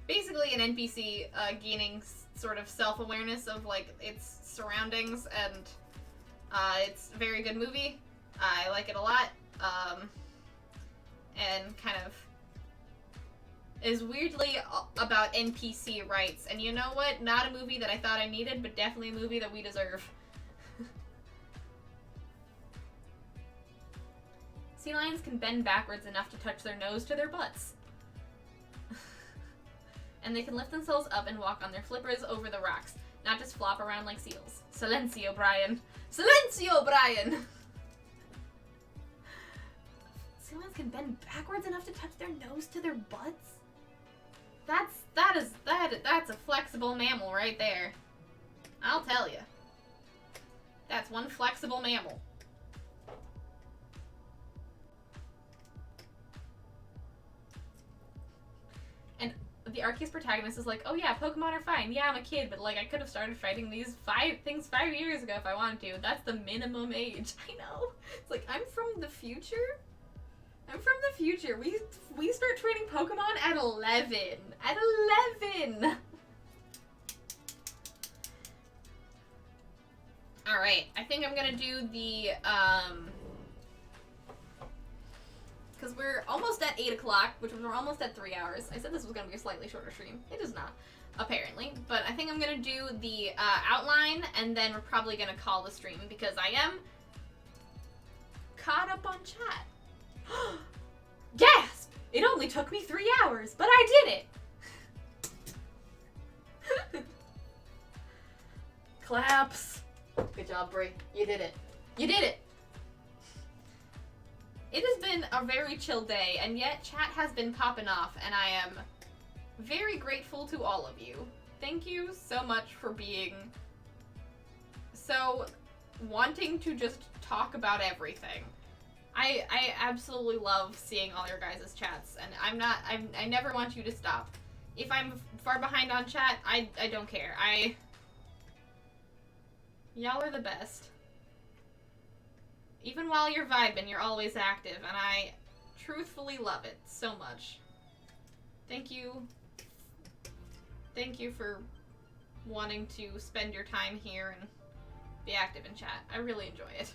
basically an NPC, gaining sort of self-awareness of, like, its surroundings, and, it's a very good movie. I like it a lot, and kind of is weirdly about NPC rights. And you know what? Not a movie that I thought I needed, but definitely a movie that we deserve. Sea lions can bend backwards enough to touch their nose to their butts. And they can lift themselves up and walk on their flippers over the rocks, not just flop around like seals. Silencio, Brian. Silencio, Brian! Sea lions can bend backwards enough to touch their nose to their butts? That's a flexible mammal right there. I'll tell you. That's one flexible mammal. And the Arceus protagonist is like, oh yeah, Pokemon are fine. Yeah, I'm a kid, but, like, I could have started fighting these 5 years ago if I wanted to. That's the minimum age. I know. It's like, I'm from the future? I'm from the future. We start training Pokemon at 11. At 11! Alright, I think I'm gonna do the, because we're almost at 8 o'clock, which we're almost at 3 hours. I said this was gonna be a slightly shorter stream. It is not, apparently. But I think I'm gonna do the outline, and then we're probably gonna call the stream, because I am caught up on chat. Gasp! It only took me 3 hours, but I did it! Claps. Good job, Brie. You did it. You did it! It has been a very chill day, and yet chat has been popping off, and I am very grateful to all of you. Thank you so much for being so wanting to just talk about everything. I absolutely love seeing all your guys' chats, and I never want you to stop. If I'm far behind on chat, I don't care. Y'all are the best. Even while you're vibing, you're always active, and I truthfully love it so much. Thank you. Thank you for wanting to spend your time here and be active in chat. I really enjoy it.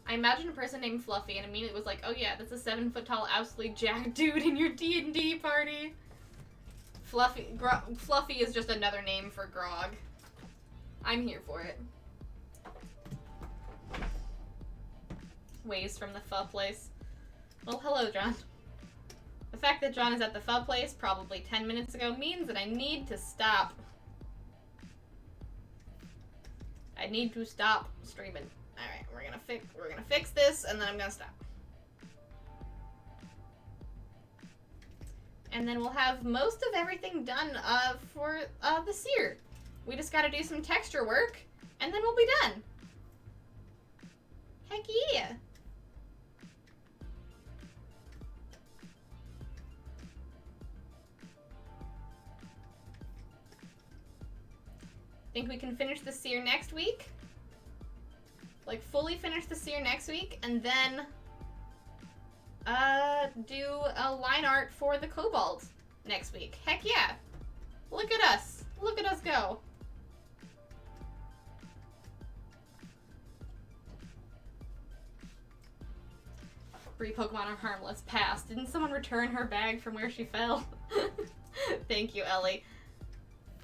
I imagined a person named Fluffy and immediately was like, oh yeah, that's a 7-foot-tall, oustly jacked dude in your D&D party. Fluffy is just another name for Grog. I'm here for it. Waves from the pho place. Well, hello, John. The fact that John is at the pho place probably 10 minutes ago means that I need to stop. I need to stop streaming. Alright, we're gonna fix this, and then I'm gonna stop. And then we'll have most of everything done for the seer. We just gotta do some texture work, and then we'll be done. Heck yeah! Think we can finish the seer next week? Like, fully finish the seer next week, and then do a line art for the Kobold next week. Heck yeah! Look at us. Look at us go. Free Pokemon are harmless. Pass. Didn't someone return her bag from where she fell? Thank you, Ellie.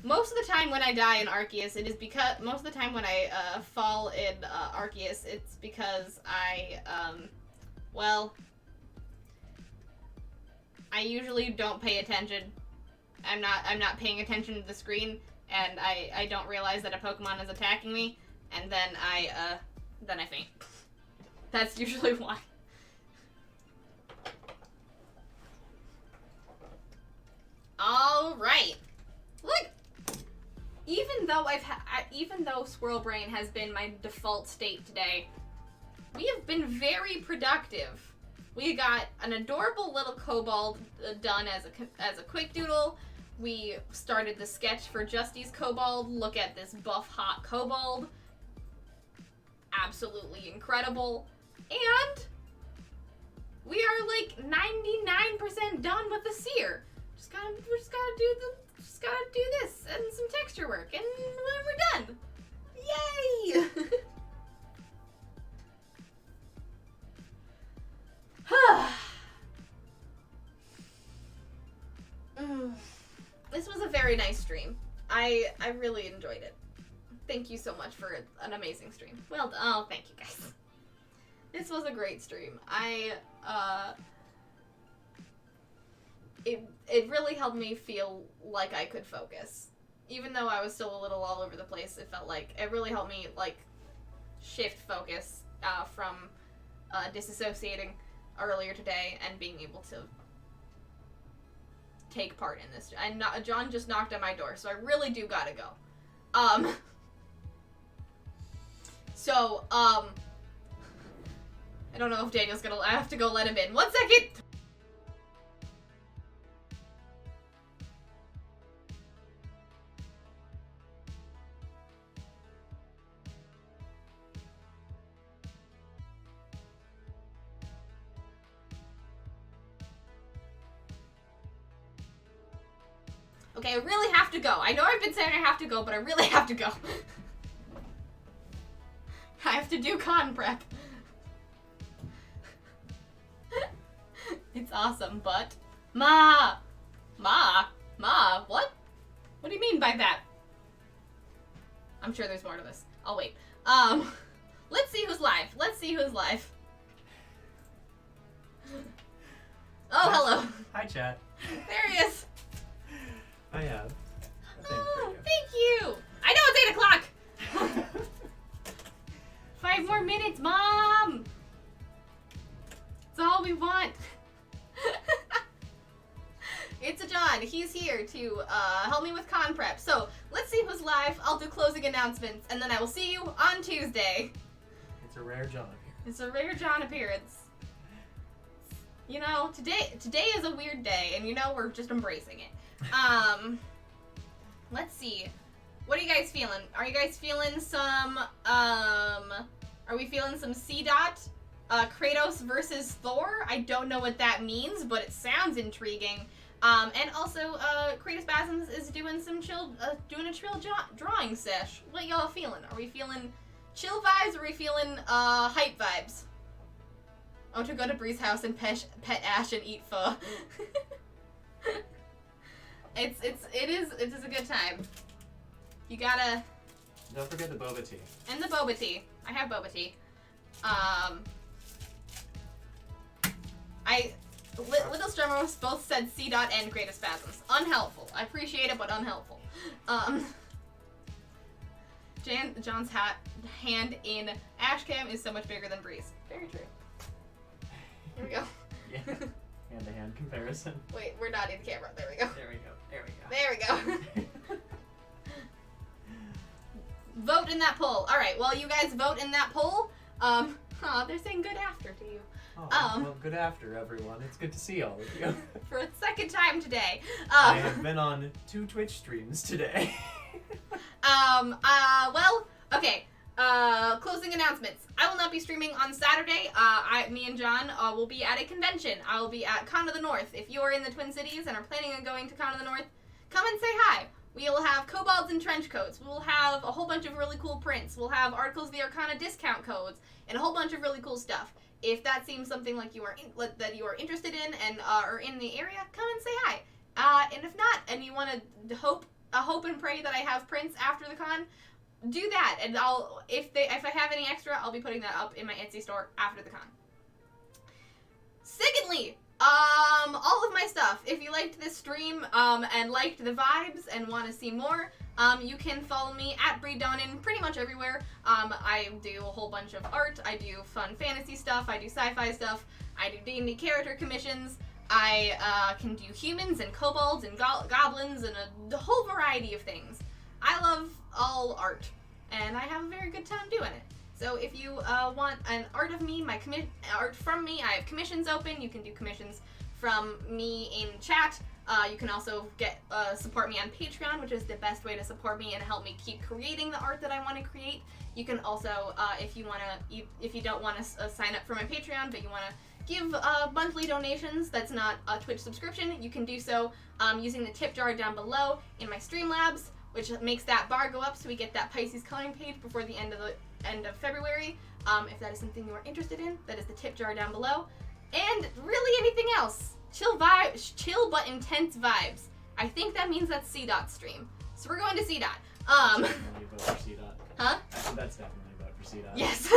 Most of the time when I die in Arceus, it is because... Most of the time when I fall in Arceus, it's because well... I usually don't pay attention. I'm not paying attention to the screen, and I don't realize that a Pokemon is attacking me, and then I faint. That's usually why. All right. Look, even though Squirrel Brain has been my default state today, we have been very productive. We got an adorable little kobold done as a quick doodle. We started the sketch for Justy's kobold. Look at this buff hot kobold. Absolutely incredible. And we are like 99% done with the seer. We just gotta do this and some texture work, and we're done. Yay! This was a very nice stream. I really enjoyed it. Thank you so much for an amazing stream. Well done. Oh, thank you guys. This was a great stream. It really helped me feel like I could focus. Even though I was still a little all over the place, it felt like it really helped me like shift focus from disassociating earlier today and being able to take part in this. And John just knocked on my door, so I really do gotta go. I don't know if Daniel's gonna... I have to go let him in. 1 second! Okay, I really have to go. I know I've been saying I have to go, but I really have to go. I have to do con prep. It's awesome, but... Ma, what? What do you mean by that? I'm sure there's more to this. I'll wait. Let's see who's live. Let's see who's live. Oh, hello. Hi, chat. There he is. I have a thing Oh, for you. thank you. I know it's 8 o'clock. 5 more minutes, Mom. It's all we want. It's a John. He's here to help me with con prep. So let's see who's live. I'll do closing announcements, and then I will see you on Tuesday. It's a rare John here. It's a rare John appearance. You know, today is a weird day, and you know we're just embracing it. Let's see. What are you guys feeling? Are you guys feeling some? Are we feeling some C-Dot? Kratos versus Thor? I don't know what that means, but it sounds intriguing. And also, Kratos Spasms is doing some chill, doing a chill drawing sesh. What y'all feeling? Are we feeling chill vibes, or are we feeling, hype vibes? Oh, to go to Bree's house and pet Ash and eat pho. It is a good time. You gotta... Don't forget the boba tea. And the boba tea. I have boba tea. Little Strummer both said C-Dot and Kratos Spasms. Unhelpful. I appreciate it, but unhelpful. John's hand in Ashcam is so much bigger than Breeze. Very true. Here we go. Yeah. Hand-to-hand comparison. Wait, we're not in camera. There we go. There we go. There we go. Vote in that poll. Alright, well, you guys vote in that poll. They're saying good after to you. Oh, well, good after, everyone. It's good to see all of you. For a second time today. I have been on 2 Twitch streams today. Well, okay. Closing announcements. I will not be streaming on Saturday. Me and John will be at a convention. I will be at Con of the North. If you are in the Twin Cities and are planning on going to Con of the North, come and say hi. We will have kobolds and trench coats. We will have a whole bunch of really cool prints. We'll have Articles of the Arcana discount codes and a whole bunch of really cool stuff. If that seems something like that you are interested in and are in the area, come and say hi. And if not, and you want to hope and pray that I have prints after the con, do that. And if I have any extra, I'll be putting that up in my Etsy store after the con. Secondly, all of my stuff. If you liked this stream and liked the vibes and want to see more, you can follow me at Bree Donin pretty much everywhere. I do a whole bunch of art. I do fun fantasy stuff. I do sci-fi stuff. I do D&D character commissions. I can do humans and kobolds and goblins and a whole variety of things. I love all art, and I have a very good time doing it. So if you want an art of me, art from me, I have commissions open. You can do commissions from me in chat. You can also support me on Patreon, which is the best way to support me and help me keep creating the art that I want to create. You can also, if you don't want to sign up for my Patreon, but you want to give monthly donations that's not a Twitch subscription, you can do so using the tip jar down below in my Streamlabs, which makes that bar go up so we get that Pisces coloring page before the end of February. If that is something you are interested in, that is the tip jar down below. And really anything else. Chill but intense vibes. I think that means that's C-Dot stream. So we're going to C-Dot. Definitely vote for C-Dot. Huh? That's definitely vote for C-Dot. Yes.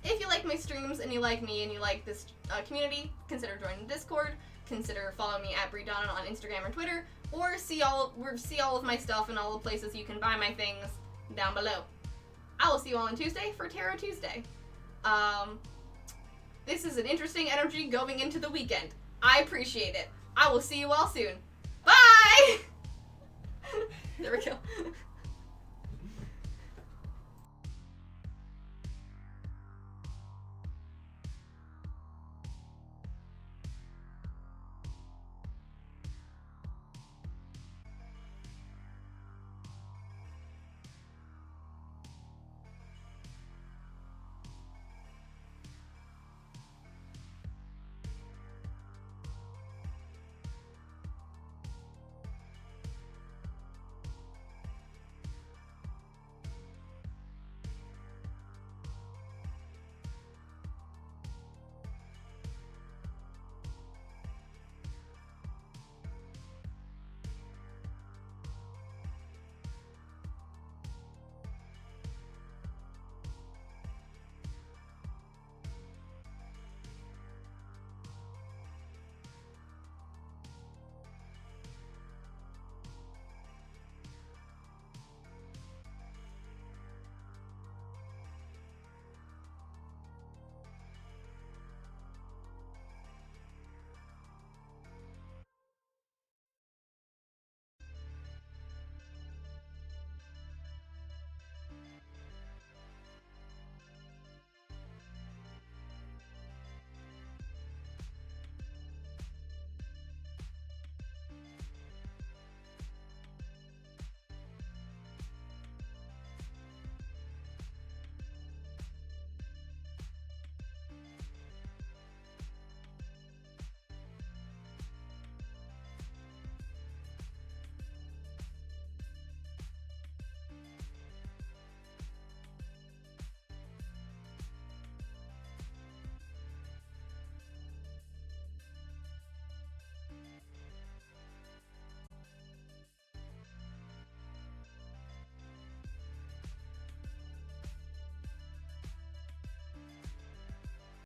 If you like my streams and you like me and you like this community, consider joining the Discord. Consider following me at Bree Donin on Instagram or Twitter, or see all of my stuff and all the places you can buy my things down below. I will see you all on Tuesday for Tarot Tuesday. This is an interesting energy going into the weekend. I appreciate it. I will see you all soon. Bye! There we go.